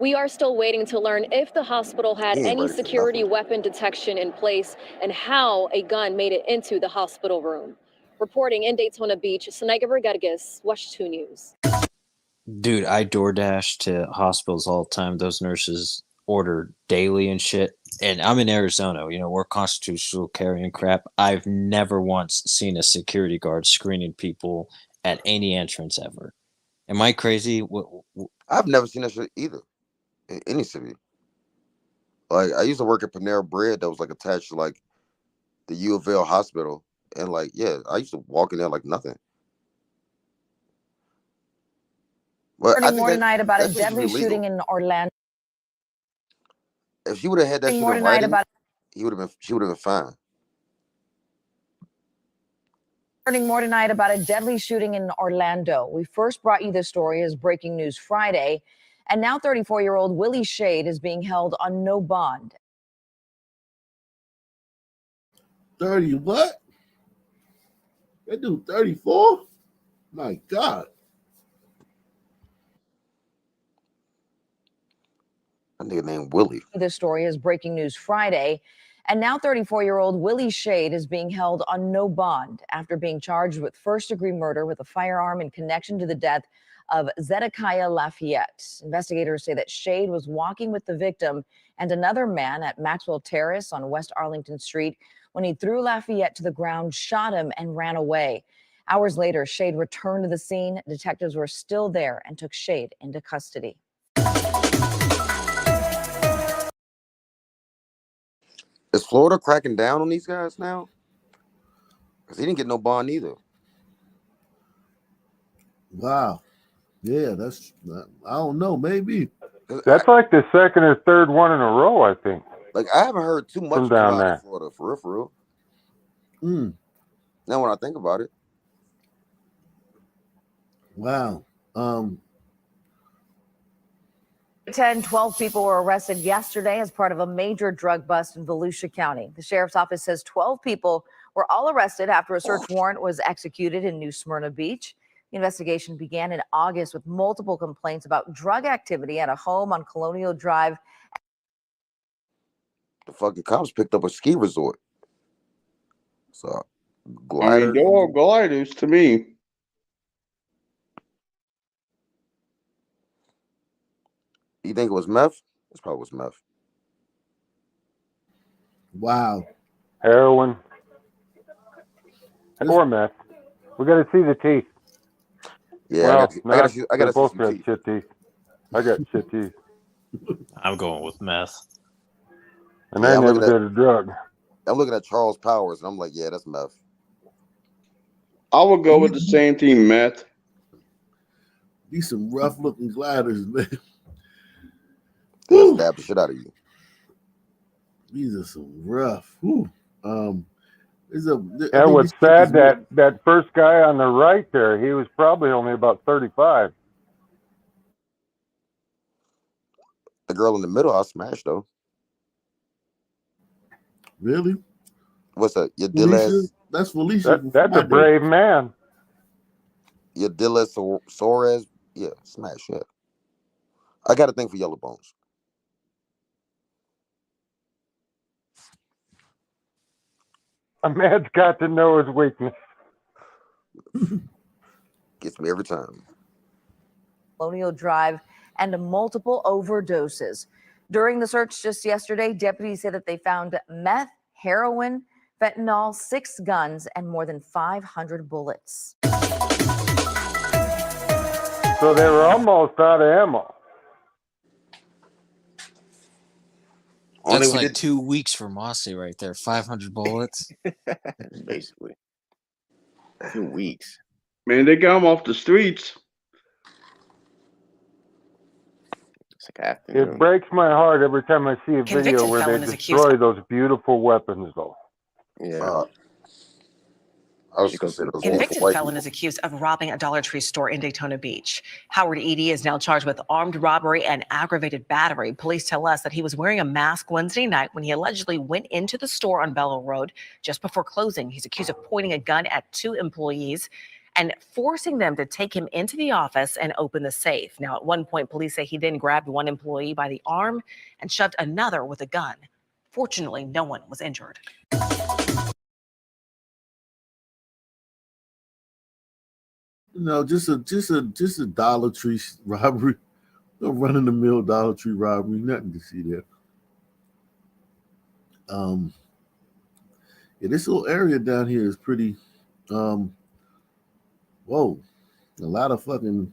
Speaker 11: We are still waiting to learn if the hospital had any security weapon detection in place and how a gun made it into the hospital room. Reporting in Daytona Beach, Sammie Rodriguez, Watch 2 News.
Speaker 8: Dude, I DoorDash to hospitals all the time. Those nurses order daily and shit. And I'm in Arizona, we're constitutional carry and crap. I've never once seen a security guard screening people at any entrance ever. Am I crazy?
Speaker 17: I've never seen that shit either in any city. I used to work at Panera Bread that was attached to the U of L hospital. And I used to walk in there like nothing. But
Speaker 9: Learning more tonight about a deadly shooting in Orlando.
Speaker 17: If she would have had that shit
Speaker 9: More
Speaker 17: in
Speaker 9: tonight
Speaker 17: writing,
Speaker 9: about
Speaker 17: she would have been fine.
Speaker 9: Learning more tonight about a deadly shooting in Orlando. We first brought you this story as breaking news Friday, and now 34-year-old Willie Shade is being held on no bond.
Speaker 1: 30 what? That dude 34? My God.
Speaker 17: That nigga named Willie.
Speaker 9: This story is breaking news Friday, and now 34-year-old Willie Shade is being held on no bond after being charged with first-degree murder with a firearm in connection to the death of Zedekiah Lafayette. Investigators say that Shade was walking with the victim and another man at Maxwell Terrace on West Arlington Street when he threw Lafayette to the ground, shot him, and ran away. Hours later, Shade returned to the scene. Detectives were still there and took Shade into custody.
Speaker 17: Is Florida cracking down on these guys now? Because he didn't get no bond either.
Speaker 1: Wow. Yeah, that's, I don't know, maybe.
Speaker 6: That's like the second or third one in a row, I think.
Speaker 17: Like, I haven't heard too much
Speaker 6: From
Speaker 17: come
Speaker 6: down
Speaker 17: out
Speaker 6: there.
Speaker 17: of Florida, for real. Now when I think about it.
Speaker 1: Wow.
Speaker 9: 12 people were arrested yesterday as part of a major drug bust in Volusia County. The sheriff's office says 12 people were all arrested after a search warrant was executed in New Smyrna Beach. The investigation began in August with multiple complaints about drug activity at a home on Colonial Drive.
Speaker 17: The fucking cops picked up a ski resort. So,
Speaker 5: I mean, they're all gliders to me.
Speaker 17: You think it was meth? It probably was meth.
Speaker 1: Wow.
Speaker 6: Heroin. Or meth. We got to see the teeth.
Speaker 17: Yeah,
Speaker 6: well,
Speaker 17: I gotta
Speaker 6: they both
Speaker 17: see some
Speaker 6: got
Speaker 17: teeth.
Speaker 6: shit teeth. I got shit teeth.
Speaker 8: I'm going with meth.
Speaker 6: And
Speaker 17: Yeah,
Speaker 6: I
Speaker 17: I'm
Speaker 6: never
Speaker 17: looking at-
Speaker 6: did a drug.
Speaker 17: I'm looking at Charles Powers, and I'm like, yeah, that's meth.
Speaker 5: I would go with the same team, meth.
Speaker 1: These some rough looking gliders, man.
Speaker 17: They'll stab the shit out of you.
Speaker 1: These are some rough. Whew.
Speaker 6: Yeah, what's sad that first guy on the right there, he was probably only about 35.
Speaker 17: The girl in the middle, I smashed though.
Speaker 1: Really?
Speaker 17: What's that? Your
Speaker 1: Felicia?
Speaker 17: Dillas?
Speaker 1: That's Felicia.
Speaker 6: That's a brave man.
Speaker 17: Your Dillas Soares? Yeah, smash. Yeah. I got a thing for yellow bones.
Speaker 6: A man's got to know his weakness.
Speaker 17: Gets me every time.
Speaker 9: Colonial Drive and multiple overdoses. During the search just yesterday, deputies say that they found meth, heroin, fentanyl, 6 guns, and more than 500 bullets.
Speaker 6: So they were almost out of ammo.
Speaker 8: That's like 2 weeks for Mossy right there. 500 bullets.
Speaker 16: Basically. 2 weeks.
Speaker 5: Man, they got them off the streets.
Speaker 16: It's like
Speaker 6: It breaks my heart every time I see a
Speaker 7: Convicted
Speaker 6: video where
Speaker 7: felon
Speaker 6: they
Speaker 7: is
Speaker 6: destroy those beautiful weapons, though.
Speaker 16: Yeah.
Speaker 17: I was gonna say those
Speaker 7: Convicted
Speaker 17: white
Speaker 7: felon
Speaker 17: people.
Speaker 7: is accused of robbing a Dollar Tree store in Daytona Beach. Howard Eady is now charged with armed robbery and aggravated battery. Police tell us that he was wearing a mask Wednesday night when he allegedly went into the store on Bellow Road just before closing. He's accused of pointing a gun at 2 employees and forcing them to take him into the office and open the safe. Now, at one point, police say he then grabbed one employee by the arm and shoved another with a gun. Fortunately, no one was injured.
Speaker 1: No, just a Dollar Tree robbery. No run in the mill Dollar Tree robbery. Nothing to see there. Yeah, this little area down here is pretty. Whoa, a lot of fucking.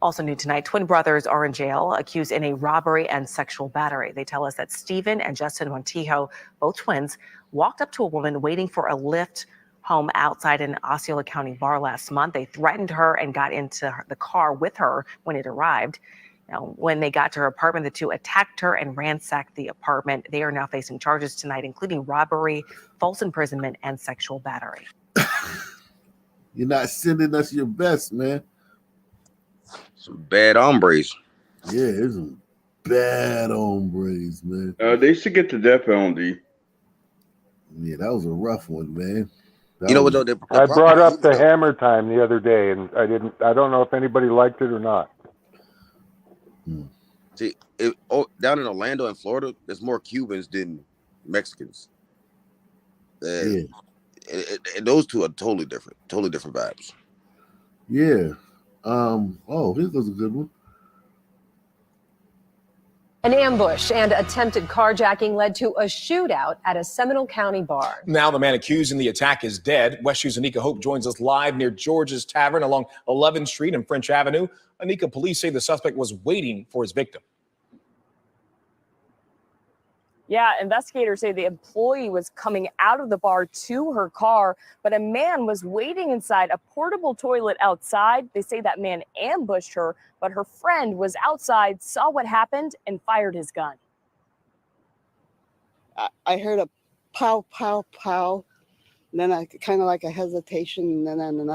Speaker 7: Also new tonight, twin brothers are in jail, accused in a robbery and sexual battery. They tell us that Stephen and Justin Montijo, both twins, walked up to a woman waiting for a lift home outside an Osceola County bar last month. They threatened her and got into the car with her when it arrived. Now, when they got to her apartment, the two attacked her and ransacked the apartment. They are now facing charges tonight, including robbery, false imprisonment, and sexual battery.
Speaker 1: You're not sending us your best, man.
Speaker 17: Some bad hombres.
Speaker 1: Yeah, it's some bad hombres, man.
Speaker 5: They should get the death penalty.
Speaker 1: Yeah, that was a rough one, man.
Speaker 17: You know what though? The
Speaker 6: I brought
Speaker 17: problem
Speaker 6: up
Speaker 17: is,
Speaker 6: the
Speaker 17: though,
Speaker 6: hammer time the other day, and I don't know if anybody liked it or not.
Speaker 17: see, down in Orlando and Florida, there's more Cubans than Mexicans.
Speaker 1: Yeah.
Speaker 17: And those two are totally different vibes.
Speaker 1: Yeah. Oh, here goes a good one.
Speaker 10: An ambush and attempted carjacking led to a shootout at a Seminole County bar.
Speaker 18: Now the man accused in the attack is dead. West Shoe's Anika Hope joins us live near George's Tavern along 11th Street and French Avenue. Anika, police say the suspect was waiting for his victim.
Speaker 14: Yeah, investigators say the employee was coming out of the bar to her car, but a man was waiting inside a portable toilet outside. They say that man ambushed her, but her friend was outside, saw what happened, and fired his gun.
Speaker 19: I heard a pow, pow, pow. And then I kind of like a hesitation, and then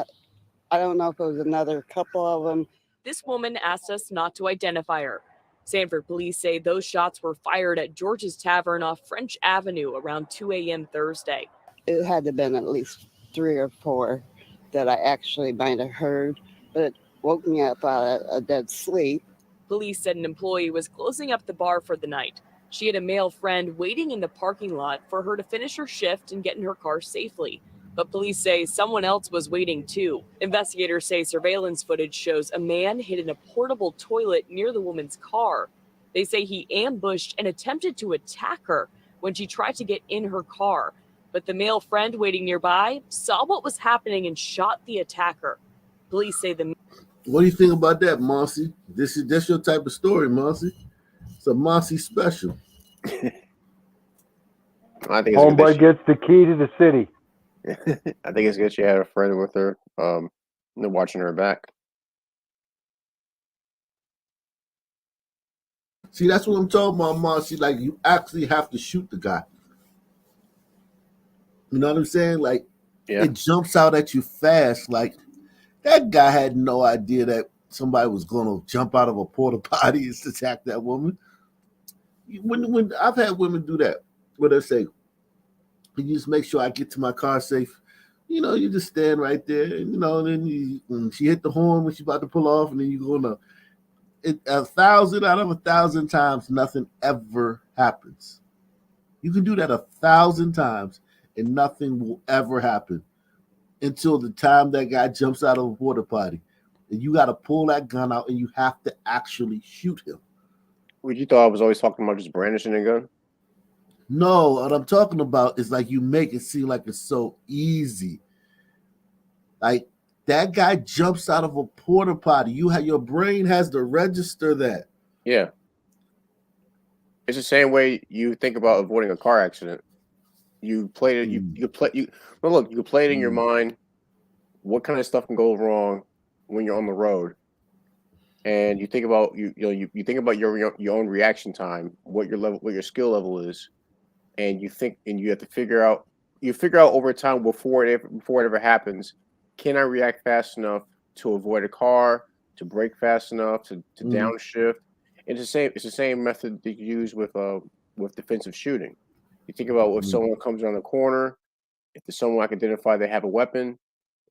Speaker 19: I don't know if it was another couple of them.
Speaker 14: This woman asked us not to identify her. Sanford police say those shots were fired at George's Tavern off French Avenue around 2 a.m. Thursday.
Speaker 19: It had to have been at least 3 or 4 that I actually might have heard, but it woke me up out of a dead sleep.
Speaker 14: Police said an employee was closing up the bar for the night. She had a male friend waiting in the parking lot for her to finish her shift and get in her car safely. But police say someone else was waiting too. Investigators say surveillance footage shows a man hid in a portable toilet near the woman's car. They say he ambushed and attempted to attack her when she tried to get in her car. But the male friend waiting nearby saw what was happening and shot the attacker. Police say the...
Speaker 1: What do you think about that, Marcy? This your type of story, Marcy. It's a Marcy special.
Speaker 16: I think
Speaker 6: Homeboy gets the key to the city.
Speaker 16: I think it's good she had a friend with her, watching her back.
Speaker 1: See, that's what I'm talking about, Marcy. Like, you actually have to shoot the guy. You know what I'm saying? Like, It jumps out at you fast. Like, that guy had no idea that somebody was going to jump out of a porta potty and attack that woman. When I've had women do that, where they say, you just make sure I get to my car safe. You know, you just stand right there, and then when she hit the horn when she's about to pull off, and then you go 1,000 out of 1,000 times, nothing ever happens. You can do that 1,000 times, and nothing will ever happen until the time that guy jumps out of a porta potty, and you got to pull that gun out, and you have to actually shoot him.
Speaker 16: What you thought I was always talking about, just brandishing a gun?
Speaker 1: No, what I'm talking about is like you make it seem like it's so easy. Like that guy jumps out of a porta potty. Your brain has to register that.
Speaker 16: Yeah. It's the same way you think about avoiding a car accident. You play it. You can play it in your mind. What kind of stuff can go wrong when you're on the road? And you think about you think about your own reaction time, what your skill level is. And you have to figure out over time before it ever happens, can I react fast enough to avoid a car, to brake fast enough, to downshift? It's the same method that you use with defensive shooting. You think about if someone comes around the corner, if there's someone I can identify they have a weapon,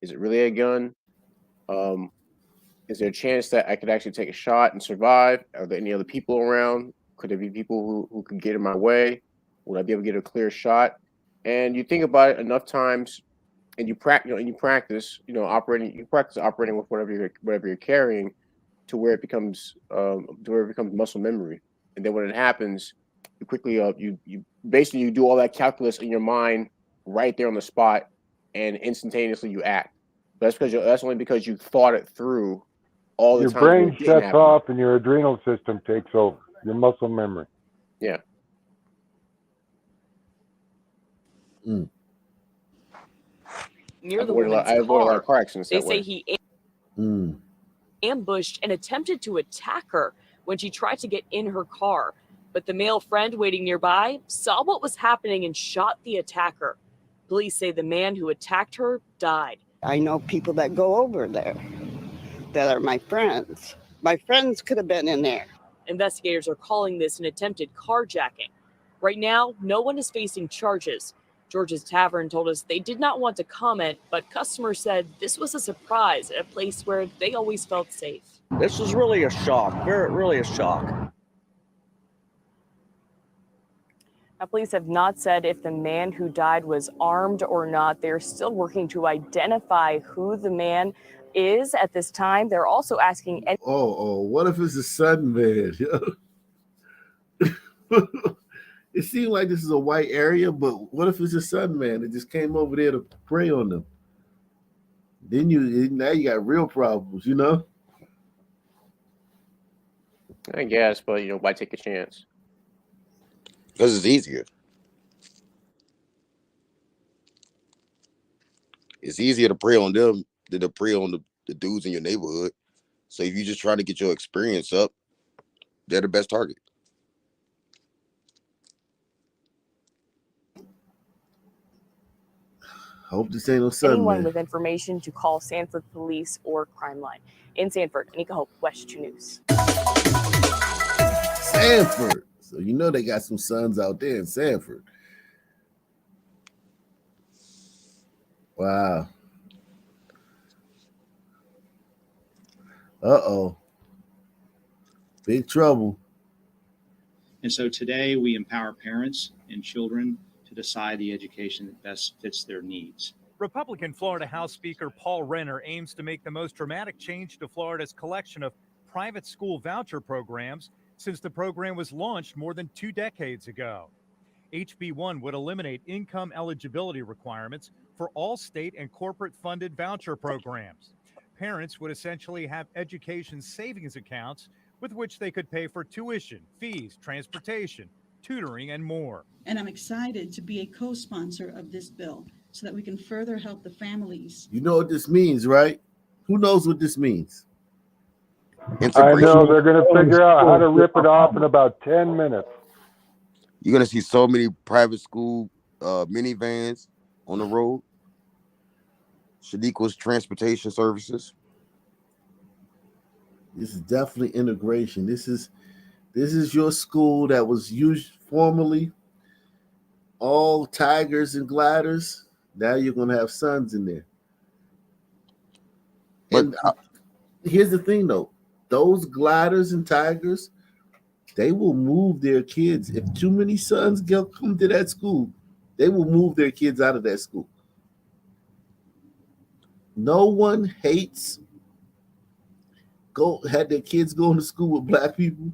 Speaker 16: is it really a gun? Is there a chance that I could actually take a shot and survive? Are there any other people around? Could there be people who could get in my way? Would I be able to get a clear shot? And you think about it enough times, and you practice operating with whatever you're carrying, to where it becomes muscle memory. And then when it happens, you quickly you basically do all that calculus in your mind right there on the spot, and instantaneously you act. But that's only because you thought it through all the time.
Speaker 6: Your brain shuts off and your adrenal system takes over. Your muscle memory.
Speaker 16: Yeah.
Speaker 14: Near the woman's
Speaker 16: I avoid a lot of car accidents
Speaker 14: They
Speaker 16: that
Speaker 14: say
Speaker 16: way.
Speaker 14: he ambushed and attempted to attack her when she tried to get in her car. But the male friend waiting nearby saw what was happening and shot the attacker. Police say the man who attacked her died.
Speaker 19: I know people that go over there that are my friends. My friends could have been in there.
Speaker 14: Investigators are calling this an attempted carjacking. Right now, no one is facing charges. George's Tavern told us they did not want to comment, but customers said this was a surprise at a place where they always felt safe.
Speaker 4: This is really a shock, really a shock.
Speaker 14: Now, police have not said if the man who died was armed or not. They're still working to identify who the man is at this time. They're also asking.
Speaker 1: What if it's a sudden man? It seemed like this is a white area, but what if it's a sudden man that just came over there to prey on them? Then now you got real problems, you know?
Speaker 16: I guess, but why take a chance?
Speaker 17: Because it's easier. It's easier to prey on them than to prey on the dudes in your neighborhood. So if you just try to get your experience up, they're the best target.
Speaker 1: Hope this ain't no sudden
Speaker 14: Anyone
Speaker 1: man.
Speaker 14: with information to call Sanford Police or Crime Line. In Sanford, Anika Hope, West 2 News.
Speaker 1: Sanford. So you know they got some sons out there in Sanford. Wow. Uh-oh. Big trouble.
Speaker 15: And so today we empower parents and children to decide the education that best fits their needs.
Speaker 21: Republican Florida House Speaker Paul Renner aims to make the most dramatic change to Florida's collection of private school voucher programs since the program was launched more than 2 decades ago. HB1 would eliminate income eligibility requirements for all state and corporate funded voucher programs. Parents would essentially have education savings accounts with which they could pay for tuition, fees, transportation, tutoring, and more.
Speaker 23: And I'm excited to be a co-sponsor of this bill so that we can further help the families.
Speaker 1: You know what this means, right? Who knows what this means?
Speaker 6: I know they're going to figure out how to rip it off in about 10 minutes.
Speaker 17: You're going to see so many private school minivans on the road. Shaniqua's transportation services.
Speaker 1: This is definitely integration. This is your school that was used formerly all tigers and gliders. Now you're going to have sons in there. And here's the thing, though. Those gliders and tigers, they will move their kids. If too many sons come to that school, they will move their kids out of that school. No one hates had their kids going to school with black people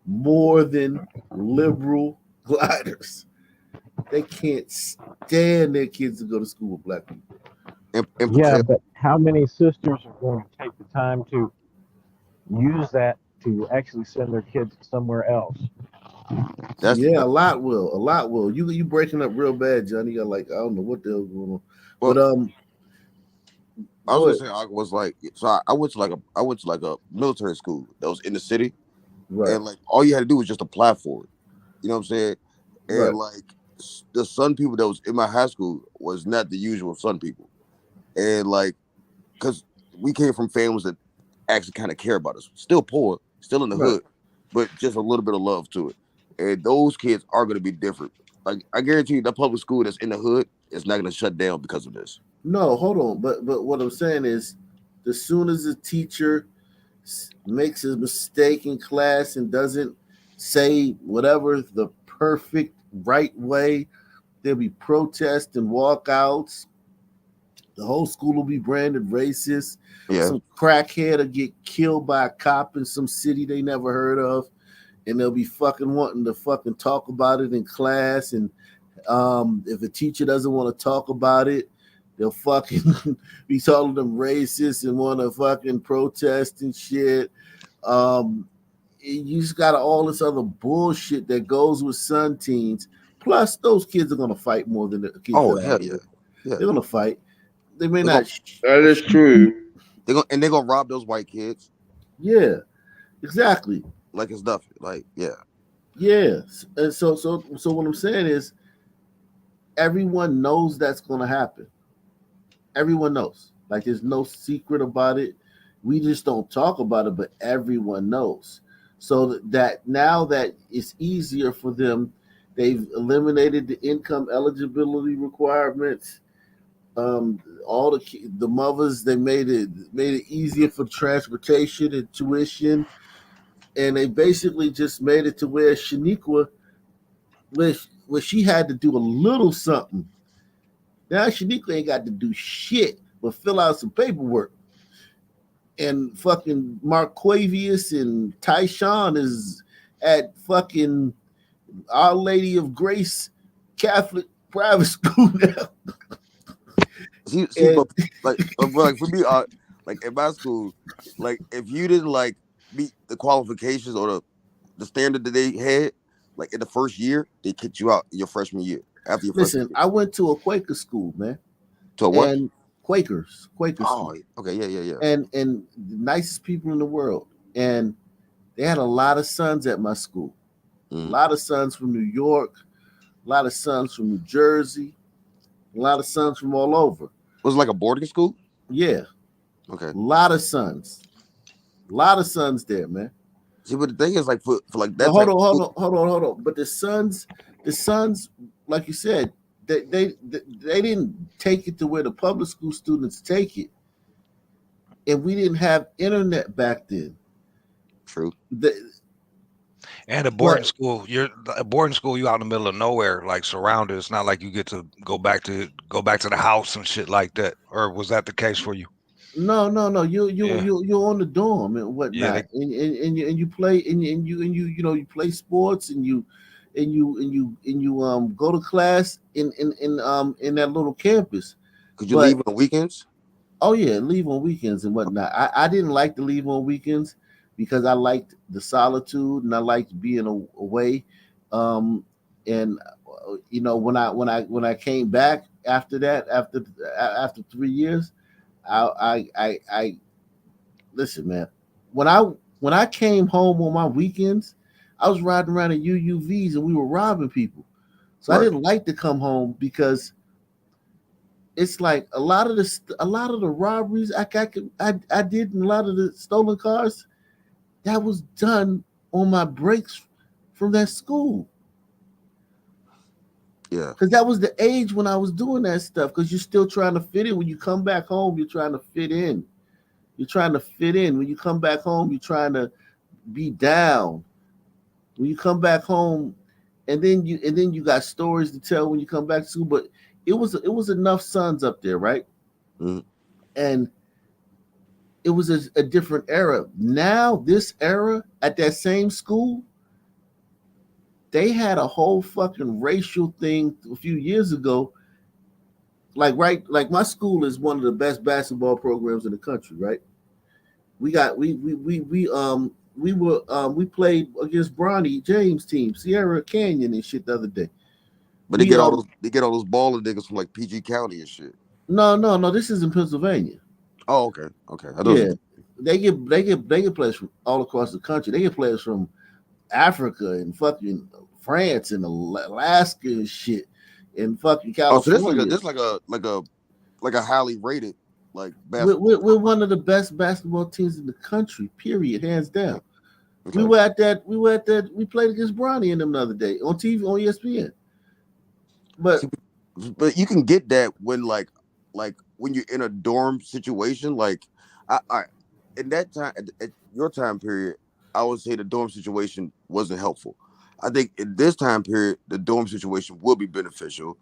Speaker 1: more than liberal gliders. They can't stand their kids to go to school with black people.
Speaker 24: Yeah, but how many sisters are going to take the time to use that to actually send their kids somewhere else?
Speaker 1: A lot will. You breaking up real bad, Johnny. You're like, I don't know what the hell's going on.
Speaker 17: Well, I was gonna say, I went to like a military school that was in the city,
Speaker 1: right?
Speaker 17: And like all you had to do was just apply for it. You know what I'm saying? And
Speaker 1: right.
Speaker 17: Like the Sun people that was in my high school was not the usual Sun people, and like because we came from families that actually kind of care about us. Still poor, still in the hood, but just a little bit of love to it. And those kids are going to be different. Like I guarantee you, the public school that's in the hood is not going to shut down because of this.
Speaker 1: No, hold on. But what I'm saying is, as soon as a teacher makes a mistake in class and doesn't say whatever the perfect right way, there'll be protests and walkouts. The whole school will be branded racist.
Speaker 17: Yeah.
Speaker 1: Some crackhead will get killed by a cop in some city they never heard of, and they'll be fucking wanting to fucking talk about it in class. And if a teacher doesn't want to talk about it, they'll fucking be calling them racist and want to fucking protest and shit. You just got all this other bullshit that goes with Sun teens. Plus, those kids are gonna fight more than the kids.
Speaker 17: Oh hell yeah,
Speaker 1: they're gonna fight. They may
Speaker 17: They're
Speaker 1: not.
Speaker 17: That is true. They're gonna rob those white kids.
Speaker 1: Yeah, exactly.
Speaker 17: like it's nothing. Like, yeah.
Speaker 1: Yes. And so what I'm saying is everyone knows that's gonna happen. Everyone knows. Like there's no secret about it. We just don't talk about it, but everyone knows. So that now that it's easier for them, they've eliminated the income eligibility requirements. All the mothers, they made it easier for transportation and tuition, and they basically just made it to where Shaniqua, where she had to do a little something. Now Shaniqua ain't got to do shit but fill out some paperwork. And fucking Marquavius and Tyshawn is at fucking Our Lady of Grace Catholic private school now.
Speaker 17: See, but like for me, like in my school, like if you didn't like meet the qualifications or the standard that they had, like in the first year, they kicked you out your freshman year after your freshman
Speaker 1: Listen,
Speaker 17: year.
Speaker 1: I went to a Quaker school, man.
Speaker 17: To a what?
Speaker 1: And Quaker school.
Speaker 17: Oh, okay, yeah.
Speaker 1: And the nicest people in the world. And they had a lot of sons at my school. A lot of sons from New York, a lot of sons from New Jersey, a lot of sons from all over.
Speaker 17: Was it like a boarding school?
Speaker 1: Yeah.
Speaker 17: Okay.
Speaker 1: A lot of sons. A lot of sons there, man.
Speaker 17: See, but the thing is, like for like that.
Speaker 1: Now, hold on. But the sons, like you said, they didn't take it to where the public school students take it, and we didn't have internet back then.
Speaker 17: True.
Speaker 2: And a boarding school, you out in the middle of nowhere, like surrounded. It's not like you get to go back to the house and shit like that. Or was that the case for you?
Speaker 1: No. You're on the dorm and whatnot, and you play and you play sports and you go to class in that little campus.
Speaker 17: Could you leave on weekends?
Speaker 1: Oh yeah, leave on weekends and whatnot. I didn't like to leave on weekends because I liked the solitude and I liked being away. And when I came back after that, after 3 years, I listen, man. When I came home on my weekends, I was riding around in UUVs and we were robbing people. So I didn't like to come home because it's like a lot of the robberies I did and a lot of the stolen cars that was done on my breaks from that school.
Speaker 17: Yeah.
Speaker 1: Because that was the age when I was doing that stuff. Because you're still trying to fit in. When you come back home, you're trying to fit in. You're trying to fit in. When you come back home, you're trying to be down. When you come back home, and then you got stories to tell when you come back to school. But it was enough sons up there, right?
Speaker 17: Mm-hmm.
Speaker 1: And it was a different era. Now, this era at that same school, they had a whole fucking racial thing a few years ago. Like my school is one of the best basketball programs in the country, right? We played against Bronny James team, Sierra Canyon and shit the other day.
Speaker 17: But they get all those baller niggas from like PG County and shit.
Speaker 1: No. This is in Pennsylvania.
Speaker 17: Oh, okay.
Speaker 1: Yeah, they get players from all across the country. They get players from Africa and fucking France and Alaska and shit, and fucking California.
Speaker 17: Oh, so this like a highly rated like basketball.
Speaker 1: We're one of the best basketball teams in the country. Period, hands down. Okay. We played against Bronny and them the other day on TV on ESPN. But
Speaker 17: you can get that when like when you're in a dorm situation. Like I in that time at your time period, I would say the dorm situation wasn't helpful. I think in this time period, the dorm situation will be beneficial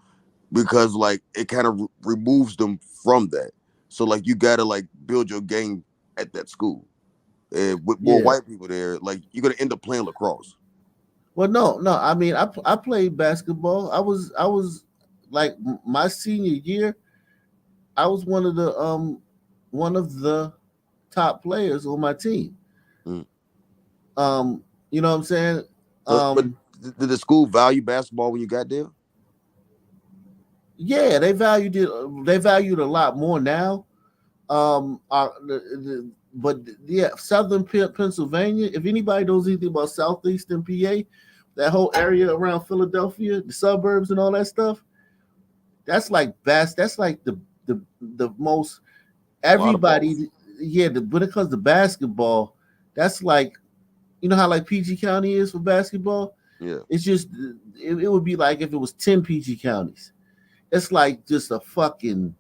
Speaker 17: because like it kind of removes them from that. So like you gotta like build your game at that school. With more white people there, like you're gonna end up playing lacrosse.
Speaker 1: Well, no. I mean, I played basketball. I was like my senior year. I was one of the top players on my team.
Speaker 17: Mm.
Speaker 1: You know what I'm saying?
Speaker 17: But did the school value basketball when you got there?
Speaker 1: Yeah, they valued it. They valued a lot more now. The but yeah, Southern Pennsylvania. If anybody knows anything about Southeastern PA, that whole area around Philadelphia, the suburbs and all that stuff, that's like That's like the most everybody. Yeah, when it comes to basketball, that's like how like PG County is for basketball.
Speaker 17: Yeah,
Speaker 1: it's just it would be like if it was 10 PG counties. It's like just a fucking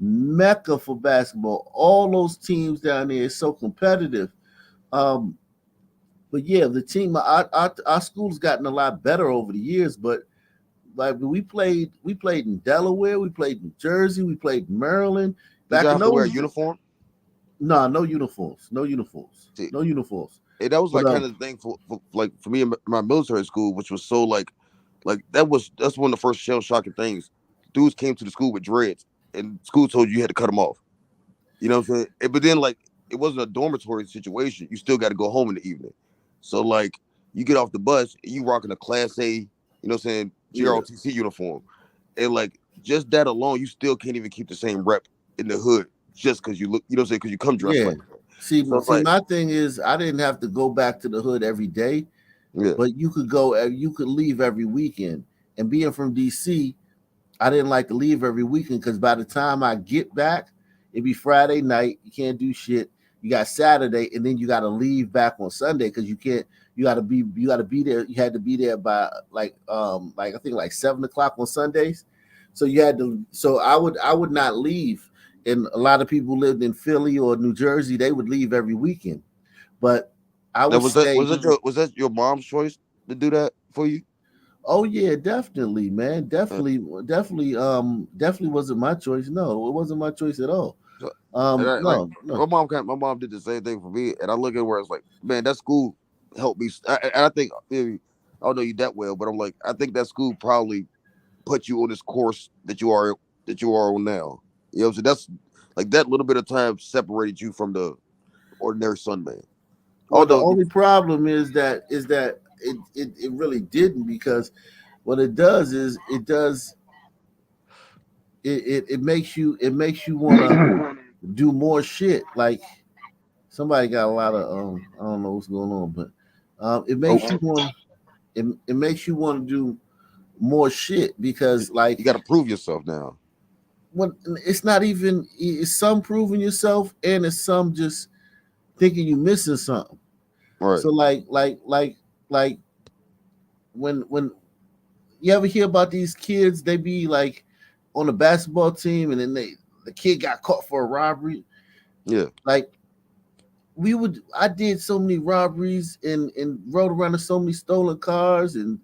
Speaker 1: mecca for basketball. All those teams down there is so competitive. But yeah, the team, our school's gotten a lot better over the years. But like we played in Delaware, we played in Jersey, we played in Maryland.
Speaker 17: Did
Speaker 1: Back
Speaker 17: y'all
Speaker 1: in
Speaker 17: have to wear a
Speaker 1: those,
Speaker 17: uniform?
Speaker 1: no uniforms, no uniforms,
Speaker 17: See,
Speaker 1: no uniforms.
Speaker 17: and that was
Speaker 1: But
Speaker 17: like kind of the thing for like for me in my military school, which was so like that's one of the first shell shocking things. Dudes came to the school with dreads, and school told you had to cut them off. You know what I'm saying? But then like it wasn't a dormitory situation. You still got to go home in the evening. So like you get off the bus and you rocking a Class A, you know what I'm saying,
Speaker 1: Yeah.
Speaker 17: GROTC uniform, and like just that alone, you still can't even keep the same rep in the hood just because you look, you know what I'm saying, because you come dressed
Speaker 1: yeah,
Speaker 17: like that.
Speaker 1: see,
Speaker 17: So it's like,
Speaker 1: my thing is I didn't have to go back to the hood every day,
Speaker 17: yeah,
Speaker 1: but you could leave every weekend. And being from DC, I didn't like to leave every weekend because by the time I get back, it'd be Friday night. You can't do shit. You got Saturday, and then you got to leave back on Sunday because you can't. You got to be there. You had to be there by like I think like 7 o'clock on Sundays. So you had to. So I would not leave. And a lot of people who lived in Philly or New Jersey, they would leave every weekend. But I
Speaker 17: now
Speaker 1: would stay.
Speaker 17: was that your mom's choice to do that for you?
Speaker 1: Oh yeah, definitely, man. Definitely wasn't my choice. No, it wasn't my choice at all.
Speaker 17: So, and like
Speaker 1: No.
Speaker 17: my mom did the same thing for me, and I look at where it's like, man, that school helped me. I think maybe I don't know you that well, but I'm like, I think that school probably put you on this course that you are on now. You know, so that's like that little bit of time separated you from the ordinary son man.
Speaker 1: Well, the
Speaker 17: Although,
Speaker 1: only problem is that it really didn't, because what it does is it makes you want to do more shit. Like somebody got a lot of I don't know what's going on, but it makes you want it makes you want to do more shit because like
Speaker 17: you got to prove yourself now.
Speaker 1: When it's not even, it's some proving yourself and it's some just thinking you missing something.
Speaker 17: Right.
Speaker 1: So like when you ever hear about these kids, they be like on a basketball team and then the kid got caught for a robbery.
Speaker 17: Yeah.
Speaker 1: Like I did so many robberies and rode around in so many stolen cars and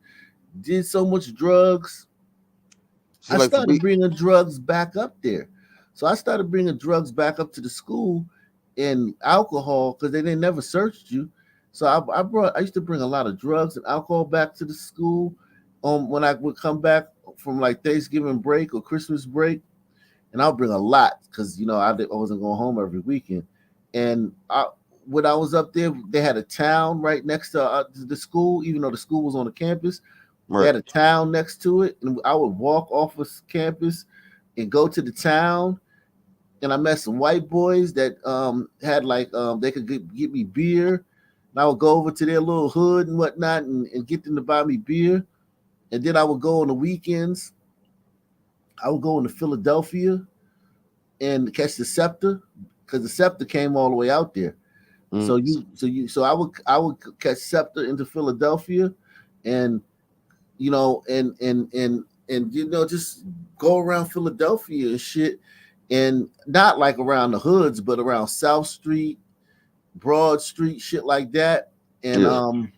Speaker 1: did so much drugs.
Speaker 17: See,
Speaker 1: I
Speaker 17: like
Speaker 1: started bringing drugs back up there. So I started bringing drugs back up to the school and alcohol because they never searched you. So I used to bring a lot of drugs and alcohol back to the school when I would come back from like Thanksgiving break or Christmas break. And I'll bring a lot because, I wasn't going home every weekend. And when I was up there, they had a town right next to the school, even though the school was on the campus.
Speaker 17: Right.
Speaker 1: They had a town next to it, and I would walk off of campus and go to the town. And I met some white boys that had like they could get me beer. And I would go over to their little hood and whatnot and get them to buy me beer. And then I would go on the weekends. I would go into Philadelphia and catch the Scepter because the Scepter came all the way out there. So I would catch Scepter into Philadelphia and just go around Philadelphia and shit, and not like around the hoods, but around South Street, Broad Street, shit like that, and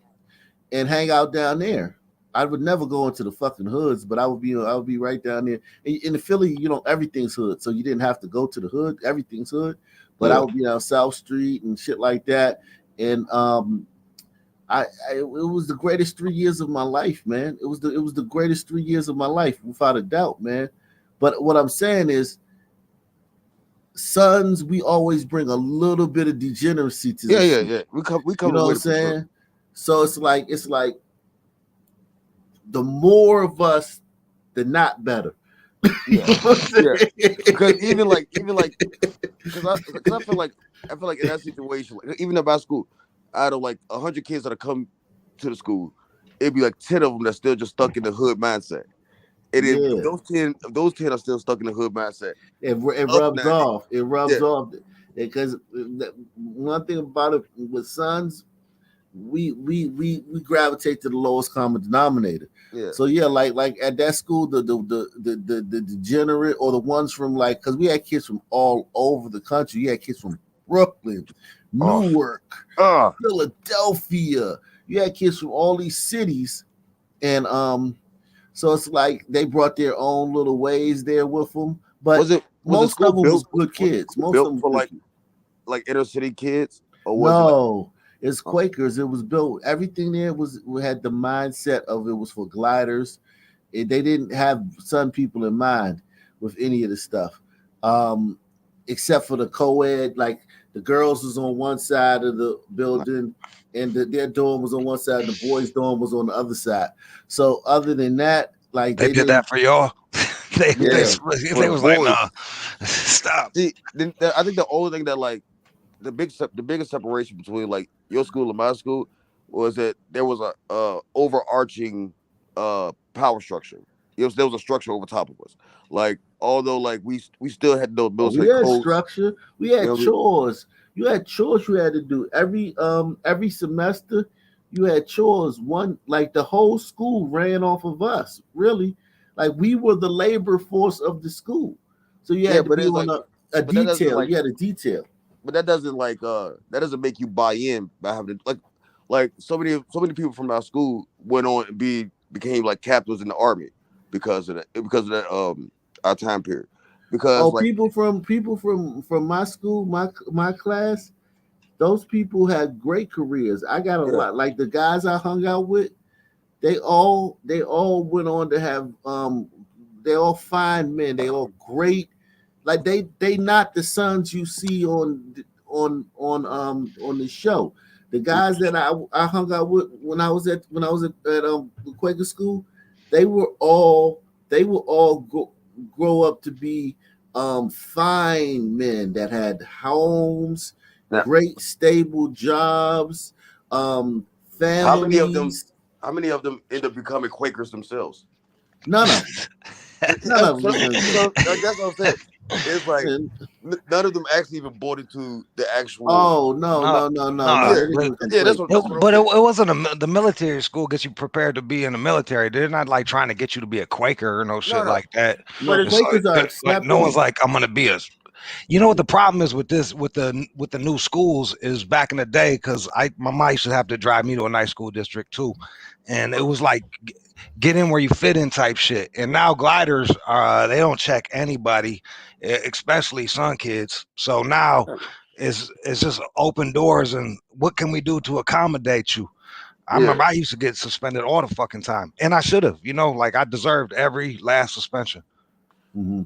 Speaker 1: and hang out down there. I would never go into the fucking hoods, but I would be right down there. In the Philly, everything's hood, so you didn't have to go to the hood. Everything's hood, but I would be on South Street and shit like that, and it was the greatest 3 years of my life, man. It was the greatest 3 years of my life, without a doubt, man. But what I'm saying is, sons, we always bring a little bit of degeneracy to this.
Speaker 17: Yeah. We come.
Speaker 1: You know what I'm saying? So it's like the more of us, the not better.
Speaker 17: Yeah, yeah. Because even like because I feel like in that situation, like, even at my school, out of like 100 kids that come to the school, it'd be like 10 of them that's still just stuck in the hood mindset. And if
Speaker 1: Yeah.
Speaker 17: those 10 are still stuck in the hood mindset,
Speaker 1: It
Speaker 17: other
Speaker 1: rubs
Speaker 17: 90,
Speaker 1: off. It rubs
Speaker 17: yeah,
Speaker 1: off because one thing about it with sons, we gravitate to the lowest common denominator.
Speaker 17: yeah,
Speaker 1: So yeah, like at that school, the degenerate or the ones from like because we had kids from all over the country. You had kids from Brooklyn,
Speaker 17: oh,
Speaker 1: Newark, Philadelphia. You had kids from all these cities, and so it's like they brought their own little ways there with them. But
Speaker 17: was the
Speaker 1: most
Speaker 17: school
Speaker 1: of them was
Speaker 17: built
Speaker 1: good kids. Most of them
Speaker 17: for
Speaker 1: was good kids.
Speaker 17: like inner city kids, or was it like
Speaker 1: No, it's Quakers. It was built. Everything there was had the mindset of it was for gliders. They didn't have Sun people in mind with any of the stuff, except for the co-ed. Like the girls was on one side of the building, and their dorm was on one side. The boys' dorm was on the other side. So other than that, like
Speaker 2: They
Speaker 1: they
Speaker 2: did
Speaker 1: didn't.
Speaker 2: that for y'all. they
Speaker 1: Yeah,
Speaker 2: they was like, nah, stop.
Speaker 17: See, I think the only thing that like the biggest separation between like your school and my school was that there was a overarching power structure. There was a structure over top of us. Like although like we still had no
Speaker 1: Oh, we
Speaker 17: military
Speaker 1: had
Speaker 17: codes.
Speaker 1: structure. We
Speaker 17: You
Speaker 1: had
Speaker 17: know what I mean?
Speaker 1: chores. You had chores you had to do every semester. You had chores. One like the whole school ran off of us. Really, like we were the labor force of the school. So you
Speaker 17: Yeah,
Speaker 1: had to
Speaker 17: but
Speaker 1: be
Speaker 17: it's
Speaker 1: on
Speaker 17: like,
Speaker 1: a
Speaker 17: but that doesn't
Speaker 1: detail.
Speaker 17: like,
Speaker 1: You had a detail.
Speaker 17: but that doesn't make you buy in by having to like so many people from our school went on and became like captains in the army because of that our time period because
Speaker 1: Oh,
Speaker 17: like
Speaker 1: people from my school, my class. Those people had great careers. I got a
Speaker 17: yeah
Speaker 1: lot. Like the guys I hung out with, they all went on to have they all fine men. They all great. Like they not the sons you see on the show. The guys that I hung out with when I was at Quaker school, they were all grow up to be fine men that had homes,
Speaker 17: now,
Speaker 1: great stable jobs,
Speaker 17: how many of them
Speaker 1: families.
Speaker 17: end up becoming Quakers themselves?
Speaker 1: None of them. None of them.
Speaker 17: Like, that's what I'm saying. It's like none of them actually even bought into the actual.
Speaker 1: Oh no
Speaker 2: No,
Speaker 1: no no no
Speaker 2: no.
Speaker 1: no! They
Speaker 17: Yeah,
Speaker 1: didn't
Speaker 2: But,
Speaker 1: become
Speaker 17: yeah, that's
Speaker 1: Quakers.
Speaker 17: what I'm
Speaker 2: but
Speaker 17: saying.
Speaker 2: it wasn't the military school gets you prepared to be in the military. They're not like trying to get you to be a Quaker or no
Speaker 17: No,
Speaker 2: shit
Speaker 17: no,
Speaker 2: like that.
Speaker 17: but
Speaker 1: No,
Speaker 17: it's
Speaker 2: It's
Speaker 1: Quakers are
Speaker 2: like no one's
Speaker 1: accepting.
Speaker 2: like I'm gonna be a. You know what the problem is with this with the new schools is back in the day because my mom used to have to drive me to a nice school district too, and it was like get in where you fit in type shit. And now gliders they don't check anybody, especially son kids. So now it's just open doors and what can we do to accommodate you? I
Speaker 17: yeah.
Speaker 2: remember I used to get suspended all the fucking time, and I should have. Like I deserved every last suspension.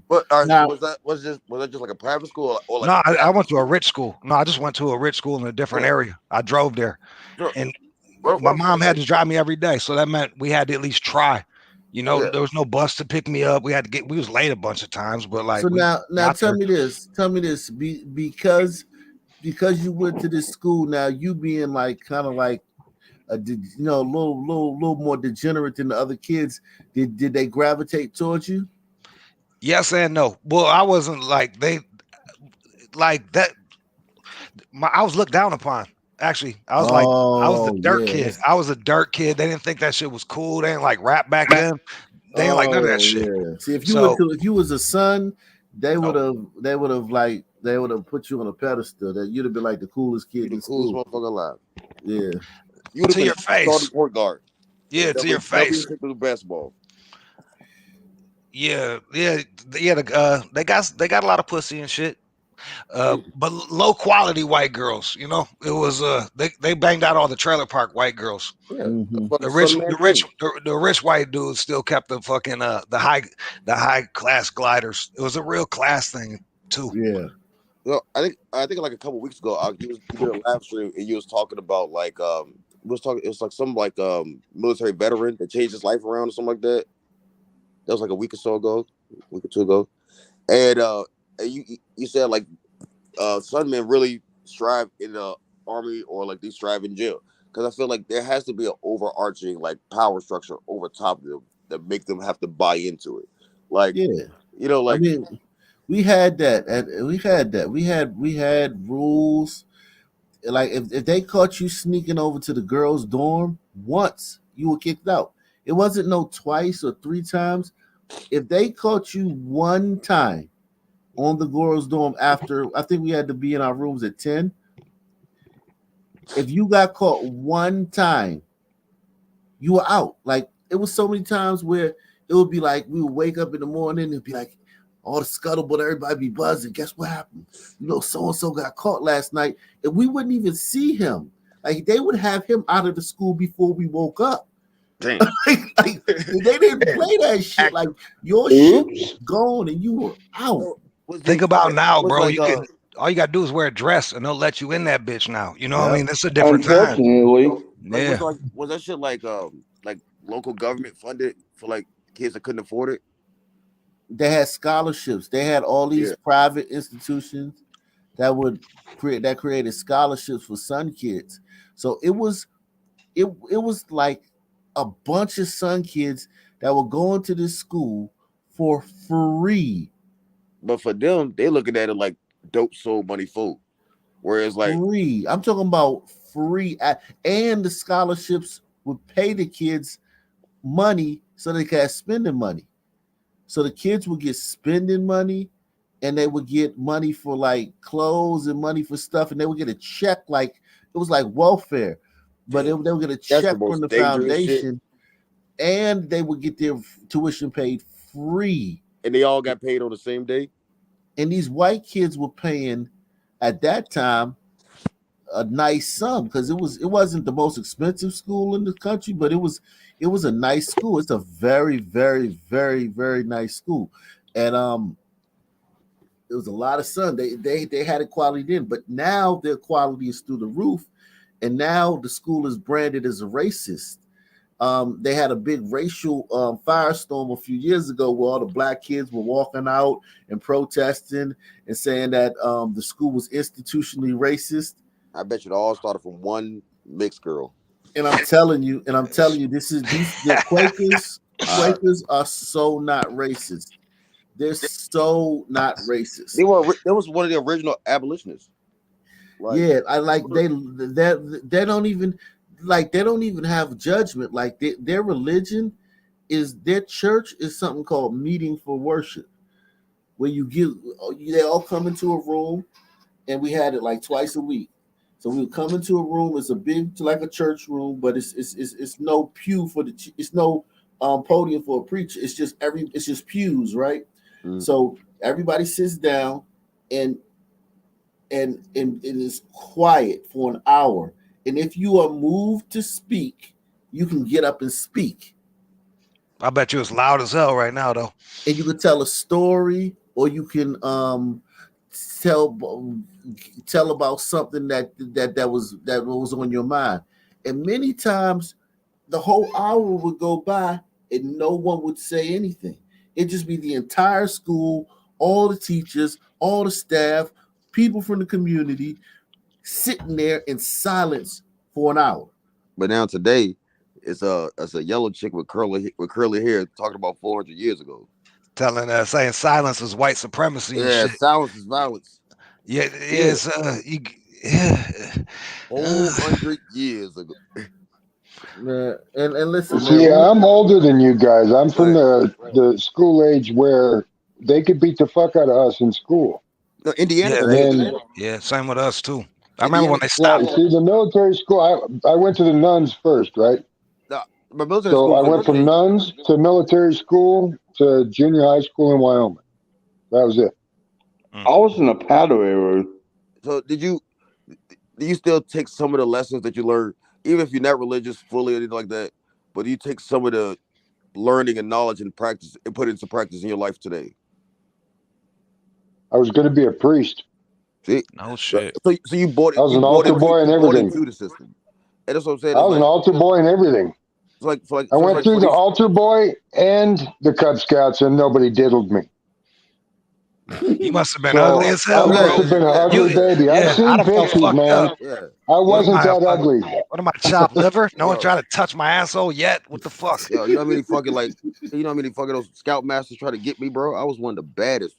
Speaker 17: But
Speaker 1: Now,
Speaker 17: was that just like a private school or like
Speaker 2: No,
Speaker 17: a
Speaker 2: I
Speaker 17: Catholic
Speaker 2: went to a
Speaker 17: school?
Speaker 2: rich school. No, I just went to a rich school in a different
Speaker 17: Yeah.
Speaker 2: area. I drove there,
Speaker 17: Sure.
Speaker 2: and
Speaker 17: What
Speaker 2: my
Speaker 17: I'm saying
Speaker 2: mom had
Speaker 17: like
Speaker 2: to drive me every day, so that meant we had to at least try.
Speaker 17: yeah.
Speaker 2: There was no bus to pick me up. We had to get. We was late a bunch of times, but like
Speaker 1: so
Speaker 2: we
Speaker 1: now
Speaker 2: got
Speaker 1: tell
Speaker 2: there.
Speaker 1: me this. Tell me this. Because you went to this school. Now you being like kind of like a little more degenerate than the other kids. Did they gravitate towards you?
Speaker 2: Yes and no. Well, I wasn't like that. I was looked down upon. Actually, I was the
Speaker 1: Oh
Speaker 2: dirt
Speaker 1: yeah.
Speaker 2: kid. I was a dirt kid. They didn't think that shit was cool. They didn't like rap back then. They didn't like none of that
Speaker 1: Oh
Speaker 2: shit.
Speaker 1: yeah. See,
Speaker 2: So
Speaker 1: if you was a son, they would
Speaker 2: no,
Speaker 1: have put you on a pedestal. That you'd have been like the coolest
Speaker 17: You
Speaker 1: kid
Speaker 17: the
Speaker 1: in
Speaker 17: coolest
Speaker 1: school.
Speaker 17: motherfucker alive.
Speaker 1: Yeah.
Speaker 17: You would have
Speaker 2: to
Speaker 17: been
Speaker 2: your
Speaker 17: the starting
Speaker 2: face.
Speaker 17: point guard.
Speaker 2: Yeah, to your
Speaker 17: Never
Speaker 2: face.
Speaker 17: even take to the basketball.
Speaker 2: Yeah, yeah, yeah. They got a lot of pussy and shit. But low quality white girls. It was they banged out all the trailer park white girls.
Speaker 17: Yeah,
Speaker 1: Mm-hmm.
Speaker 17: fucking
Speaker 2: The
Speaker 17: son
Speaker 2: rich,
Speaker 17: of
Speaker 2: the
Speaker 17: man
Speaker 2: rich,
Speaker 17: dream.
Speaker 2: the rich white dudes still kept the fucking the high class gliders. It was a real class thing too.
Speaker 1: Yeah.
Speaker 17: I think like a couple weeks ago, you did a live stream and you was talking about like it was like some like military veteran that changed his life around or something like that. That was like a week or so ago. week or two ago, and you said like some men really strive in the army or like they strive in jail, because I feel like there has to be an overarching like power structure over top of them that make them have to buy into it. Like
Speaker 1: Yeah, I
Speaker 17: like
Speaker 1: mean, we had that, and we had rules. Like if they caught you sneaking over to the girls' dorm once, you were kicked out. It wasn't no twice or three times. If they caught you one time on the girls' dorm after, I think we had to be in our rooms at 10. If you got caught one time, you were out. Like it was so many times where it would be like we would wake up in the morning and it'd be like all the scuttlebutt, everybody be buzzing. Guess what happened? You know, so and so got caught last night, and we wouldn't even see him. Like they would have him out of the school before we woke up.
Speaker 17: Damn.
Speaker 1: like, they didn't play that shit. Like your shit was gone and you were out.
Speaker 2: Think about now, bro. You can all you gotta do is wear a dress and they'll let you in that bitch now. You know what I mean? It's a different time.
Speaker 17: Like,
Speaker 2: Yeah.
Speaker 17: was that shit like local government funded for like kids that couldn't afford it?
Speaker 1: They had scholarships. They had all these private institutions that created scholarships for son kids. So it was like a bunch of son kids that were going to this school for free.
Speaker 17: But for them, they looking at it like dope soul money food. Whereas like
Speaker 1: free, I'm talking about free, and the scholarships would pay the kids money so they could have spending money. So the kids would get spending money, and they would get money for like clothes and money for stuff, and they would get a check like it was like welfare, but they would get a check from the foundation, and they would get their tuition paid free.
Speaker 17: And they all got paid on the same day.
Speaker 1: And these white kids were paying at that time a nice sum because it wasn't the most expensive school in the country, but it was a nice school. It's a very, very, very, very nice school, and it was a lot of sun. They had it quality then, but now their quality is through the roof, and now the school is branded as a racist. They had a big racial firestorm a few years ago where all the black kids were walking out and protesting and saying that the school was institutionally racist.
Speaker 17: I bet you it all started from one mixed girl.
Speaker 1: And I'm telling you, the Quakers. Quakers are so not racist. They're so not racist.
Speaker 17: They was one of the original abolitionists.
Speaker 1: Yeah, I like they don't even have judgment. Like their religion is their church is something called meeting for worship, where they all come into a room, and we had it like twice a week. So we would come into a room. It's a big, like a church room, but it's no pew it's no podium for a preacher. It's just pews, right? Mm. So everybody sits down, and it is quiet for an hour. And if you are moved to speak, you can get up and speak.
Speaker 2: I bet you it's loud as hell right now, though.
Speaker 1: And you can tell a story, or you can tell about something that was on your mind. And many times, the whole hour would go by, and no one would say anything. It'd just be the entire school, all the teachers, all the staff, people from the community, sitting there in silence for an hour.
Speaker 17: But now today, it's a yellow chick with curly hair talking about 400 years ago,
Speaker 2: saying silence is white supremacy.
Speaker 17: Yeah,
Speaker 2: and shit.
Speaker 17: Silence is violence.
Speaker 2: Yeah, it's
Speaker 17: 400 years ago.
Speaker 1: And listen,
Speaker 3: see, man, I'm older than you guys. I'm from the school age where they could beat the fuck out of us in school.
Speaker 17: No, Indiana.
Speaker 2: Yeah, same with us too. I remember when they stopped.
Speaker 3: See, the military school, I went to the nuns first, right? So I went from nuns to military school to junior high school in Wyoming. That was it.
Speaker 5: I was in a paddle area.
Speaker 17: So do you still take some of the lessons that you learned, even if you're not religious fully or anything like that, but do you take some of the learning and knowledge and practice and put it into practice in your life today?
Speaker 3: I was going to be a priest.
Speaker 17: See?
Speaker 2: No shit.
Speaker 17: So you bought it.
Speaker 3: I was an altar boy and everything.
Speaker 17: Into the system. And that's what I'm saying.
Speaker 3: I was an altar boy and everything. I went through the altar boy and the Cub Scouts, and nobody diddled me.
Speaker 2: You must have been
Speaker 3: So
Speaker 2: ugly as hell,
Speaker 3: I
Speaker 2: bro.
Speaker 3: must have been an ugly baby. I've
Speaker 2: Yeah,
Speaker 3: seen
Speaker 2: I'd have felt
Speaker 3: pictures,
Speaker 2: fucked
Speaker 3: man.
Speaker 2: up.
Speaker 3: I wasn't that
Speaker 2: What
Speaker 3: ugly.
Speaker 2: am I, chopped liver? No one tried to touch my asshole yet? What the fuck?
Speaker 17: Yo, you know how many fucking those scoutmasters try to get me, bro? I was one of the baddest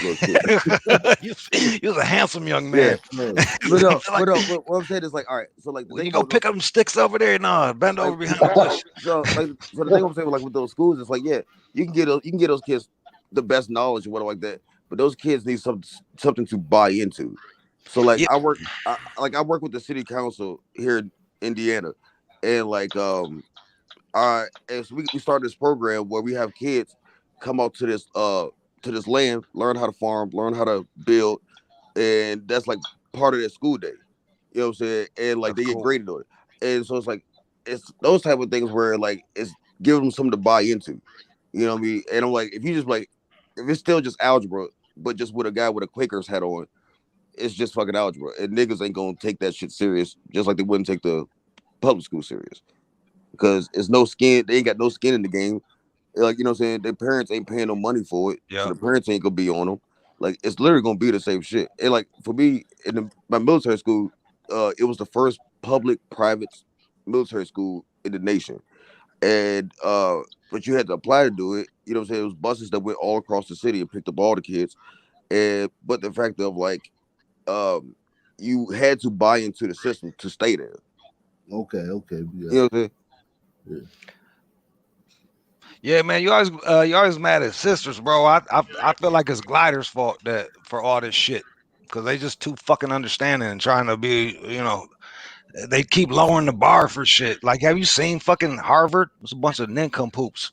Speaker 17: little kids.
Speaker 2: You was a handsome young man.
Speaker 17: Yeah, but what I'm saying is like, all right, so like the
Speaker 2: When
Speaker 17: thing
Speaker 2: you go
Speaker 17: about
Speaker 2: pick up them sticks over there, nah, bend over behind the bush.
Speaker 17: so the thing I'm saying like with those schools, it's like yeah, you can get those kids the best knowledge and whatever like that, but those kids need something to buy into. So like I work with the city council here in Indiana, and like and so we started this program where we have kids come out to this land, learn how to farm, learn how to build, and that's like part of their school day. You know what I'm saying? And like they get graded on it. And so it's those type of things where like it's giving them something to buy into. You know what I mean? And I'm like, if you just like if it's still just algebra, but just with a guy with a Quaker's hat on, it's just fucking algebra. And niggas ain't gonna take that shit serious, just like they wouldn't take the public school serious. Because it's no skin, they ain't got no skin in the game. Like, you know what I'm saying? Their parents ain't paying no money for it. So the parents ain't gonna be on them. Like it's literally gonna be the same shit. And like for me, my military school, it was the first public private military school in the nation. And but you had to apply to do it. You know what I'm saying? It was buses that went all across the city and picked up all the kids. And but the fact of like you had to buy into the system to stay there.
Speaker 1: Okay.
Speaker 17: You know what I'm saying?
Speaker 1: Yeah.
Speaker 2: Yeah, man, you always mad at sisters, bro. I feel like it's Glider's fault that for all this shit, because they just too fucking understanding and trying to be, they keep lowering the bar for shit. Like, have you seen fucking Harvard? It's a bunch of nincompoops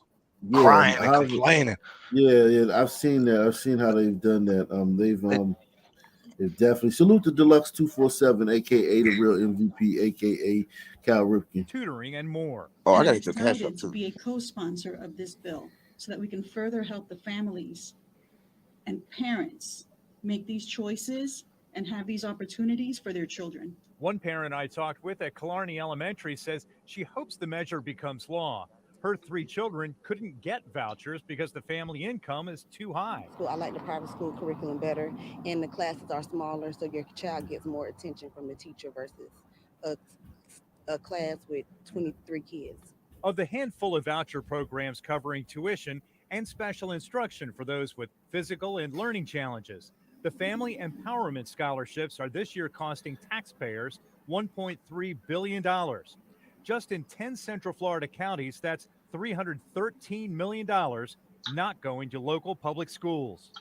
Speaker 2: crying and complaining.
Speaker 1: Yeah, I've seen that. I've seen how they've done that. They've definitely salute the Deluxe 247, aka the real MVP, aka Cal Ripken.
Speaker 21: Tutoring and more.
Speaker 17: Oh, I
Speaker 23: And
Speaker 17: gotta
Speaker 23: I'm
Speaker 17: get your cash
Speaker 23: excited
Speaker 17: up
Speaker 23: to
Speaker 17: too.
Speaker 23: be a co-sponsor of this bill so that we can further help the families and parents make these choices and have these opportunities for their children.
Speaker 21: One parent I talked with at Killarney Elementary says she hopes the measure becomes law. Her 3 children couldn't get vouchers because the family income is too high.
Speaker 12: I like the private school curriculum better, and the classes are smaller, so your child gets more attention from the teacher versus a class with 23 kids.
Speaker 21: Of the handful of voucher programs covering tuition and special instruction for those with physical and learning challenges, the Family Empowerment Scholarships are this year costing taxpayers $1.3 billion. Just in 10 Central Florida counties, that's $313 million not going to local public schools.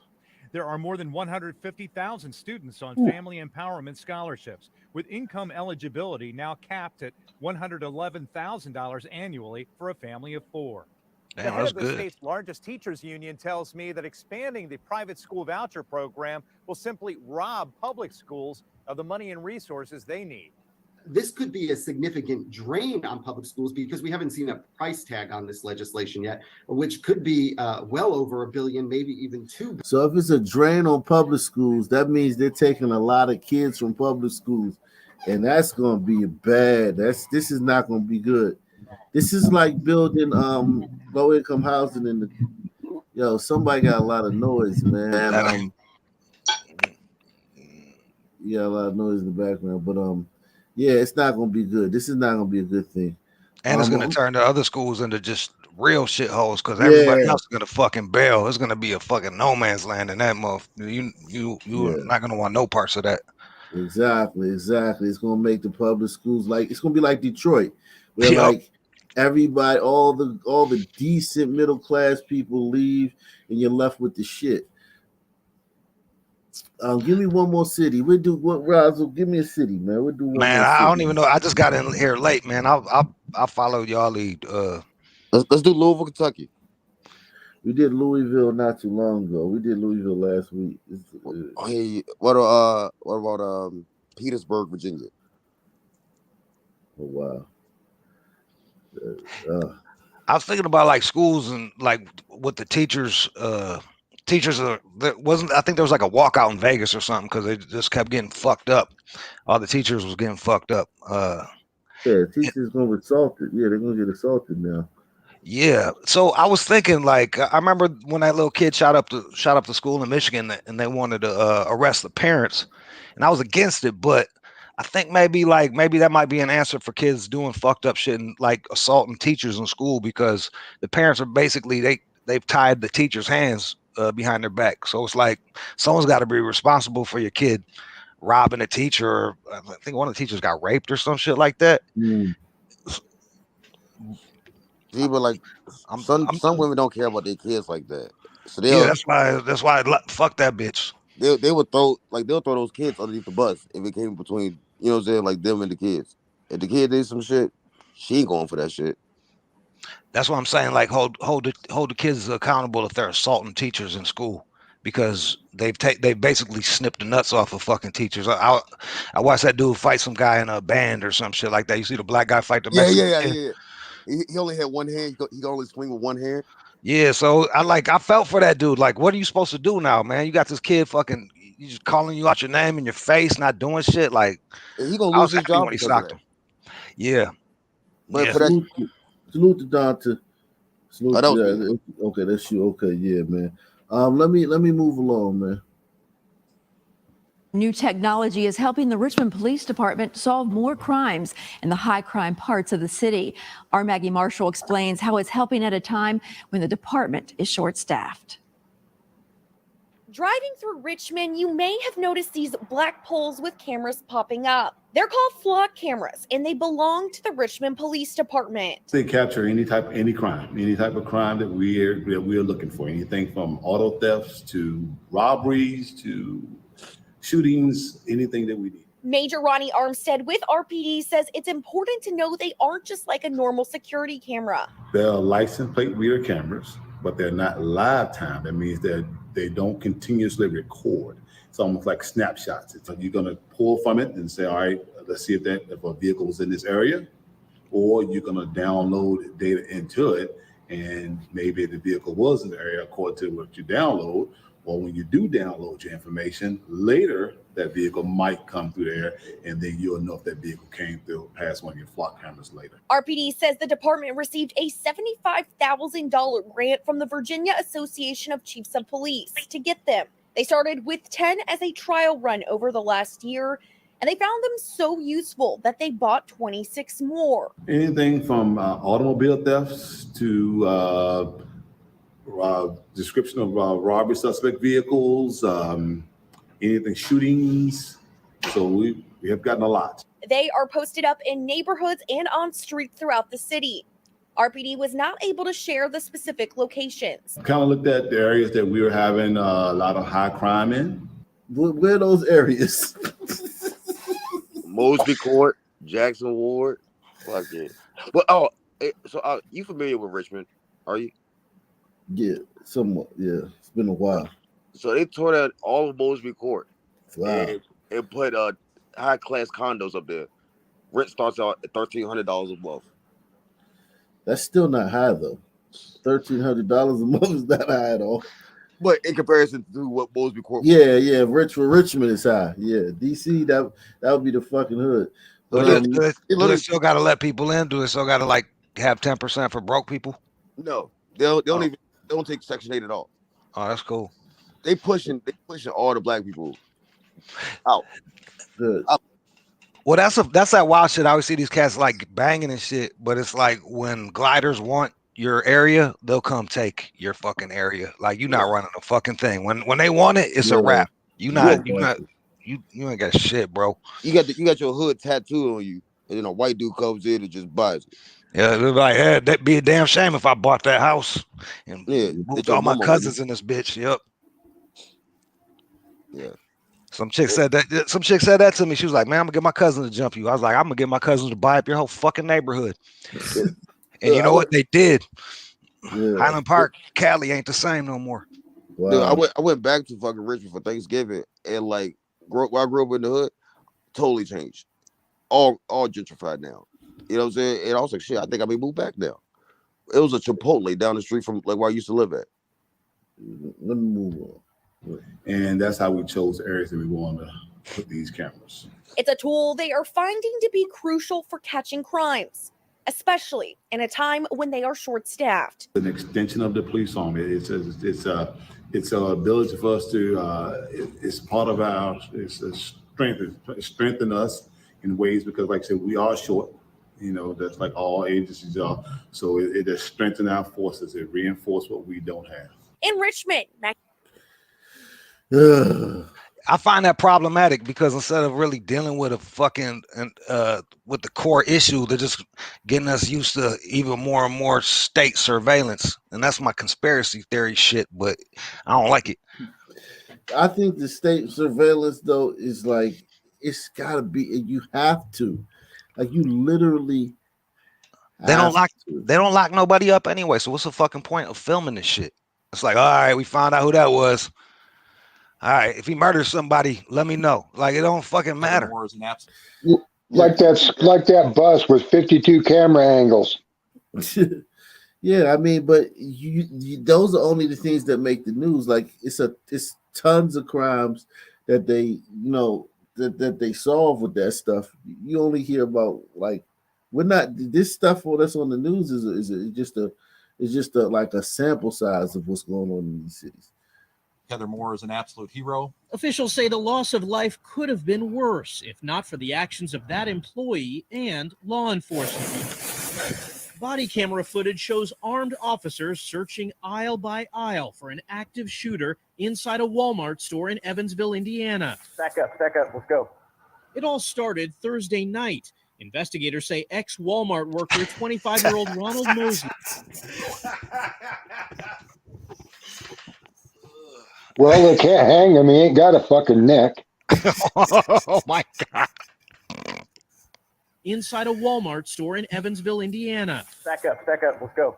Speaker 21: There are more than 150,000 students on family empowerment scholarships, with income eligibility now capped at $111,000 annually for a family of 4.
Speaker 2: Damn,
Speaker 21: The head
Speaker 2: that's
Speaker 21: of the
Speaker 2: good.
Speaker 21: state's largest teachers union tells me that expanding the private school voucher program will simply rob public schools of the money and resources they need.
Speaker 13: This could be a significant drain on public schools because we haven't seen a price tag on this legislation yet, which could be well over $1 billion, maybe even $2 billion.
Speaker 1: So if it's a drain on public schools, that means they're taking a lot of kids from public schools, and that's going to be bad. This is not going to be good. This is like building low income housing in the. Somebody got a lot of noise, man. Yeah, a lot of noise in the background, but yeah, it's not going to be good. This is not going to be a good thing.
Speaker 2: And it's going to turn the other schools into just real shitholes because everybody else is going to fucking bail. It's going to be a fucking no man's land in that motherfucker. You're not going to want no parts of that.
Speaker 1: Exactly. It's going to make the public schools it's going to be like Detroit, where like everybody, all the decent middle class people leave, and you're left with the shit. Give me one more city. Razzle, give me a city, man. We'll do one more
Speaker 2: I
Speaker 1: city.
Speaker 2: don't even know. I just got in here late, man. I followed y'all lead.
Speaker 17: Let's do Louisville, Kentucky.
Speaker 1: We did Louisville not too long ago. We did Louisville last week.
Speaker 17: Hey, what about Petersburg, Virginia?
Speaker 1: Oh wow.
Speaker 2: I was thinking about like schools and like what the teachers. Teachers I think there was like a walkout in Vegas or something because they just kept getting fucked up. All the teachers was getting fucked up.
Speaker 1: Yeah, teachers gonna get assaulted. Yeah, they're gonna get assaulted now.
Speaker 2: Yeah. So I was thinking, like, I remember when that little kid shot up the school in Michigan, and they wanted to arrest the parents, and I was against it, but I think maybe that might be an answer for kids doing fucked up shit and like assaulting teachers in school, because the parents are basically they've tied the teachers' hands behind their back. So it's like someone's got to be responsible for your kid robbing a teacher. Or I think one of the teachers got raped or some shit like that.
Speaker 17: People like some women don't care about their kids like that, so
Speaker 2: Yeah,
Speaker 17: they'll
Speaker 2: that's why fuck that bitch.
Speaker 17: they would they'll throw those kids underneath the bus if it came between, you know what I'm saying, like them and the kids. If the kid did some shit, she ain't going for that shit.
Speaker 2: That's what I'm saying. Like hold the kids accountable if they're assaulting teachers in school, because they basically snipped the nuts off of fucking teachers. I watched that dude fight some guy in a band or some shit like that. You see the black guy fight the Mexican kid?
Speaker 17: Yeah. He only had one hand. He could only swing with one hand.
Speaker 2: Yeah, so I felt for that dude. Like, what are you supposed to do now, man? You got this kid fucking, you just calling you out your name in your face, not doing shit. Like,
Speaker 17: He gonna
Speaker 2: I
Speaker 17: lose
Speaker 2: was
Speaker 17: his
Speaker 2: happy
Speaker 17: job
Speaker 2: when he
Speaker 17: because of
Speaker 2: socked
Speaker 17: that.
Speaker 2: him. Yeah.
Speaker 17: But
Speaker 2: yeah.
Speaker 17: for that,
Speaker 1: Salute to Dante. Salute
Speaker 17: that
Speaker 1: to
Speaker 17: was
Speaker 1: that. Okay, that's you. Okay, yeah, man. Let me move along, man.
Speaker 9: New technology is helping the Richmond Police Department solve more crimes in the high crime parts of the city. Our Maggie Marshall explains how it's helping at a time when the department is short-staffed.
Speaker 11: Driving through Richmond, you may have noticed these black poles with cameras popping up. They're called flock cameras, and they belong to the Richmond Police Department.
Speaker 20: They capture any type of crime that we are looking for. Anything from auto thefts to robberies to shootings, anything that we need.
Speaker 11: Major Ronnie Armstead with RPD says it's important to know they aren't just like a normal security camera.
Speaker 20: They're license plate reader cameras, but they're not live time. That means that they don't continuously record. It's almost like snapshots. It's like you're going to pull from it and say, all right, let's see if a vehicle is in this area, or you're going to download data into it, and maybe the vehicle was in the area according to what you download. Or when you do download your information, later that vehicle might come through there, and then you'll know if that vehicle came through past one of your flock cameras later.
Speaker 11: RPD says the department received a $75,000 grant from the Virginia Association of Chiefs of Police to get them. They started with 10 as a trial run over the last year, and they found them so useful that they bought 26 more.
Speaker 20: Anything from automobile thefts to description of robbery suspect vehicles, anything shootings. So we have gotten a lot.
Speaker 11: They are posted up in neighborhoods and on streets throughout the city. RPD was not able to share the specific locations.
Speaker 20: Kind of looked at the areas that we were having a lot of high crime in.
Speaker 1: Where are those areas?
Speaker 17: Mosby Court, Jackson Ward. Fuck it. But so you familiar with Richmond? Are you?
Speaker 1: Yeah, somewhat. Yeah, it's been a while.
Speaker 17: So they tore down all of Mosby Court.
Speaker 1: Wow.
Speaker 17: And put high class condos up there. Rent starts out at $1,300 a month.
Speaker 1: That's still not high though. $1,300 a month is not high at all.
Speaker 17: But in comparison to what Mosby Court,
Speaker 1: yeah, Richmond is high. Yeah, DC that would be the fucking hood.
Speaker 2: But do they still got to let people in? Do they still got to like have 10% for broke people?
Speaker 17: No, they don't take Section 8 at all.
Speaker 2: Oh, that's cool.
Speaker 17: They pushing all the black people out.
Speaker 1: Good.
Speaker 2: Well, that's that wild shit. I always see these cats like banging and shit, but it's like when gliders want your area, they'll come take your fucking area. Like you're not running a fucking thing. When they want it, it's a wrap. You ain't got shit, bro.
Speaker 17: You got your hood tattooed on you, and then a white dude comes in and just buys it.
Speaker 2: Yeah, they're like, hey, that'd be a damn shame if I bought that house and moved all my cousins in this bitch. Yep.
Speaker 17: Yeah.
Speaker 2: Some chick said that to me. She was like, man, I'm gonna get my cousin to jump you. I was like, I'm gonna get my cousin to buy up your whole fucking neighborhood. And you know what they did?
Speaker 1: Yeah.
Speaker 2: Highland Park, Cali ain't the same no more.
Speaker 1: Wow.
Speaker 17: Dude, I went back to fucking Richmond for Thanksgiving, and like while I grew up in the hood, totally changed. All gentrified now. You know what I'm saying? And I was like, shit, I think I may move back now. It was a Chipotle down the street from like where I used to live at.
Speaker 1: Let me move on.
Speaker 20: And that's how we chose areas that we wanted to with these cameras.
Speaker 11: It's a tool they are finding to be crucial for catching crimes, especially in a time when they are short-staffed.
Speaker 20: An extension of the police arm. It's an ability for us to. It's part of our. It's a strength. It strengthen us in ways because, like I said, we are short. You know, that's like all agencies are. So it has strengthened our forces. It reinforced what we don't have.
Speaker 11: In Richmond,
Speaker 2: I find that problematic because instead of really dealing with a fucking with the core issue, they're just getting us used to even more and more state surveillance, and that's my conspiracy theory shit. But I don't like it.
Speaker 1: I think the state surveillance though is like it's gotta be. You have to, like, you literally.
Speaker 2: They don't lock nobody up anyway. So what's the fucking point of filming this shit? It's like, all right, we found out who that was. All right, if he murders somebody, let me know. Like, it don't fucking matter.
Speaker 3: Like that bus with 52 camera angles.
Speaker 1: Yeah, I mean, but you those are only the things that make the news. Like, it's tons of crimes that they that they solve with that stuff. You only hear about, like, we're not this stuff that's on the news is just a like a sample size of what's going on in these cities.
Speaker 7: Heather Moore is an absolute hero.
Speaker 8: Officials say the loss of life could have been worse if not for the actions of that employee and law enforcement. Body camera footage shows armed officers searching aisle by aisle for an active shooter inside a Walmart store in Evansville, Indiana.
Speaker 7: Back up, let's go.
Speaker 8: It all started Thursday night. Investigators say ex-Walmart worker, 25-year-old Ronald Mosley.
Speaker 3: Well, they can't hang him. He ain't got a fucking neck.
Speaker 2: Oh, my God.
Speaker 8: Inside a Walmart store in Evansville, Indiana.
Speaker 7: Back up, let's go.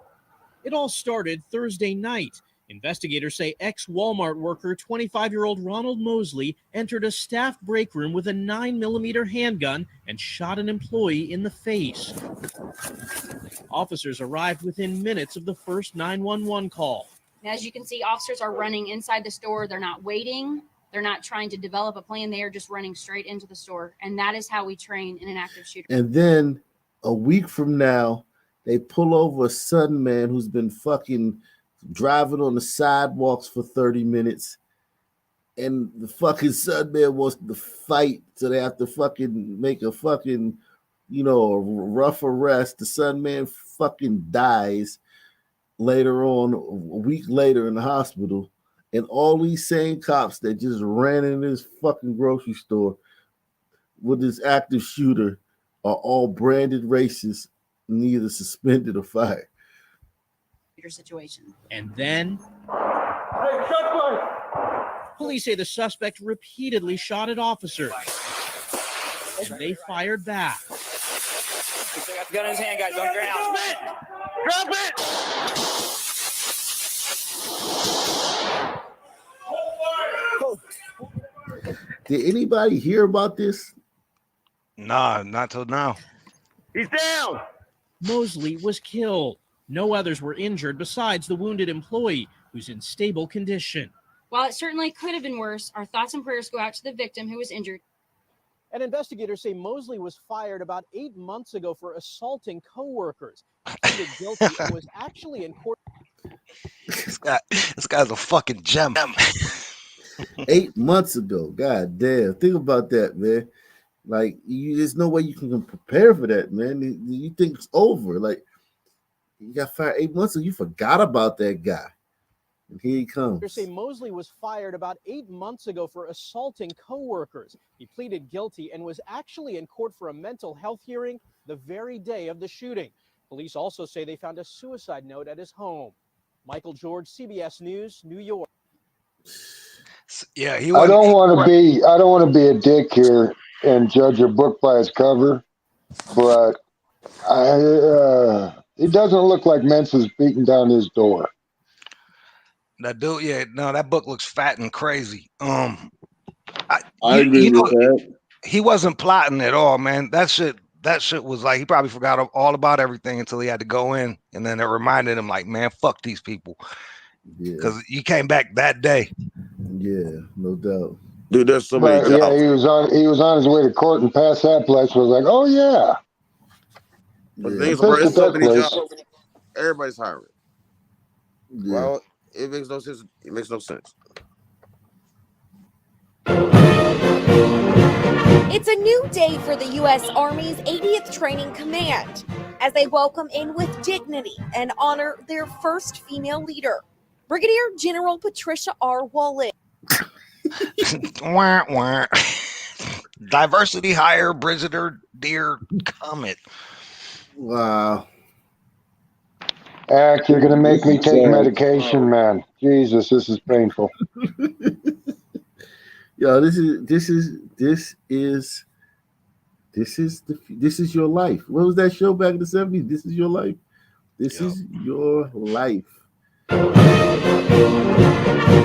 Speaker 8: It all started Thursday night. Investigators say ex-Walmart worker, 25-year-old Ronald Mosley, entered a staff break room with a 9mm handgun and shot an employee in the face. Officers arrived within minutes of the first 911 call.
Speaker 10: As you can see, officers are running inside the store. They're not waiting. They're not trying to develop a plan. They are just running straight into the store. And that is how we train in an active shooter.
Speaker 1: And then a week from now, they pull over a Sun man who's been fucking driving on the sidewalks for 30 minutes. And the fucking Sun man wants to fight. So they have to fucking make a fucking, a rough arrest. The Sun man fucking dies later on, a week later in the hospital, and all these same cops that just ran in this fucking grocery store with this active shooter are all branded racist and either suspended or fired.
Speaker 10: Situation.
Speaker 8: And then police say the suspect repeatedly shot at officers, and they fired back.
Speaker 7: He's got the gun in his hand, guys. Don't ground. Drop it!
Speaker 1: Did anybody hear about this?
Speaker 2: Nah, not till now.
Speaker 8: He's down! Mosley was killed. No others were injured besides the wounded employee, who's in stable condition.
Speaker 10: While it certainly could have been worse, our thoughts and prayers go out to the victim who was injured.
Speaker 8: And investigators say Mosley was fired about 8 months ago for assaulting co-workers. He pleaded guilty and was actually in court.
Speaker 2: This guy's a fucking gem.
Speaker 1: 8 months ago. God damn. Think about that, man. Like, there's no way you can prepare for that, man. You think it's over. Like, you got fired 8 months ago. You forgot about that guy. And here he comes.
Speaker 8: They say Mosley was fired about 8 months ago for assaulting co-workers. He pleaded guilty and was actually in court for a mental health hearing the very day of the shooting. Police also say they found a suicide note at his home. Michael George, CBS News, New York.
Speaker 2: Yeah,
Speaker 3: I don't want to be a dick here and judge a book by its cover, but it doesn't look like Mensa's beating down his door.
Speaker 2: That dude, that book looks fat and crazy.
Speaker 5: I agree with that.
Speaker 2: He wasn't plotting at all, man. That shit was like, he probably forgot all about everything until he had to go in, and then it reminded him, like, man, fuck these people. Because he came back that day.
Speaker 1: Yeah, no doubt.
Speaker 17: Dude, there's so many
Speaker 3: But yeah,
Speaker 17: jobs.
Speaker 3: he was on his way to court and passed that place. Was like, oh yeah.
Speaker 17: But the
Speaker 3: I
Speaker 17: thing is, bro,
Speaker 3: fished
Speaker 17: there's
Speaker 3: at
Speaker 17: so
Speaker 3: that
Speaker 17: many
Speaker 3: place.
Speaker 17: jobs. Everybody's hiring.
Speaker 1: Yeah.
Speaker 17: Well, it makes no sense. It makes no sense.
Speaker 11: It's a new day for the U.S. Army's 80th Training Command as they welcome in with dignity and honor their first female leader, Brigadier General Patricia R. Wallace.
Speaker 2: Wah, wah. Diversity hire, Brigadier Deer Comet.
Speaker 1: Wow.
Speaker 3: Ack, you're gonna make
Speaker 5: This
Speaker 3: me
Speaker 5: is
Speaker 3: take
Speaker 5: sad.
Speaker 3: medication, man. Jesus, this is painful.
Speaker 1: Yo, this is your life. What was that show back in the 70s? This is your life. This is your life.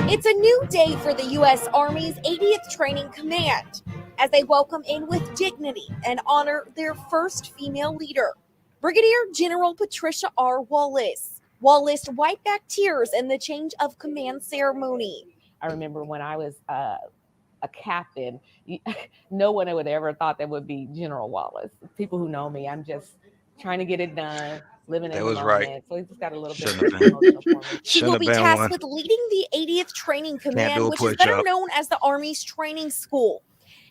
Speaker 11: It's a new day for the U.S. Army's 80th Training Command as they welcome in with dignity and honor their first female leader, Brigadier General Patricia R. Wallace. Wallace wiped back tears in the change of command ceremony.
Speaker 4: I remember when I was a captain, no one would ever thought that would be General Wallace. People who know me, I'm just trying to get it done, living in the moment.
Speaker 2: Right.
Speaker 4: So it just got a little
Speaker 2: Shouldn't
Speaker 4: bit
Speaker 2: have been.
Speaker 4: emotional for me.
Speaker 11: She will be tasked with leading the 80th Training Command,
Speaker 2: do a
Speaker 11: which is
Speaker 2: push
Speaker 11: better
Speaker 2: up.
Speaker 11: known as the Army's training school.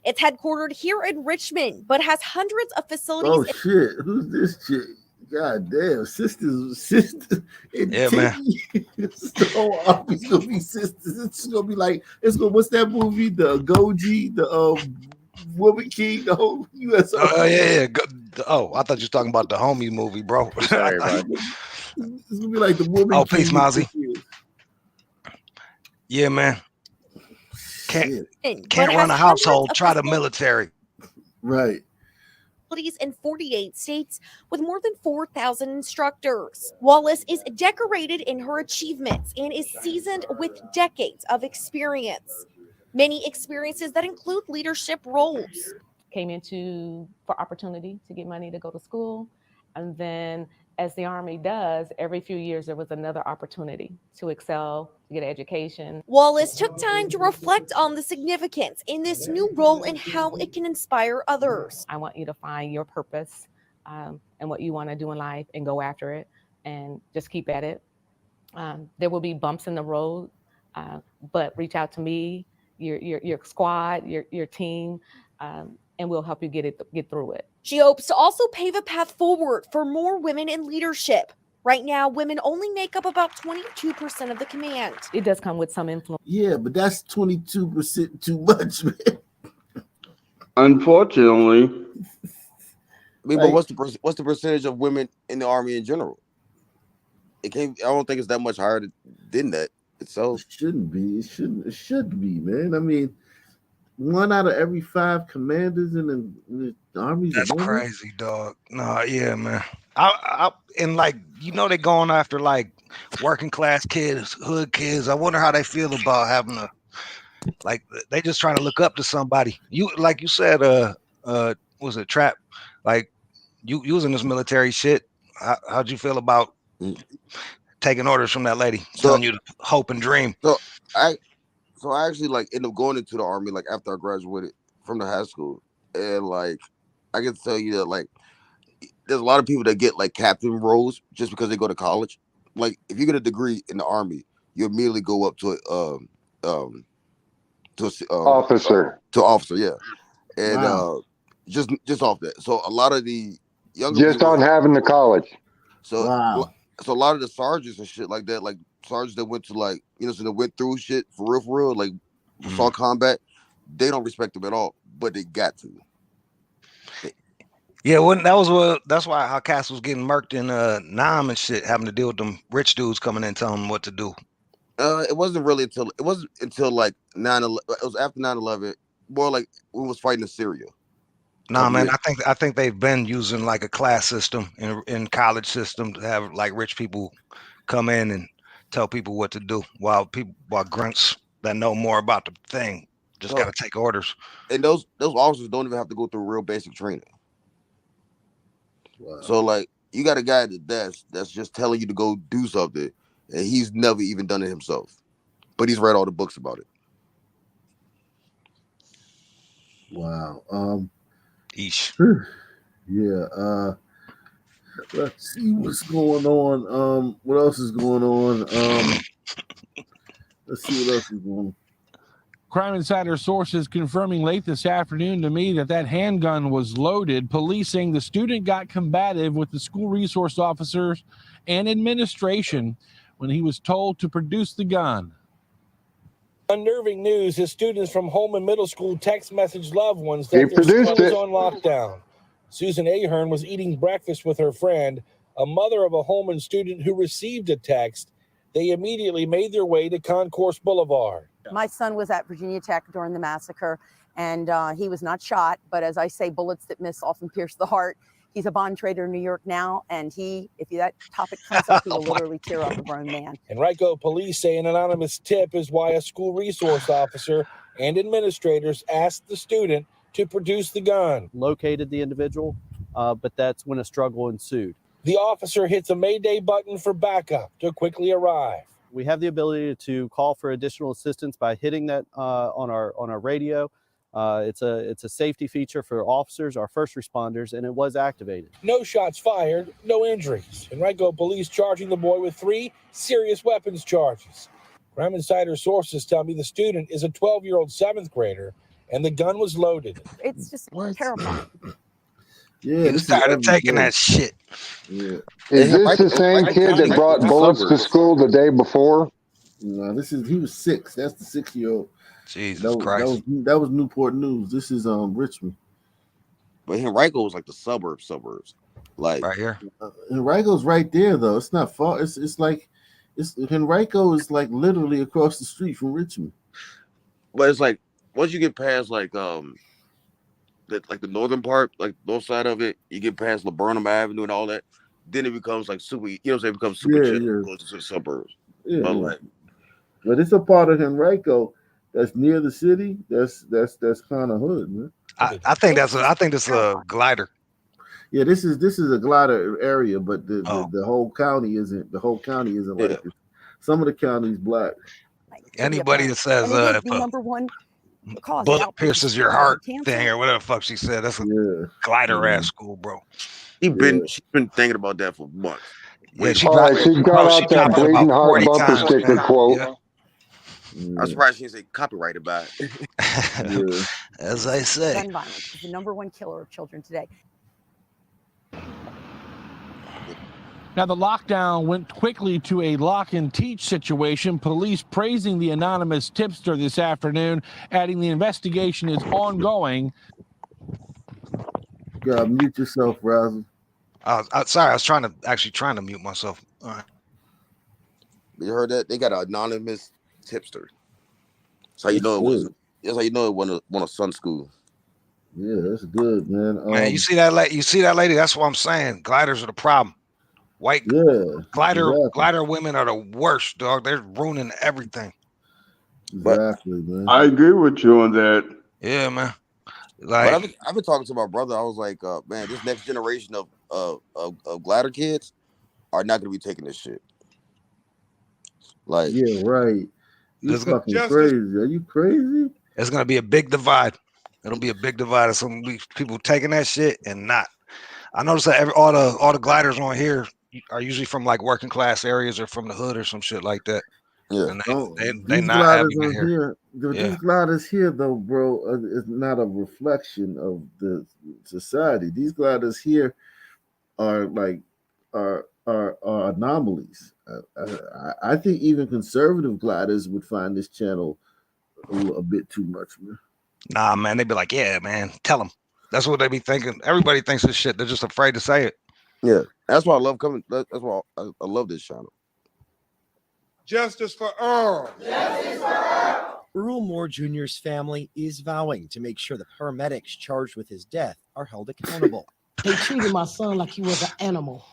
Speaker 11: It's headquartered here in Richmond, but has hundreds of facilities.
Speaker 1: Oh shit! Who's this chick? God damn, sisters. In
Speaker 2: Yeah,
Speaker 1: 10
Speaker 2: man.
Speaker 1: years, the whole army's gonna be sisters. It's gonna be like what's that movie? The Goji, the Woman King, the whole U.S.
Speaker 2: Oh
Speaker 1: Army.
Speaker 2: yeah. Oh, I thought you was talking about the homie movie, bro.
Speaker 16: Sorry, everybody.
Speaker 1: It's gonna be like the Woman
Speaker 2: Oh,
Speaker 1: King.
Speaker 2: peace,
Speaker 1: in
Speaker 2: Mozzie.
Speaker 1: 10 years.
Speaker 2: Yeah, man.
Speaker 1: Shit.
Speaker 2: Can't run a household. Try the military.
Speaker 1: Right.
Speaker 11: In 48 states with more than 4,000 instructors. Wallace is decorated in her achievements and is seasoned with decades of experience. Many experiences that include leadership roles.
Speaker 4: Came for opportunity to get money to go to school. And then as the Army does, every few years there was another opportunity to excel, to get education.
Speaker 11: Wallace took time to reflect on the significance in this new role and how it can inspire others.
Speaker 4: I want you to find your purpose and what you want to do in life and go after it and just keep at it. There will be bumps in the road, but reach out to me, your squad, your team, and we'll help you get through it.
Speaker 11: She hopes to also pave a path forward for more women in leadership. Right now, women only make up about 22% of the command.
Speaker 4: It does come with some influence.
Speaker 1: Yeah, but that's 22% too much, man.
Speaker 5: Unfortunately.
Speaker 17: I mean, but what's the percentage of women in the Army in general? I don't think it's that much higher than that itself.
Speaker 1: It shouldn't be. It should be, man. I mean, 1 out of every 5 commanders in the Army.
Speaker 2: That's crazy, dog. No, yeah, man. And like, they're going after like working class kids, hood kids. I wonder how they feel about having they just trying to look up to somebody. You like you said, was it Trap? Like you using this military shit. How'd you feel about taking orders from that lady, telling you to hope and dream?
Speaker 17: So I actually ended up going into the Army after I graduated from the high school, and I can tell you that there's a lot of people that get captain roles just because they go to college. Like if you get a degree in the Army, you immediately go up to
Speaker 3: officer.
Speaker 17: To officer, yeah, and
Speaker 3: Wow.
Speaker 17: Just off that. So a lot of the younger
Speaker 3: Just
Speaker 17: people,
Speaker 3: on having the college.
Speaker 17: So
Speaker 1: wow.
Speaker 17: So a lot of the sergeants and shit like that, sergeants that went to so they went through shit for real, saw combat, they don't respect them at all, but they got to.
Speaker 2: Yeah, that's why how Cass was getting murked in Nam and shit, having to deal with them rich dudes coming in telling them what to do.
Speaker 17: It wasn't until 9/11. It was after 9/11, more like we was fighting in Syria.
Speaker 2: Nah, man, I think they've been using a class system in college system to have rich people come in and tell people what to do, while grunts that know more about the thing just got to take orders.
Speaker 17: And those officers don't even have to go through real basic training.
Speaker 1: Wow.
Speaker 17: So you got a guy that's just telling you to go do something, and he's never even done it himself, but he's read all the books about it.
Speaker 1: Wow.
Speaker 2: Eesh.
Speaker 1: Yeah. Let's see what's going on. What else is going on? Let's see what else is going on.
Speaker 14: Crime Insider sources confirming late this afternoon to me that handgun was loaded. Police saying the student got combative with the school resource officers and administration when he was told to produce the gun.
Speaker 18: Unnerving news as students from Holman Middle School text message loved ones
Speaker 3: He
Speaker 18: that their
Speaker 3: produced
Speaker 18: school is
Speaker 3: it.
Speaker 18: on lockdown. Susan Ahern was eating breakfast with her friend, a mother of a Holman student who received a text. They immediately made their way to Concourse Boulevard.
Speaker 19: My son was at Virginia Tech during the massacre, and he was not shot. But as I say, bullets that miss often pierce the heart. He's a bond trader in New York now, and if that topic comes up, he will literally tear up a grown man.
Speaker 18: Henrico police say an anonymous tip is why a school resource officer and administrators asked the student to produce the gun.
Speaker 22: Located the individual, but that's when a struggle ensued.
Speaker 18: The officer hits a Mayday button for backup to quickly arrive.
Speaker 22: We have the ability to call for additional assistance by hitting that on our radio. It's a safety feature for officers, our first responders, and it was activated.
Speaker 18: No shots fired, no injuries. Henrico police charging the boy with 3 serious weapons charges. Crime Insider sources tell me the student is a 12-year-old 7th grader, and the gun was loaded.
Speaker 19: It's just terrifying.
Speaker 1: Yeah,
Speaker 2: He started taking that shit.
Speaker 1: Yeah.
Speaker 3: Is this the same kid that brought bullets to school the day before?
Speaker 1: No, he was 6. That's the 6-year-old.
Speaker 2: Jesus Christ.
Speaker 1: That was Newport News. This is Richmond.
Speaker 17: But Henrico was like the suburbs. Like
Speaker 2: right here.
Speaker 1: Henrico's right there though. It's not far. Henrico is like literally across the street from Richmond.
Speaker 17: But it's like once you get past like the northern part, like north side of it, you get past Laburnum Avenue and all that, then it becomes like super. You know what I'm saying? It becomes super chill. Goes to the suburbs.
Speaker 1: Yeah, but it's a part of Henrico that's near the city. That's kind of hood, man.
Speaker 2: I think this is a glider.
Speaker 1: Yeah, this is a glider area, but the whole county isn't. The whole county isn't like this. Some of the county's black.
Speaker 2: Anybody that says
Speaker 19: the number one cause
Speaker 2: bullet pierces your heart thing or whatever the fuck she said, that's a glider ass school, bro.
Speaker 17: She's been thinking about that for months.
Speaker 2: Yeah,
Speaker 3: she got out that bleeding heart bumper sticker quote.
Speaker 17: Yeah. I'm surprised she didn't say copyrighted by it.
Speaker 2: As I say,
Speaker 19: gun violence is the number one killer of children today.
Speaker 14: Now, the lockdown went quickly to a lock and teach situation. Police praising the anonymous tipster this afternoon, adding the investigation is ongoing.
Speaker 1: You gotta mute yourself, Razzle.
Speaker 17: Sorry, I was trying to mute myself. All right. You heard that? They got an anonymous tipster. That's how you know it was. That's how you know it wasn't a Sun school.
Speaker 1: Yeah, that's good, man.
Speaker 2: Man, you see that lady? That's what I'm saying. Gliders are the problem. White glider women are the worst, dog. They're ruining everything.
Speaker 1: Exactly, man.
Speaker 5: I agree with you on that.
Speaker 2: Yeah, man.
Speaker 17: Like I've been talking to my brother. I was like, man, this next generation of glider kids are not gonna be taking this shit. Like,
Speaker 1: yeah, right. You're fucking crazy. Are you crazy?
Speaker 2: It's gonna be a big divide. It'll be a big divide of some people taking that shit and not. I noticed that all the gliders on here are usually from like working class areas or from the hood or some shit like that.
Speaker 17: Yeah,
Speaker 2: and they not having it here.
Speaker 1: These gliders here, though, bro, is not a reflection of the society. These gliders here are anomalies. I think even conservative gliders would find this channel a bit too much, man.
Speaker 2: Nah, man, they'd be like, yeah, man, tell them. That's what they be thinking. Everybody thinks this shit. They're just afraid to say it.
Speaker 17: Yeah, that's why I love coming. That's why I love this channel.
Speaker 25: Justice for Earl.
Speaker 26: Justice for Earl. Earl Moore Jr.'s family is vowing to make sure the paramedics charged with his death are held accountable.
Speaker 27: They treated my son like he was an animal.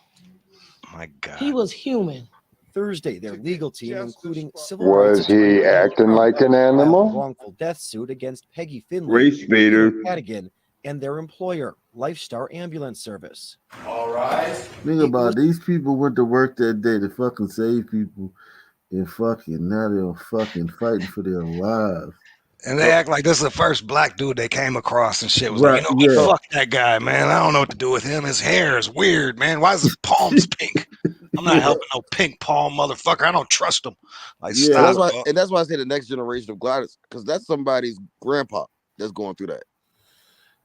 Speaker 2: My God.
Speaker 27: He was human.
Speaker 26: Thursday, their legal team, including civil
Speaker 3: rights. Was he acting like an animal?
Speaker 26: Wrongful death suit against Peggy Finley,
Speaker 5: Race baiter,
Speaker 26: Cadigan, and their employer, Lifestar Ambulance Service.
Speaker 25: All right.
Speaker 1: Think about it. These people went to work that day to fucking save people, and fucking now they're fucking fighting for their lives.
Speaker 2: And they act like this is the first black dude they came across and shit. Was
Speaker 1: Right,
Speaker 2: like, you know,
Speaker 1: yeah.
Speaker 2: fuck that guy, man. I don't know what to do with him. His hair is weird, man. Why is his palms pink? I'm not
Speaker 1: Yeah.
Speaker 2: helping no pink palm motherfucker. I don't trust him. Like,
Speaker 17: And
Speaker 2: stop.
Speaker 17: that's why I say the next generation of gliders, because that's somebody's grandpa that's going through that.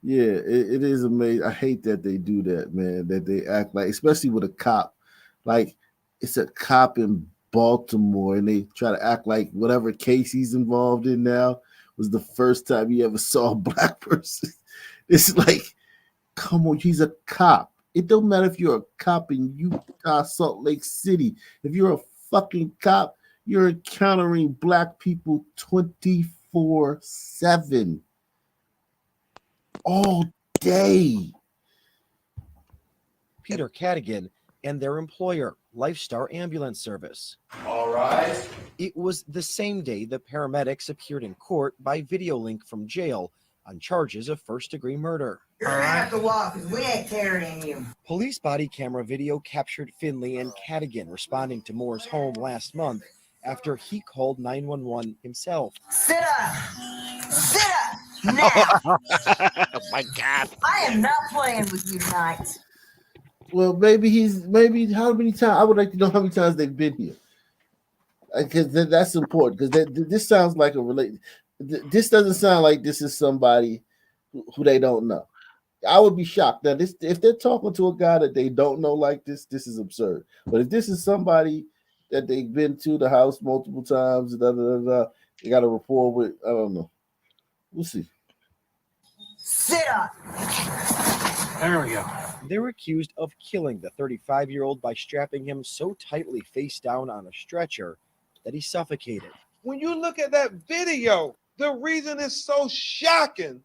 Speaker 1: Yeah, it is amazing. I hate that they do that, man. That they act like, especially with a cop, like it's a cop in Baltimore, and they try to act like whatever case he's involved in now was the first time he ever saw a black person. It's like, come on, he's a cop. It don't matter if you're a cop in Utah, Salt Lake City. If you're a fucking cop, you're encountering black people 24/7. All day.
Speaker 26: Peter Cadigan and their employer, Lifestar Ambulance Service.
Speaker 25: All right.
Speaker 26: It was the same day the paramedics appeared in court by video link from jail on charges of first-degree murder.
Speaker 6: You're gonna have to walk because we ain't carrying you.
Speaker 26: Police body camera video captured Finley and Cadigan responding to Moore's home last month after he called 911 himself.
Speaker 6: Sit up. Sit up now.
Speaker 2: Oh my God.
Speaker 6: I am not playing with you tonight.
Speaker 1: Well, maybe how many times? I would like to know how many times they've been here, because that's important. Because this sounds like a relate. This doesn't sound like this is somebody who they don't know. I would be shocked. Now, if they're talking to a guy that they don't know like this is absurd. But if this is somebody that they've been to the house multiple times, they got a rapport with, I don't know. We'll see.
Speaker 6: Sit up.
Speaker 26: There we go. They're accused of killing the 35-year-old by strapping him so tightly face down on a stretcher that he suffocated.
Speaker 25: When you look at that video, the reason it's so shocking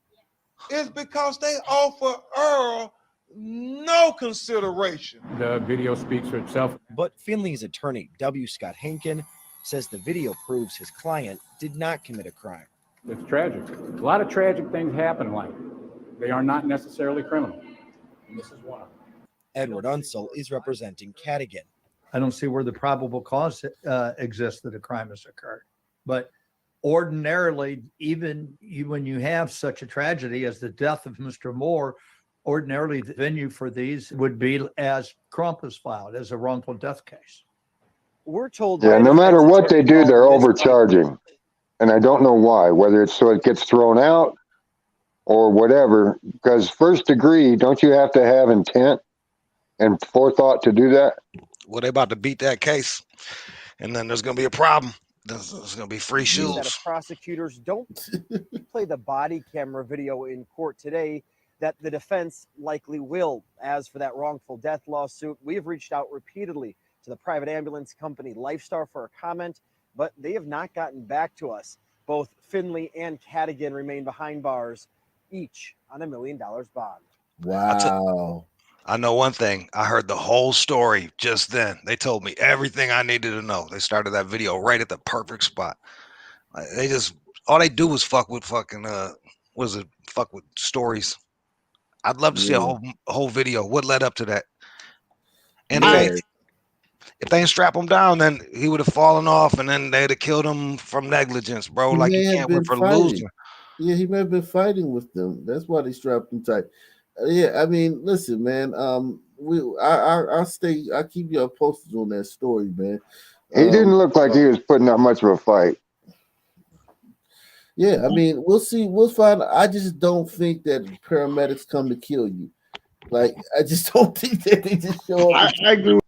Speaker 25: is because they offer Earl no consideration.
Speaker 26: The video speaks for itself. But Finley's attorney, W. Scott Henkin, says the video proves his client did not commit a crime.
Speaker 12: It's tragic. A lot of tragic things happen in life. They are not necessarily criminal. And this is one of them.
Speaker 26: Edward Unsel is representing Cadigan.
Speaker 13: I don't see where the probable cause exists that a crime has occurred. But ordinarily, even when you have such a tragedy as the death of Mr. Moore, ordinarily the venue for these would be as Crump is filed, as a wrongful death case.
Speaker 26: We're told.
Speaker 3: Yeah, no matter what they do, they're overcharging. And I don't know why, whether it's so it gets thrown out or whatever, because first degree, don't you have to have intent and forethought to do that?
Speaker 2: Well, they about to beat that case, and then there's going to be a problem. There's going to be free shoes.
Speaker 26: That if prosecutors don't play the body camera video in court today, that the defense likely will. As for that wrongful death lawsuit, we've reached out repeatedly to the private ambulance company Lifestar for a comment, but they have not gotten back to us. Both Finley and Cadigan remain behind bars, each on $1 million bond.
Speaker 1: Wow.
Speaker 2: I know one thing. I heard the whole story just then. They told me everything I needed to know. They started that video right at the perfect spot. They just, all they do is fuck with fucking, fuck with stories. I'd love to see a whole video. What led up to that? And if they ain't strap him down, then he would have fallen off, and then they'd have killed him from negligence, bro. Like, you can't win for losing.
Speaker 1: Yeah, he may have been fighting with them. That's why they strapped him tight. Yeah, I mean, listen, man. I'll keep you posted on that story, man.
Speaker 3: He didn't look like he was putting up much of a fight.
Speaker 1: Yeah, I mean, we'll see. We'll find. I just don't think that paramedics come to kill you. Like, I just don't think that they just show up.
Speaker 5: I agree.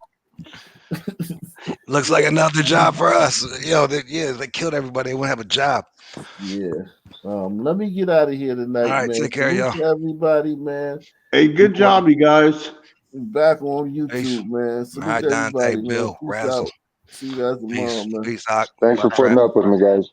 Speaker 2: Looks like another job for us. Yo, they killed everybody. They wouldn't have a job.
Speaker 1: Yeah. Let me get out of here tonight,
Speaker 2: all right,
Speaker 1: man.
Speaker 2: take care, y'all.
Speaker 1: Everybody, man.
Speaker 5: Hey, good job, you guys.
Speaker 1: Back on YouTube, man.
Speaker 2: All right, Dante, Bill,
Speaker 1: Razzle. See you guys tomorrow, man.
Speaker 2: Peace out.
Speaker 3: Thanks for putting up with me, guys.